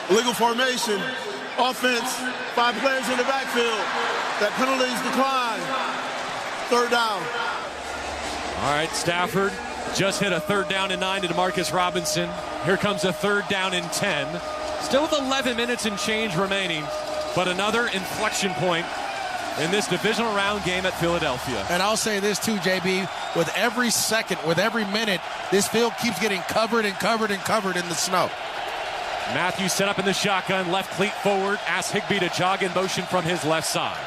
Legal formation. Offense. 5 players in the backfield. That penalty is declined. 3rd down. All right, Stafford just hit a 3rd down and 9 to DeMarcus Robinson. Here comes a 3rd down and 10. Still with 11 minutes and change remaining, but another inflection point in this divisional round game at Philadelphia. And I'll say this too, JB, with every second, with every minute, this field keeps getting covered and covered and covered in the snow. Matthews set up in the shotgun, left cleat forward, asks Higbee to jog in motion from his left side.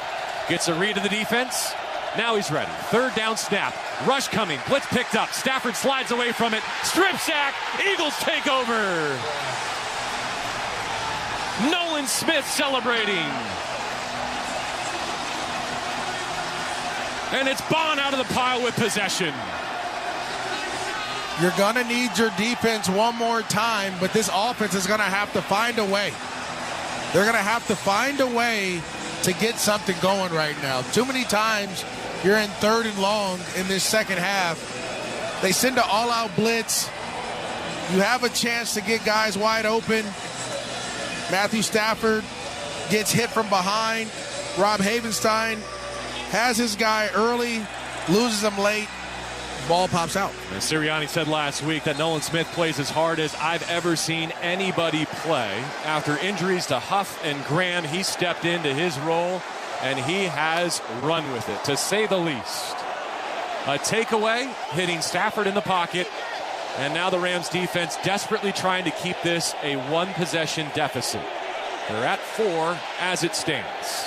Gets a read of the defense. Now he's ready. 3rd down snap. Rush coming. Blitz picked up. Stafford slides away from it. Strip sack. Eagles take over. Nolan Smith celebrating. And it's Bond out of the pile with possession. You're going to need your defense one more time, but this offense is going to have to find a way. They're going to have to find a way to get something going right now. Too many times you're in 3rd and long in this second half. They send an all-out blitz. You have a chance to get guys wide open. Matthew Stafford gets hit from behind. Rob Havenstein has his guy early, loses him late. Ball pops out. And Sirianni said last week that Nolan Smith plays as hard as I've ever seen anybody play. After injuries to Huff and Graham, he stepped into his role, and he has run with it, to say the least. A takeaway, hitting Stafford in the pocket, and now the Rams defense desperately trying to keep this a 1-possession deficit. They're at 4 as it stands.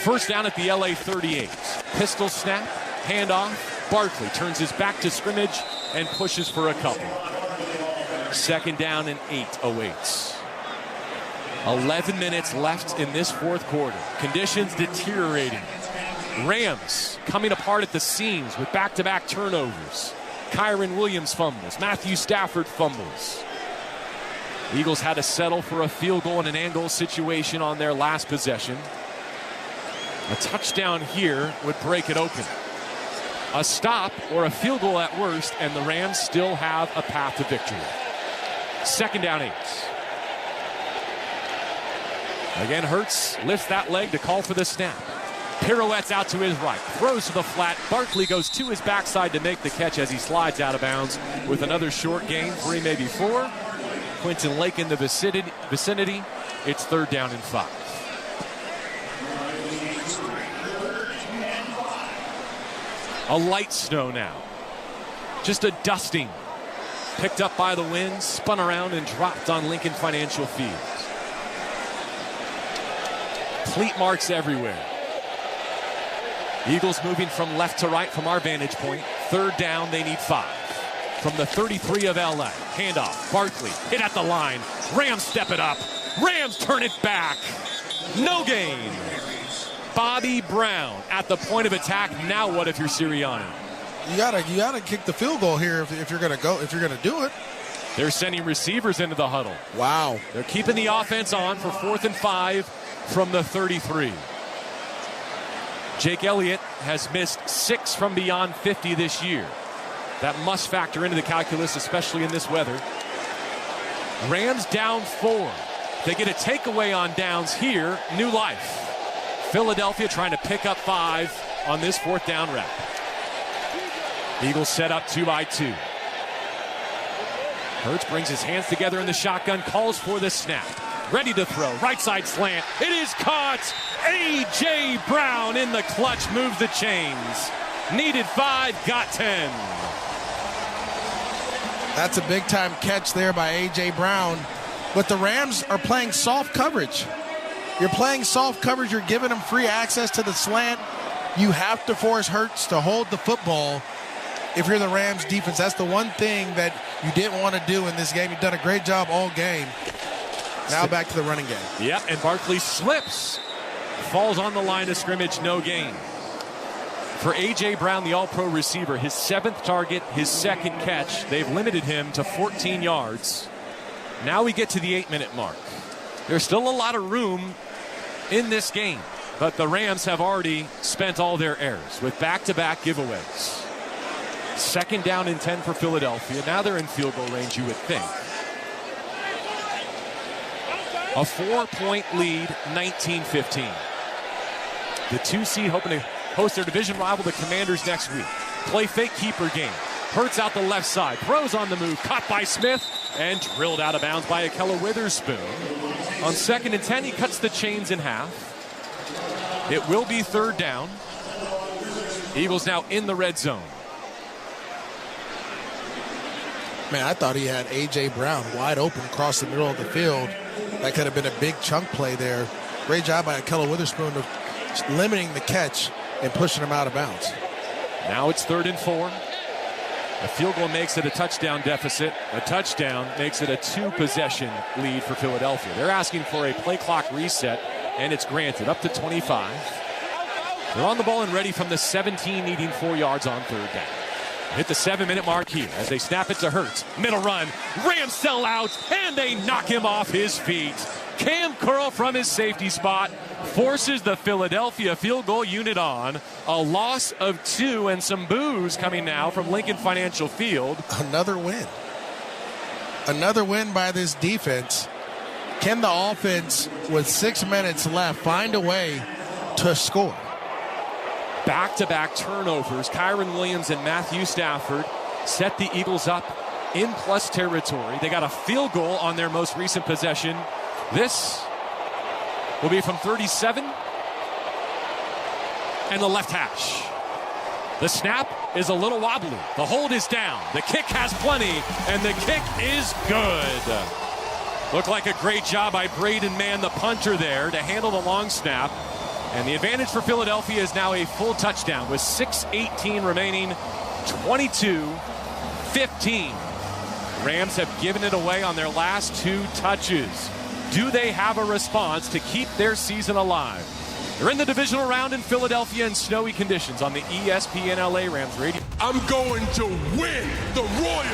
First down at the LA 38. Pistol snap. Handoff. Barkley turns his back to scrimmage and pushes for a couple. Second down and 8 awaits. 11 minutes left in this fourth quarter. Conditions deteriorating. Rams coming apart at the seams with back-to-back turnovers. Kyron Williams fumbles. Matthew Stafford fumbles. Eagles had to settle for a field goal in an and goal situation on their last possession. A touchdown here would break it open. A stop or a field goal at worst, and the Rams still have a path to victory. Second down 8. Again, Hurts lifts that leg to call for the snap. Pirouettes out to his right, throws to the flat. Barkley goes to his backside to make the catch as he slides out of bounds with another short gain, 3, maybe 4. Quinton Lake in the vicinity. It's third down and 5. A light snow now. Just a dusting. Picked up by the wind, spun around and dropped on Lincoln Financial Field. Cleat marks everywhere. Eagles moving from left to right from our vantage point. Third down, they need 5. From the 33 of LA. Handoff. Barkley hit at the line. Rams step it up. Rams turn it back. No gain. Bobby Brown at the point of attack. Now what if you're Sirianni? You gotta kick the field goal here if you're gonna do it. They're sending receivers into the huddle. Wow. They're keeping the offense on for 4th and 5 from the 33. Jake Elliott has missed 6 from beyond 50 this year. That must factor into the calculus, especially in this weather. Rams down 4. They get a takeaway on downs here. New life. Philadelphia trying to pick up 5 on this 4th down rep. Eagles set up 2 by 2. Hurts brings his hands together in the shotgun, calls for the snap. Ready to throw, right side slant. It is caught. A.J. Brown in the clutch, moves the chains. Needed 5, got 10. That's a big-time catch there by A.J. Brown. But the Rams are playing soft coverage. You're playing soft coverage. You're giving them free access to the slant. You have to force Hurts to hold the football if you're the Rams defense. That's the one thing that you didn't want to do in this game. You've done a great job all game. Now back to the running game. Yep, and Barkley slips. Falls on the line of scrimmage, no gain. For A.J. Brown, the all-pro receiver, his 7th target, his 2nd catch. They've limited him to 14 yards. Now we get to the 8-minute mark. There's still a lot of room in this game, but the Rams have already spent all their errors with back-to-back giveaways. Second down and 10 for Philadelphia. Now they're in field goal range, you would think. A 4-point lead, 19-15. The 2 seed hoping to host their division rival, the Commanders, next week. Play fake keeper game. Hurts out the left side. Throws on the move. Caught by Smith and drilled out of bounds by Akella Witherspoon. On 2nd and 10, he cuts the chains in half. It will be third down. Eagles now in the red zone. Man, I thought he had A.J. Brown wide open across the middle of the field. That could have been a big chunk play there. Great job by Akella Witherspoon of limiting the catch and pushing him out of bounds. Now it's 3rd and 4. A field goal makes it a touchdown deficit. A touchdown makes it a 2-possession lead for Philadelphia. They're asking for a play clock reset, and it's granted up to 25. They're on the ball and ready from the 17, needing 4 yards on third down. Hit the 7-minute mark here as they snap it to Hurts. Middle run. Rams sell out, and they knock him off his feet. Cam Curl from his safety spot forces the Philadelphia field goal unit on. A loss of 2 and some boos coming now from Lincoln Financial Field. Another win. Another win by this defense. Can the offense, with 6 minutes left, find a way to score? Back-to-back turnovers. Kyron Williams and Matthew Stafford set the Eagles up in plus territory. They got a field goal on their most recent possession. This will be from 37 and the left hash. The snap is a little wobbly. The hold is down. The kick has plenty, and the kick is good. Looked like a great job by Braden Mann, the punter there, to handle the long snap. And the advantage for Philadelphia is now a full touchdown with 6:18 remaining, 22-15. Rams have given it away on their last 2 touches. Do they have a response to keep their season alive? They're in the divisional round in Philadelphia in snowy conditions on the ESPN LA Rams radio. I'm going to win the Royal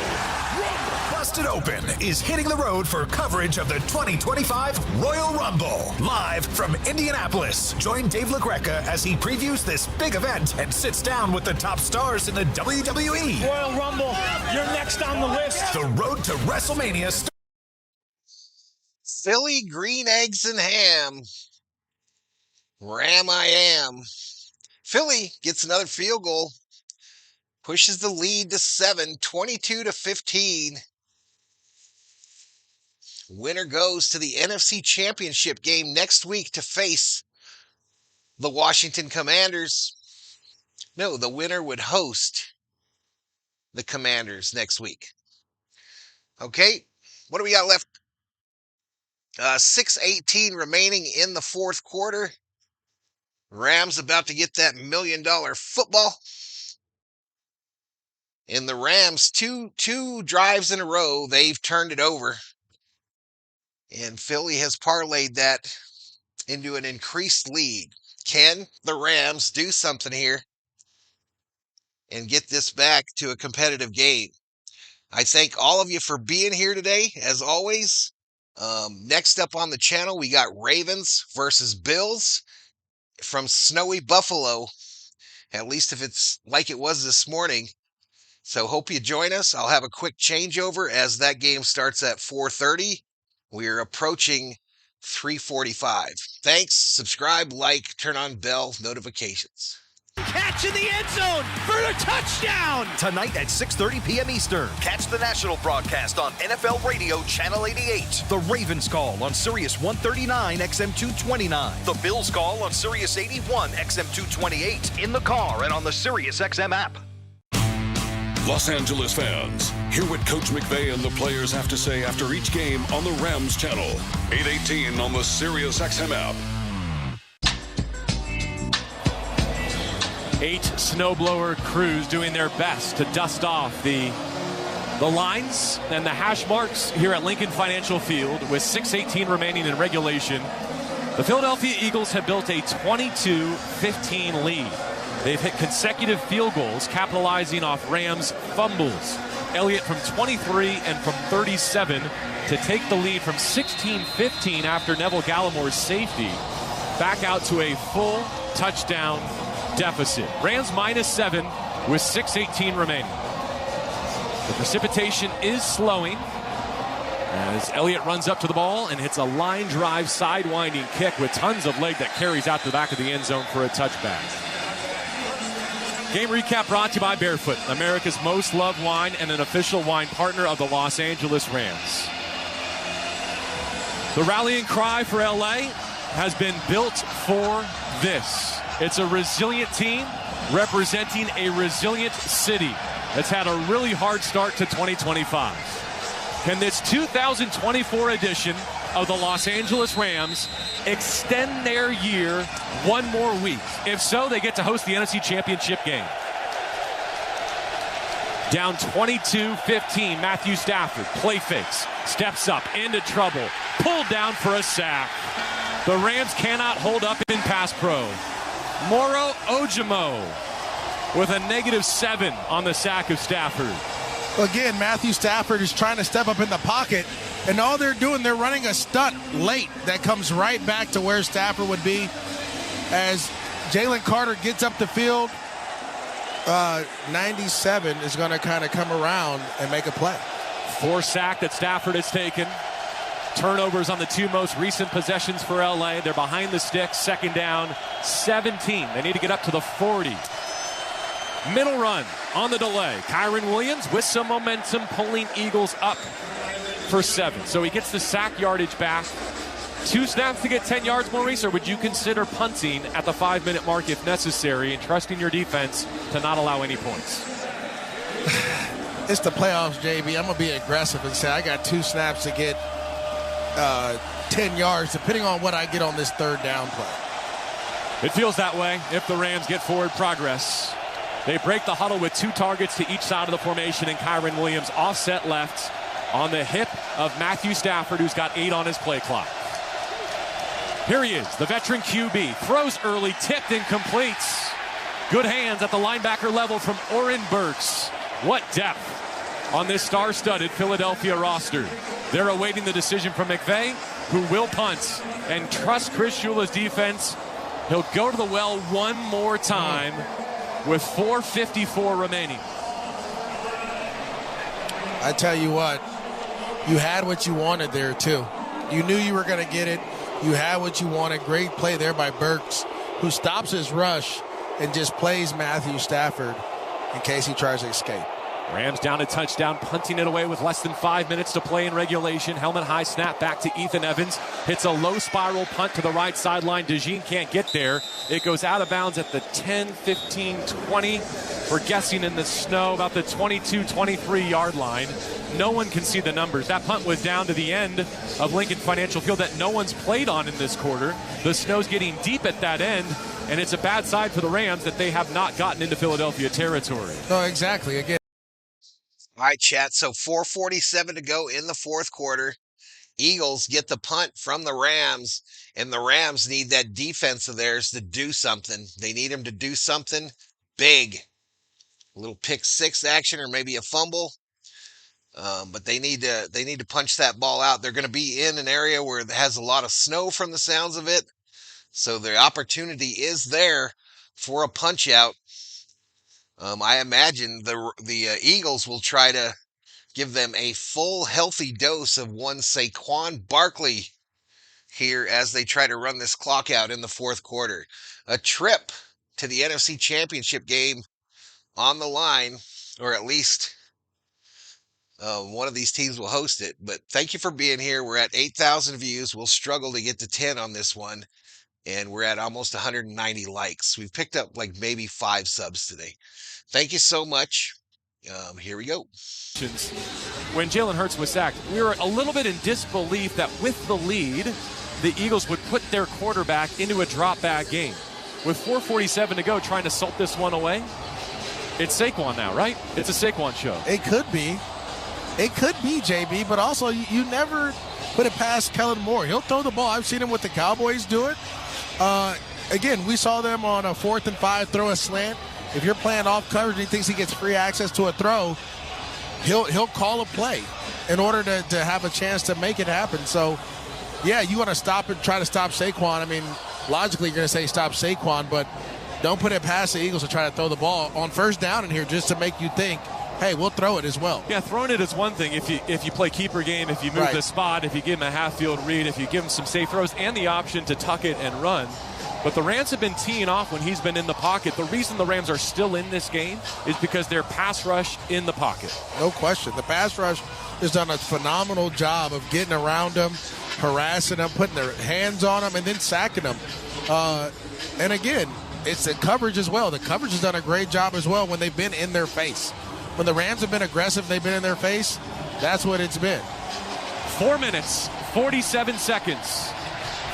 Rumble. Busted Open is hitting the road for coverage of the 2025 Royal Rumble. Live from Indianapolis. Join Dave LaGreca as he previews this big event and sits down with the top stars in the WWE. Royal Rumble, you're next on the list. The road to WrestleMania. Philly green eggs and ham. Ram I am. Philly gets another field goal. Pushes the lead to 7, 22-15. Winner goes to the NFC Championship Game next week to face the Washington Commanders. No, the winner would host the Commanders next week. Okay, what do we got left? 6:18 remaining in the fourth quarter. Rams about to get that $1 million football. In the Rams, two drives in a row, they've turned it over. And Philly has parlayed that into an increased lead. Can the Rams do something here and get this back to a competitive game? I thank all of you for being here today, as always. Next up on the channel, we got Ravens versus Bills from snowy Buffalo, at least if it's like it was this morning. So hope you join us. I'll have a quick changeover as that game starts at 4:30. We're approaching 3:45. Thanks. Subscribe, like, turn on bell notifications. Catch in the end zone for a touchdown! Tonight at 6:30 p.m. Eastern. Catch the national broadcast on NFL Radio Channel 88. The Ravens call on Sirius 139 XM 229. The Bills call on Sirius 81 XM 228. In the car and on the Sirius XM app. Los Angeles fans, hear what Coach McVay and the players have to say after each game on the Rams channel. 8:18 on the Sirius XM app. 8 snowblower crews doing their best to dust off the lines and the hash marks here at Lincoln Financial Field with 6:18 remaining in regulation. The Philadelphia Eagles have built a 22-15 lead. They've hit consecutive field goals, capitalizing off Rams fumbles. Elliott from 23 and from 37 to take the lead from 16-15 after Neville Gallimore's safety. Back out to a full touchdown deficit. Rams -7 with 6:18 remaining. The precipitation is slowing as Elliott runs up to the ball and hits a line drive sidewinding kick with tons of leg that carries out to the back of the end zone for a touchback. Game recap brought to you by Barefoot, America's most loved wine and an official wine partner of the Los Angeles Rams. The rallying cry for LA has been built for this. It's a resilient team representing a resilient city that's had a really hard start to 2025. Can this 2024 edition of the Los Angeles Rams extend their year one more week? If so, they get to host the NFC Championship Game. Down 22-15, Matthew Stafford, play fakes, steps up, into trouble, pulled down for a sack. The Rams cannot hold up in pass pro. Moro Ojimo with a -7 on the sack of Stafford. Again, Matthew Stafford is trying to step up in the pocket, and all they're doing, they're running a stunt late that comes right back to where Stafford would be as Jalen Carter gets up the field. 97 is going to kind of come around and make a play. 4 sack that Stafford has taken. Turnovers on the 2 most recent possessions for LA. They're behind the sticks, second down, 17. They need to get up to the 40. Middle run on the delay. Kyron Williams with some momentum pulling Eagles up for 7. So he gets the sack yardage back. 2 snaps to get 10 yards, Maurice, or would you consider punting at the 5-minute mark if necessary and trusting your defense to not allow any points? It's the playoffs, JB. I'm going to be aggressive and say I got 2 snaps to get 10 yards, depending on what I get on this 3rd down play. It feels that way if the Rams get forward progress. They break the huddle with 2 targets to each side of the formation, and Kyron Williams offset left on the hip of Matthew Stafford, who's got 8 on his play clock. Here he is, the veteran QB. Throws early, tipped and completes. Good hands at the linebacker level from Oren Burks. What depth on this star-studded Philadelphia roster. They're awaiting the decision from McVay, who will punt and trust Chris Shula's defense. He'll go to the well one more time with 4:54 remaining. I tell you what, you had what you wanted there, too. You knew you were going to get it. You had what you wanted. Great play there by Burks, who stops his rush and just plays Matthew Stafford in case he tries to escape. Rams down a touchdown, punting it away with less than 5 minutes to play in regulation. Helmet high snap back to Ethan Evans. Hits a low spiral punt to the right sideline. DeJean can't get there. It goes out of bounds at the 10, 15, 20. We're guessing in the snow about the 22, 23-yard line. No one can see the numbers. That punt was down to the end of Lincoln Financial Field that no one's played on in this quarter. The snow's getting deep at that end, and it's a bad side for the Rams that they have not gotten into Philadelphia territory. No, exactly. Again. All right, chat. So 4:47 to go in the fourth quarter. Eagles get the punt from the Rams, and the Rams need that defense of theirs to do something. They need them to do something big. A little pick six action or maybe a fumble. But they need to punch that ball out. They're going to be in an area where it has a lot of snow from the sounds of it. So the opportunity is there for a punch out. I imagine the Eagles will try to give them a full, healthy dose of one Saquon Barkley here as they try to run this clock out in the fourth quarter. A trip to the NFC Championship Game on the line, or at least one of these teams will host it. But thank you for being here. We're at 8,000 views. We'll struggle to get to 10 on this one. And we're at almost 190 likes. We've picked up like maybe 5 subs today. Thank you so much. Here we go. When Jalen Hurts was sacked, we were a little bit in disbelief that with the lead, the Eagles would put their quarterback into a drop-back game. With 4:47 to go, trying to salt this one away. It's Saquon now, right? It's a Saquon show. It could be. It could be, JB, but also you never put it past Kellen Moore. He'll throw the ball. I've seen him with the Cowboys do it. Again, we saw them on a 4th and 5 throw a slant. If you're playing off coverage and he thinks he gets free access to a throw, he'll call a play in order to have a chance to make it happen. So, yeah, you want to stop and try to stop Saquon. I mean, logically you're going to say stop Saquon, but don't put it past the Eagles to try to throw the ball on first down in here just to make you think, hey, we'll throw it as well. Yeah, throwing it is one thing. If you play keeper game, if you move the spot, if you give him a half-field read, if you give him some safe throws and the option to tuck it and run. But the Rams have been teeing off when he's been in the pocket. The reason the Rams are still in this game is because their pass rush in the pocket. No question. The pass rush has done a phenomenal job of getting around them, harassing them, putting their hands on them, and then sacking them. And again, it's the coverage as well. The coverage has done a great job as well when they've been in their face. When the Rams have been aggressive, they've been in their face. That's what it's been. 4 minutes, 47 seconds.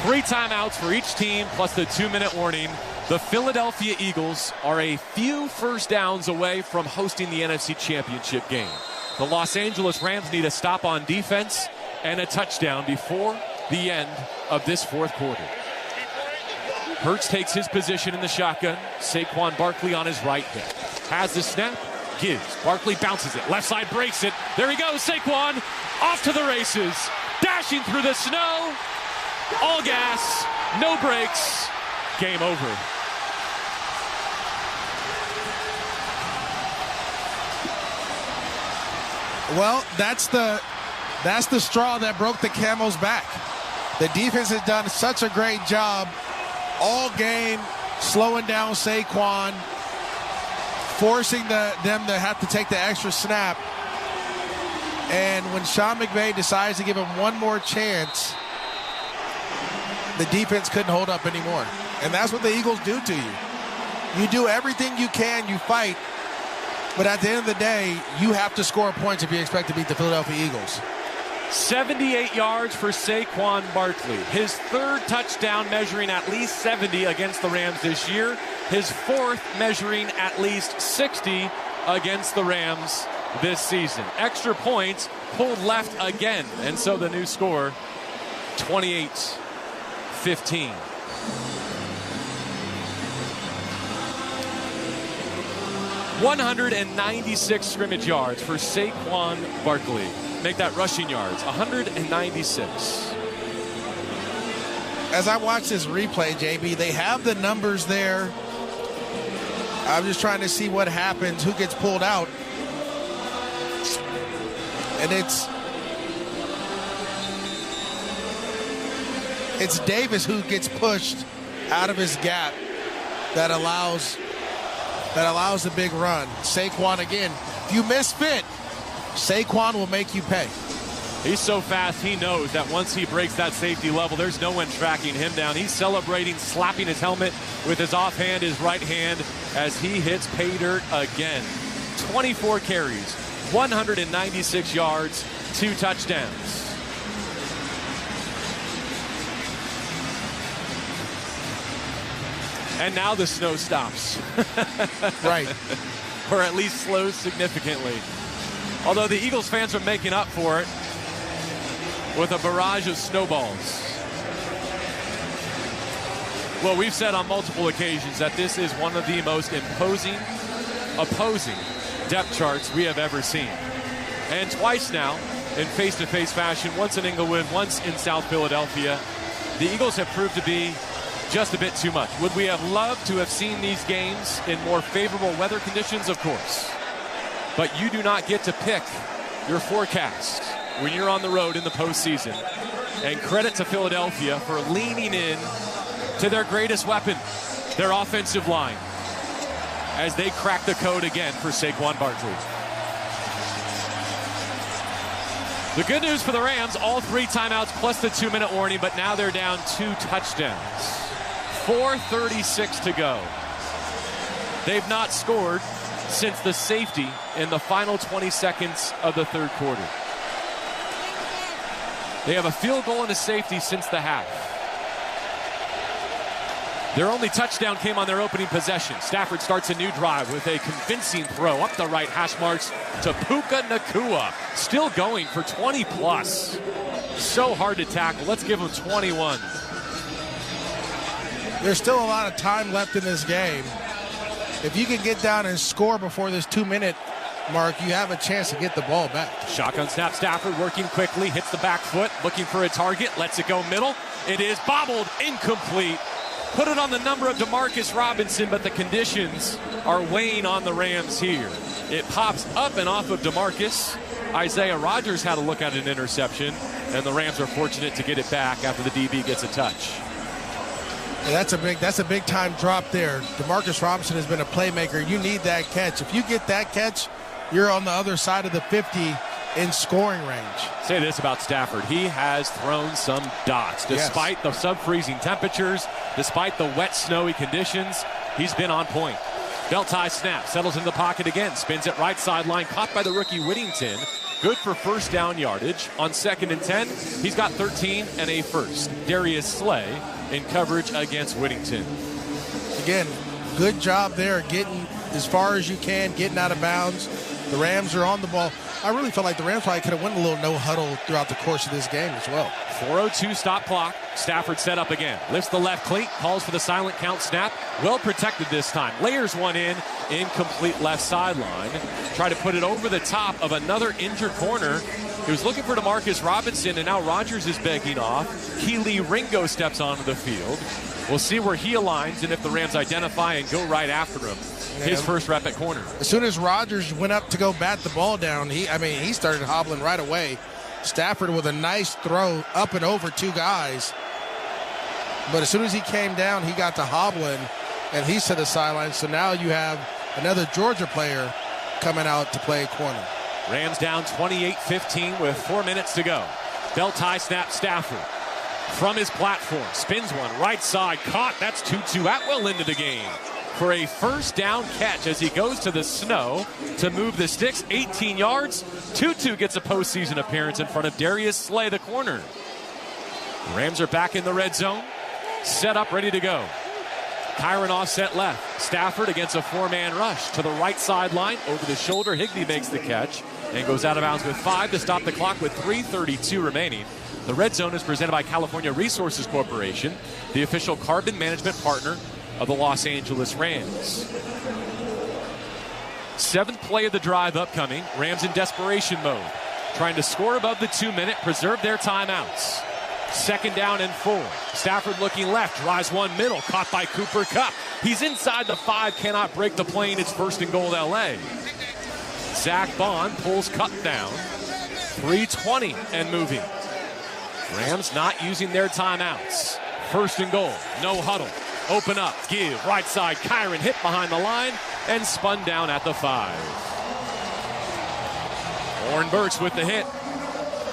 3 timeouts for each team, plus the 2-minute warning. The Philadelphia Eagles are a few first downs away from hosting the NFC Championship Game. The Los Angeles Rams need a stop on defense and a touchdown before the end of this fourth quarter. Hurts takes his position in the shotgun. Saquon Barkley on his right hip. Has the snap. Gives. Barkley bounces it. Left side breaks it. There he goes. Saquon off to the races. Dashing through the snow. All gas. No brakes. Game over. Well, that's the straw that broke the camel's back. The defense has done such a great job all game slowing down Saquon, forcing them to have to take the extra snap. And when Sean McVay decides to give him one more chance, the defense couldn't hold up anymore. And that's what the Eagles do to you. You do everything you can, you fight, but at the end of the day, you have to score points if you expect to beat the Philadelphia Eagles. 78 yards for Saquon Barkley. His 3rd touchdown measuring at least 70 against the Rams this year. His 4th measuring at least 60 against the Rams this season. Extra points pulled left again. And so the new score, 28-15. ...196 scrimmage yards for Saquon Barkley. Make that rushing yards, 196. As I watch this replay, JB, they have the numbers there. I'm just trying to see what happens, who gets pulled out. And it's Davis who gets pushed out of his gap that allows the big run. Saquon again. If you misfit, Saquon will make you pay. He's so fast, he knows that once he breaks that safety level, there's no one tracking him down. He's celebrating, slapping his helmet with his offhand, his right hand, as he hits pay dirt again. 24 carries, 196 yards, 2 touchdowns. And now the snow stops. Right. Or at least slows significantly. Although the Eagles fans are making up for it with a barrage of snowballs. Well, we've said on multiple occasions that this is one of the most imposing, opposing depth charts we have ever seen. And twice now, in face-to-face fashion, once in Inglewood, once in South Philadelphia, the Eagles have proved to be just a bit too much. Would we have loved to have seen these games in more favorable weather conditions? Of course. But you do not get to pick your forecast when you're on the road in the postseason. And credit to Philadelphia for leaning in to their greatest weapon, their offensive line, as they crack the code again for Saquon Barkley. The good news for the Rams, all 3 timeouts plus the 2-minute warning, but now they're down 2 touchdowns. 4:36 to go. They've not scored since the safety in the final 20 seconds of the third quarter. They have a field goal and a safety since the half. Their only touchdown came on their opening possession. Stafford starts a new drive with a convincing throw up the right hash marks to Puka Nacua. Still going for 20 plus. So hard to tackle. Let's give him 21. There's still a lot of time left in this game. If you can get down and score before this 2-minute mark, you have a chance to get the ball back. Shotgun snap, Stafford working quickly, hits the back foot, looking for a target, lets it go middle. It is bobbled, incomplete. Put it on the number of Demarcus Robinson, but the conditions are weighing on the Rams here. It pops up and off of Demarcus. Isaiah Rodgers had a look at an interception, and the Rams are fortunate to get it back after the DB gets a touch. Yeah, that's a big time drop there. Demarcus Robinson has been a playmaker. You need that catch. If you get that catch, you're on the other side of the 50 in scoring range. Say this about Stafford. He has thrown some dots. Despite the sub-freezing temperatures, despite the wet, snowy conditions, he's been on point. Belt tie snap, settles in the pocket again, spins it right sideline, caught by the rookie Whittington. Good for first down yardage. On 2nd and 10, he's got 13 and a first. Darius Slay in coverage against Whittington. Again, good job there getting as far as you can, getting out of bounds. The Rams are on the ball. I really felt like the Rams probably could have went a little no huddle throughout the course of this game as well. 4:02 stop clock. Stafford set up again. Lifts the left cleat, calls for the silent count snap. Well protected this time. Layers one in, incomplete left sideline. Try to put it over the top of another injured corner. He was looking for Demarcus Robinson, and now Rodgers is begging off. Kelee Ringo steps onto the field. We'll see where he aligns and if the Rams identify and go right after him. His first rep at corner. As soon as Rodgers went up to go bat the ball down, he started hobbling right away. Stafford with a nice throw up and over 2 guys. But as soon as he came down, he got to hobbling, and he's to the sideline. So now you have another Georgia player coming out to play corner. Rams down 28-15 with 4 minutes to go. Belt tie snap, Stafford. From his platform, spins one, right side, caught. That's Tutu Atwell into the game for a first down catch as he goes to the snow to move the sticks 18 yards. Tutu gets a postseason appearance in front of Darius Slay, the corner. The Rams are back in the red zone, set up, ready to go. Kyron offset left. Stafford against a 4-man rush to the right sideline, over the shoulder. Higbee makes the catch. and goes out of bounds with 5 to stop the clock with 3:32 remaining. The red zone is presented by California Resources Corporation, the official carbon management partner of the Los Angeles Rams. 7th play of the drive upcoming. Rams in desperation mode, trying to score above the 2-minute, preserve their timeouts. 2nd down and 4. Stafford looking left, drives one middle, caught by Cooper Kupp. He's inside the 5, cannot break the plane. It's 1st and goal LA. Zach Bond pulls Kupp down. 3:20 and moving. Rams not using their timeouts. 1st and goal, no huddle. Open up, give, right side, Kyron hit behind the line and spun down at the 5. Warren Burks with the hit.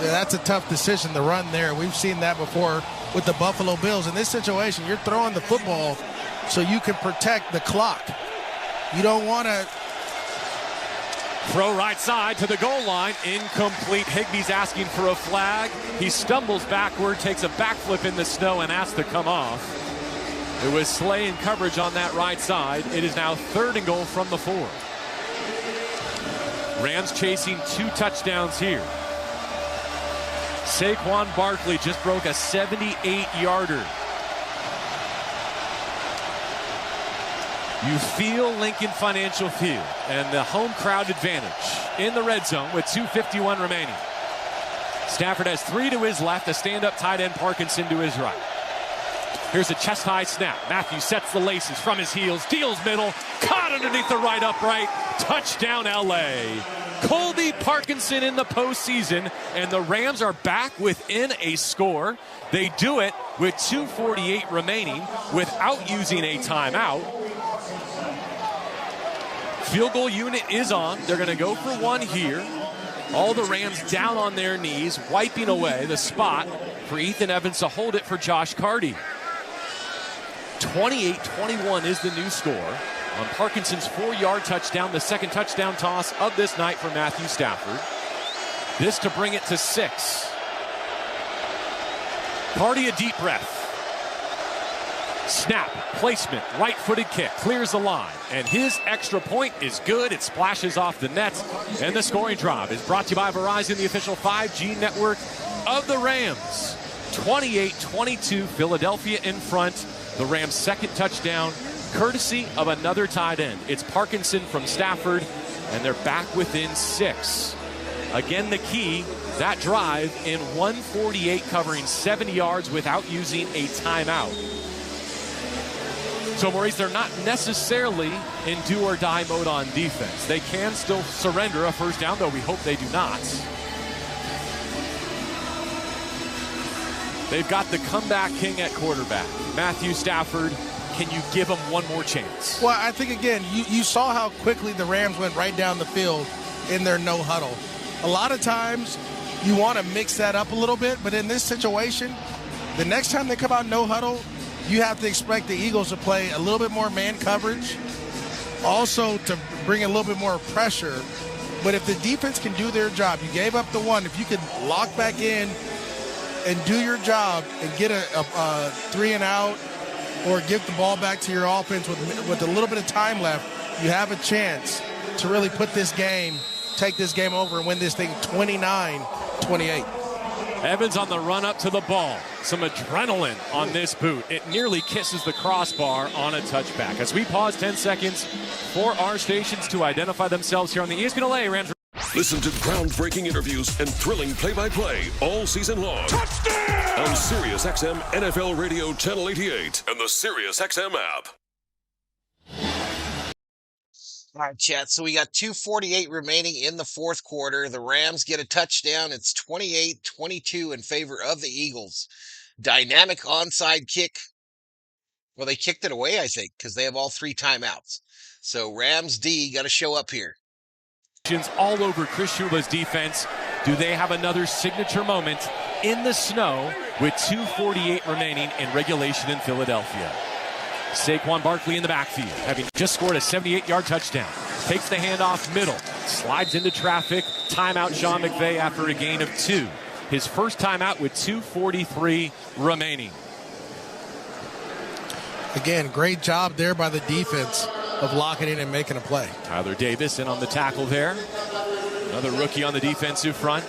Yeah, that's a tough decision to run there. We've seen that before with the Buffalo Bills. In this situation, you're throwing the football so you can protect the clock. You don't want to... Throw right side to the goal line. Incomplete. Higbee's asking for a flag. He stumbles backward, takes a backflip in the snow, and asks to come off. It was Slay in coverage on that right side. It is now 3rd and goal from the 4. Rams chasing 2 touchdowns here. Saquon Barkley just broke a 78-yarder. You feel Lincoln Financial Field and the home crowd advantage in the red zone with 2:51 remaining. Stafford has 3 to his left, a stand-up tight end Parkinson to his right. Here's a chest-high snap. Matthew sets the laces from his heels, deals middle, caught underneath the right upright. Touchdown, LA. Colby Parkinson in the postseason, and the Rams are back within a score. They do it with 2:48 remaining without using a timeout. Field goal unit is on. They're going to go for 1 here. All the Rams down on their knees, wiping away the spot for Ethan Evans to hold it for Josh Carty. 28-21 is the new score on Parkinson's 4-yard touchdown, the 2nd touchdown toss of this night for Matthew Stafford. This to bring it to 6. Carty a deep breath. Snap, placement, right-footed kick, clears the line, and his extra point is good. It splashes off the net, and the scoring drive is brought to you by Verizon, the official 5G network of the Rams. 28-22, Philadelphia in front. The Rams' 2nd touchdown, courtesy of another tight end. It's Parkinson from Stafford, and they're back within 6. Again, the key, that drive in 1:48, covering 70 yards without using a timeout. So, Maurice, they're not necessarily in do-or-die mode on defense. They can still surrender a 1st down, though we hope they do not. They've got the comeback king at quarterback, Matthew Stafford. Can you give him one more chance? Well, I think, again, you saw how quickly the Rams went right down the field in their no huddle. A lot of times you want to mix that up a little bit, but in this situation, the next time they come out no huddle, you have to expect the Eagles to play a little bit more man coverage, also to bring a little bit more pressure. But if the defense can do their job, you gave up the 1, if you could lock back in and do your job and get a 3 and out or give the ball back to your offense with a little bit of time left, you have a chance to really take this game over and win this thing 29-28. Evans on the run up to the ball. Some adrenaline on this boot. It nearly kisses the crossbar on a touchback. As we pause 10 seconds for our stations to identify themselves here on the ESPN LA Rams. Listen to groundbreaking interviews and thrilling play-by-play all season long. Touchdown! On Sirius XM NFL Radio Channel 88 and the Sirius XM app. All right, chat. So we got 2:48 remaining in the 4th quarter. The Rams get a touchdown. It's 28-22 in favor of the Eagles. Dynamic onside kick. Well, they kicked it away, I think, because they have all 3 timeouts. So Rams D got to show up here. All over Chris Shula's defense. Do they have another signature moment in the snow with 2:48 remaining in regulation in Philadelphia? Saquon Barkley in the backfield, having just scored a 78-yard touchdown. Takes the handoff middle, slides into traffic. Timeout Sean McVay after a gain of 2. His first timeout with 2:43 remaining. Again, great job there by the defense of locking in and making a play. Tyler Davis in on the tackle there. Another rookie on the defensive front.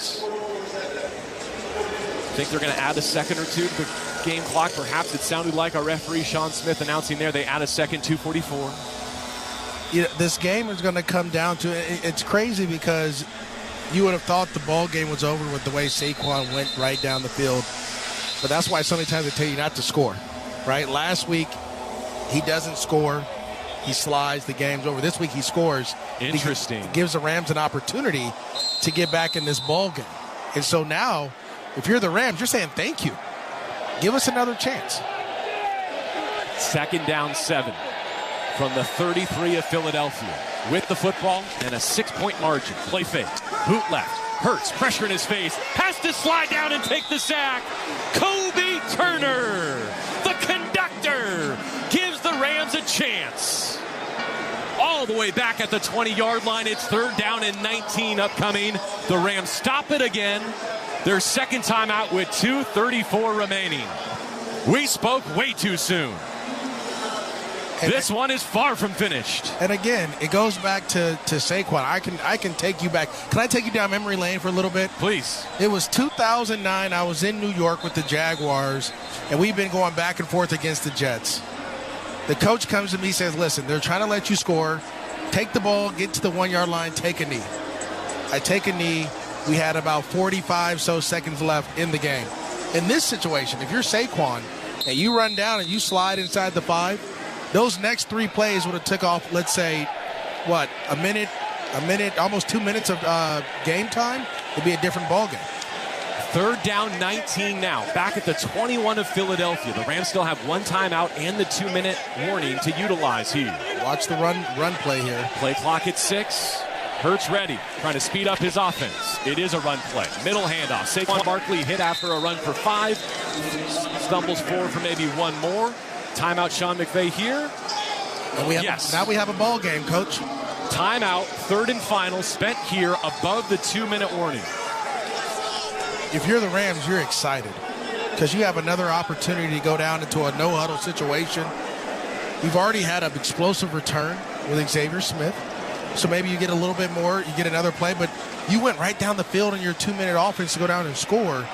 Think they're going to add a second or two to the game clock. Perhaps it sounded like our referee, Sean Smith, announcing there they add a second, 2:44. This game is going to come down to it's crazy because you would have thought the ball game was over with the way Saquon went right down the field. But that's why so many times they tell you not to score, right? Last week, he doesn't score. He slides. The game's over. This week, he scores. Interesting. He gives the Rams an opportunity to get back in this ball game. And so now, if you're the Rams, you're saying thank you. Give us another chance. 2nd down 7 from the 33 of Philadelphia. With the football and a 6-point margin. Play fake. Boot left. Hurts. Pressure in his face. Has to slide down and take the sack. Kobe Turner, the conductor, gives the Rams a chance. All the way back at the 20-yard line. It's 3rd down and 19 upcoming. The Rams stop it again. Their second time out with 2:34 remaining. We spoke way too soon. This one is far from finished. And again, it goes back to Saquon. I can take you back. Can I take you down memory lane for a little bit? Please. It was 2009. I was in New York with the Jaguars, and we've been going back and forth against the Jets. The coach comes to me and says, listen, they're trying to let you score. Take the ball, get to the 1-yard line, take a knee. I take a knee. We had about 45 so seconds left in the game. In this situation, if you're Saquon and you run down and you slide inside the 5, those next 3 plays would have took off, let's say, a minute, almost 2 minutes of game time. It'd be a different ball game. 3rd down 19 now. Back at the 21 of Philadelphia. The Rams still have 1 timeout and the 2-minute warning to utilize here. Watch the run play here. Play clock at 6. Hurts ready, trying to speed up his offense. It is a run play. Middle handoff. Saquon Barkley hit after a run for 5. Stumbles forward for maybe 1 more. Timeout, Sean McVay here. And now we have a ball game, Coach. Timeout, 3rd and final, spent here above the 2-minute warning. If you're the Rams, you're excited because you have another opportunity to go down into a no-huddle situation. You've already had an explosive return with Xavier Smith. So maybe you get a little bit more, you get another play, but you went right down the field in your 2-minute offense to go down and score.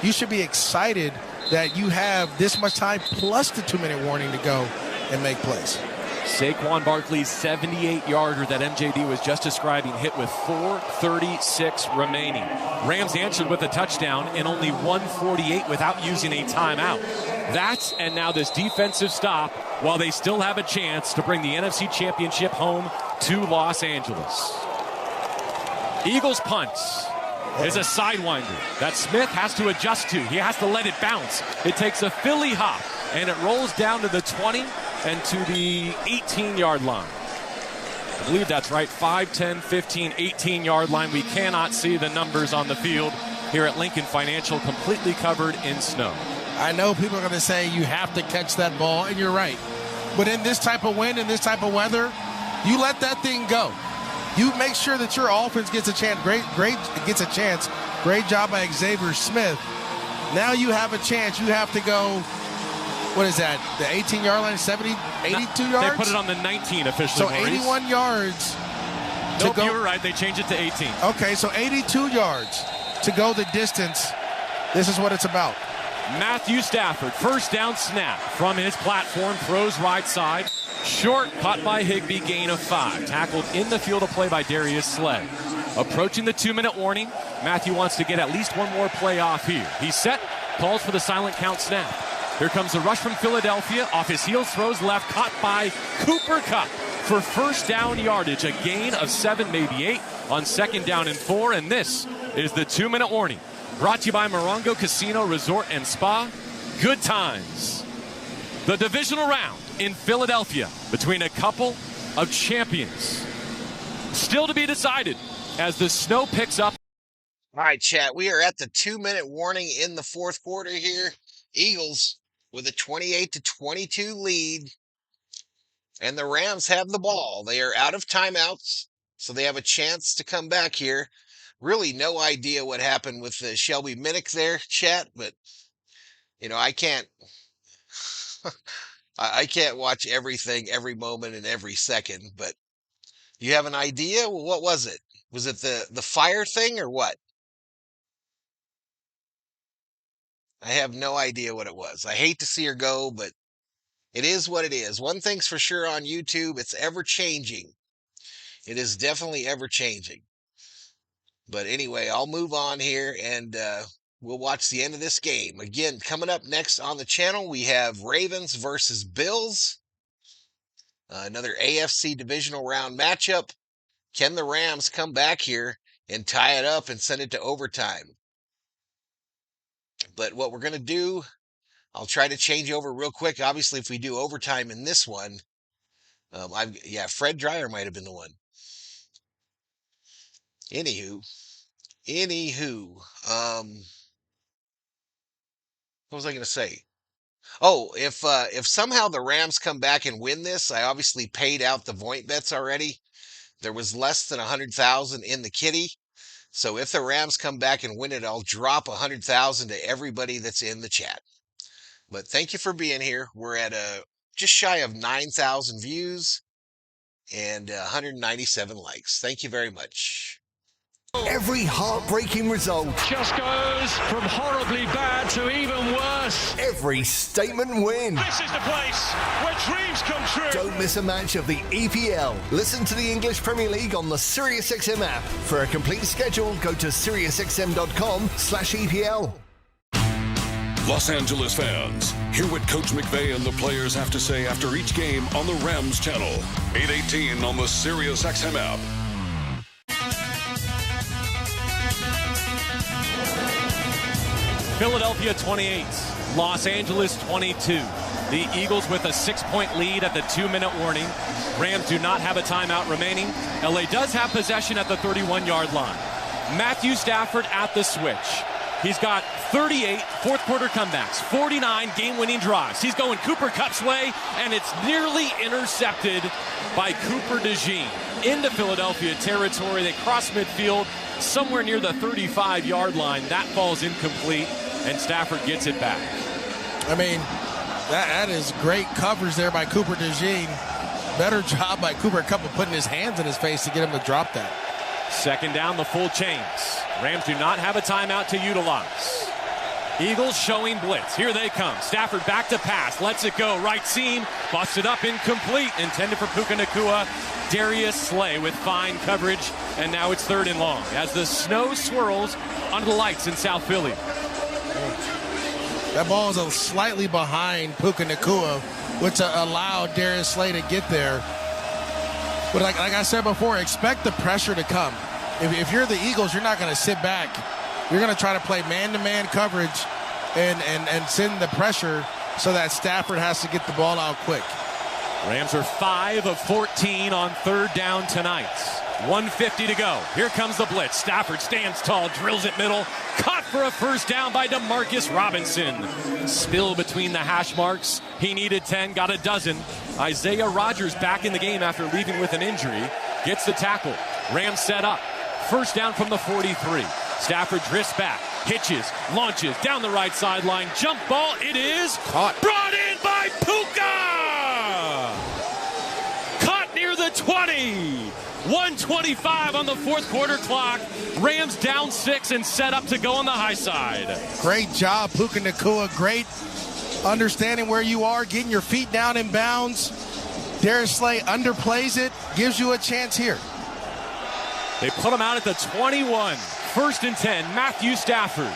You should be excited that you have this much time plus the 2-minute warning to go and make plays. Saquon Barkley's 78-yarder that MJD was just describing hit with 4:36 remaining. Rams answered with a touchdown and only 1:48 without using a timeout. That's and now this defensive stop while they still have a chance to bring the NFC Championship home to Los Angeles. Eagles punt is a sidewinder that Smith has to adjust to. He has to let it bounce. It takes a Philly hop and it rolls down to the 20 and to the 18-yard line. I believe that's right. 5, 10, 15, 18-yard line. We cannot see the numbers on the field here at Lincoln Financial, completely covered in snow. I know people are going to say you have to catch that ball, and you're right. But in this type of wind, in this type of weather, you let that thing go. You make sure that your offense gets a chance. Gets a chance. Great job by Xavier Smith. Now you have a chance. You have to go. What is that? The 18-yard line, 70, 82 yards? They put it on the 19 officially. So 81 yards. Nope, you were right. They changed it to 18. Okay, so 82 yards to go the distance. This is what it's about. Matthew Stafford, 1st down snap from his platform, throws right side. Short, caught by Higbee, gain of 5. Tackled in the field of play by Darius Slay. Approaching the 2-minute warning, Matthew wants to get at least 1 more play off here. He's set, calls for the silent count snap. Here comes the rush from Philadelphia. Off his heels, throws left, caught by Cooper Kupp for 1st down yardage. A gain of 7, maybe 8 on 2nd down and 4. And this is the 2-minute warning. Brought to you by Morongo Casino Resort and Spa. Good times. The divisional round in Philadelphia between a couple of champions. Still to be decided as the snow picks up. All right, chat. We are at the 2-minute warning in the 4th quarter here. Eagles with a 28-22 lead. And the Rams have the ball. They are out of timeouts, so they have a chance to come back here. Really no idea what happened with Shelby Minnick there, chat, but, I can't I can't watch everything every moment and every second, but you have an idea? Well, what was it? Was it the fire thing or what? I have no idea what it was. I hate to see her go, but it is what it is. One thing's for sure on YouTube, it's ever changing. It is definitely ever changing. But anyway, I'll move on here and we'll watch the end of this game. Again, coming up next on the channel, we have Ravens versus Bills. Another AFC Divisional Round matchup. Can the Rams come back here and tie it up and send it to overtime? But what we're going to do, I'll try to change over real quick. Obviously, if we do overtime in this one, Fred Dreyer might have been the one. Anywho, what was I going to say? Oh, if somehow the Rams come back and win this, I obviously paid out the Voint bets already. There was less than 100,000 in the kitty. So if the Rams come back and win it, I'll drop 100,000 to everybody that's in the chat. But thank you for being here. We're at just shy of 9,000 views and 197 likes. Thank you very much. Every heartbreaking result just goes from horribly bad to even worse. Every statement win. This is the place where dreams come true. Don't miss a match of the EPL. Listen to the English Premier League on the SiriusXM app. For a complete schedule, go to SiriusXM.com/EPL. Los Angeles fans, hear what Coach McVay and the players have to say after each game on the Rams channel. 8:18 on the SiriusXM app. Philadelphia 28, Los Angeles 22. The Eagles with a 6-point lead at the 2-minute warning. Rams do not have a timeout remaining. LA does have possession at the 31-yard line. Matthew Stafford at the switch. He's got 38 fourth-quarter comebacks, 49 game-winning drives. He's going Cooper Kupp's way, and it's nearly intercepted by Cooper DeJean into Philadelphia territory. They cross midfield somewhere near the 35-yard line. That falls incomplete, and Stafford gets it back. I mean, that is great coverage there by Cooper DeJean. Better job by Cooper Kupp of putting his hands in his face to get him to drop that. Second down, the full chains. Rams do not have a timeout to utilize. Eagles showing blitz. Here they come. Stafford back to pass. Lets it go. Right seam. Busted up. Incomplete. Intended for Puka Nacua. Darius Slay with fine coverage. And now it's 3rd and long as the snow swirls under the lights in South Philly. That ball is slightly behind Puka Nacua, which allowed Darius Slay to get there. But like I said before, expect the pressure to come. If you're the Eagles, you're not going to sit back. You're going to try to play man-to-man coverage and send the pressure so that Stafford has to get the ball out quick. Rams are 5 of 14 on 3rd down tonight. 1:50 to go. Here comes the blitz. Stafford stands tall, drills it middle. Caught for a first down by Demarcus Robinson. Spill between the hash marks. He needed 10, got a dozen. Isaiah Rodgers back in the game after leaving with an injury. Gets the tackle. Rams set up. First down from the 43. Stafford drifts back, hitches, launches down the right sideline. Jump ball, it is caught. Brought in by Puka! Caught near the 20. 1:25 on the 4th quarter clock. Rams down 6 and set up to go on the high side. Great job, Puka Nacua. Great understanding where you are, getting your feet down in bounds. Darius Slay underplays it, gives you a chance here. They put him out at the 21. 1st and 10, Matthew Stafford.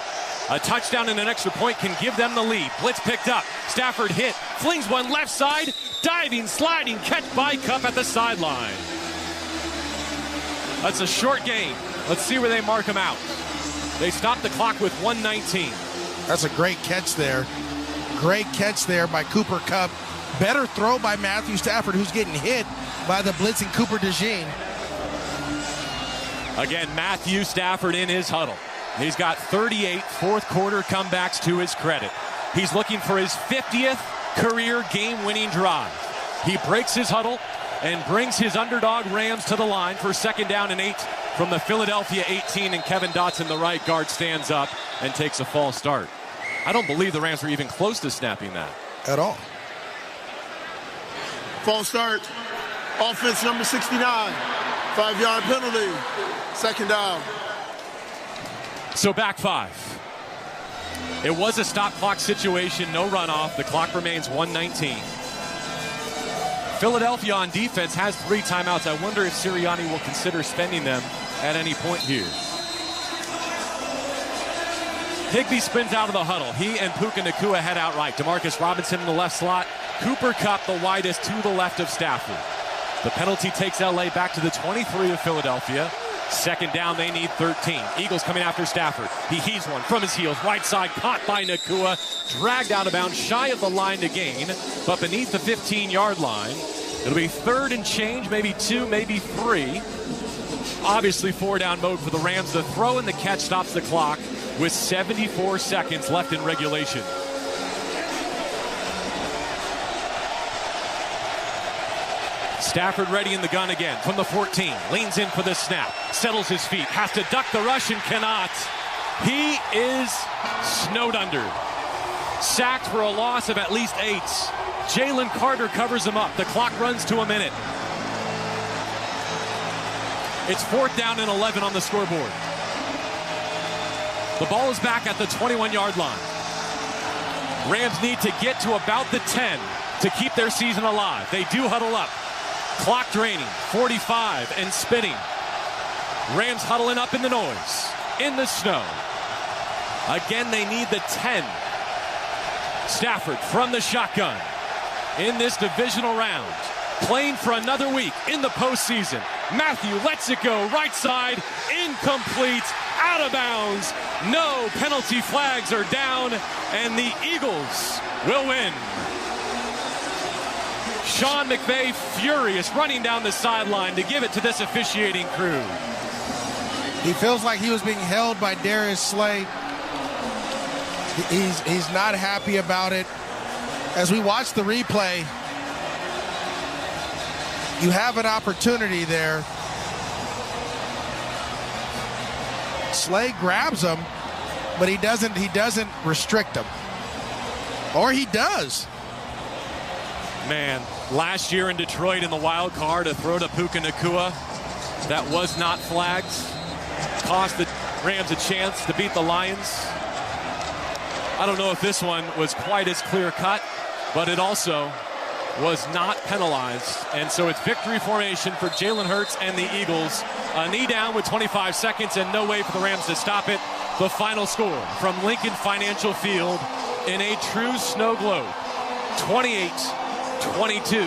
A touchdown and an extra point can give them the lead. Blitz picked up. Stafford hit. Flings one left side. Diving, sliding, catch by Kupp at the sideline. That's a short game. Let's see where they mark him out. They stop the clock with 1:19. That's a great catch there. Great catch there by Cooper Kupp. Better throw by Matthew Stafford, who's getting hit by the blitzing Cooper DeJean. Again, Matthew Stafford in his huddle. He's got 38 fourth-quarter comebacks to his credit. He's looking for his 50th career game-winning drive. He breaks his huddle and brings his underdog Rams to the line for 2nd down and 8 from the Philadelphia 18, and Kevin Dotson, the right guard, stands up and takes a false start. I don't believe the Rams were even close to snapping that. At all. False start. Offense number 69. 5-yard penalty. Second down. So back 5. It was a stop clock situation, no runoff. The clock remains 1:19. Philadelphia on defense has 3 timeouts. I wonder if Sirianni will consider spending them at any point here. Higbee spins out of the huddle. He and Puka Nacua head out right. Demarcus Robinson in the left slot. Cooper Kupp, the widest, to the left of Stafford. The penalty takes LA back to the 23 of Philadelphia. Second down, they need 13. Eagles coming after Stafford. He heaves one from his heels. Right side, caught by Nacua. Dragged out of bounds, shy of the line to gain, but beneath the 15-yard line. It'll be 3rd and change, maybe 2, maybe 3. Obviously 4-down mode for the Rams. The throw and the catch stops the clock with 74 seconds left in regulation. Stafford ready in the gun again from the 14. Leans in for the snap. Settles his feet. Has to duck the rush and cannot. He is snowed under. Sacked for a loss of at least 8. Jalen Carter covers him up. The clock runs to a minute. It's 4th down and 11 on the scoreboard. The ball is back at the 21-yard line. Rams need to get to about the 10 to keep their season alive. They do huddle up. Clock draining, 45 and spinning. Rams huddling up in the noise, in the snow. Again, they need the 10. Stafford from the shotgun in this divisional round. Playing for another week in the postseason. Matthew lets it go right side, incomplete, out of bounds. No penalty flags are down, and the Eagles will win. Sean McVay furious, running down the sideline to give it to this officiating crew. He feels like he was being held by Darius Slay. He's not happy about it. As we watch the replay, you have an opportunity there. Slay grabs him, but he doesn't restrict him. Or he does. Man, last year in Detroit in the wild card, a throw to Puka Nacua that was not flagged. Cost the Rams a chance to beat the Lions. I don't know if this one was quite as clear cut, but it also was not penalized. And so it's victory formation for Jalen Hurts and the Eagles. A knee down with 25 seconds and no way for the Rams to stop it. The final score from Lincoln Financial Field in a true snow globe, 28-22.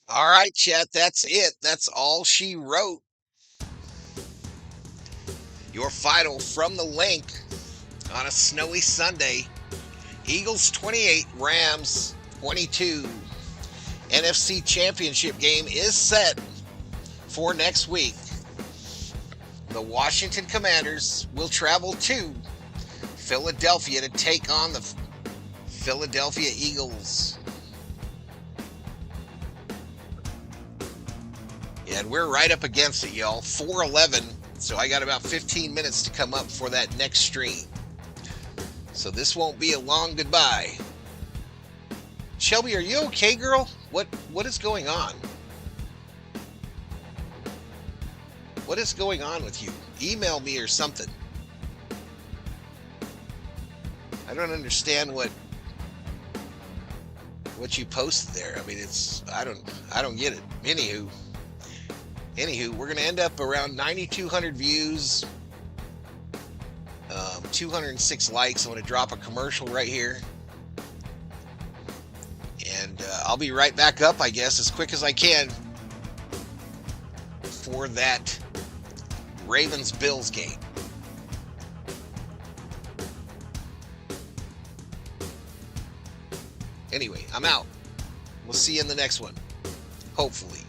All right, chat, that's it. That's all she wrote. Your final from the link on a snowy Sunday. Eagles 28, Rams 22. NFC Championship game is set for next week. The Washington Commanders will travel to Philadelphia to take on the Philadelphia Eagles. Yeah, and we're right up against it, y'all. 4:11, so I got about 15 minutes to come up for that next stream. So this won't be a long goodbye. Shelby, are you okay, girl? What is going on? What is going on with you? Email me or something. I don't understand what you posted there. I mean, I don't get it. Anywho, we're gonna end up around 9,200 views, 206 likes. I'm gonna drop a commercial right here, and I'll be right back up, I guess, as quick as I can for that Ravens-Bills game. Anyway, I'm out. We'll see you in the next one, hopefully.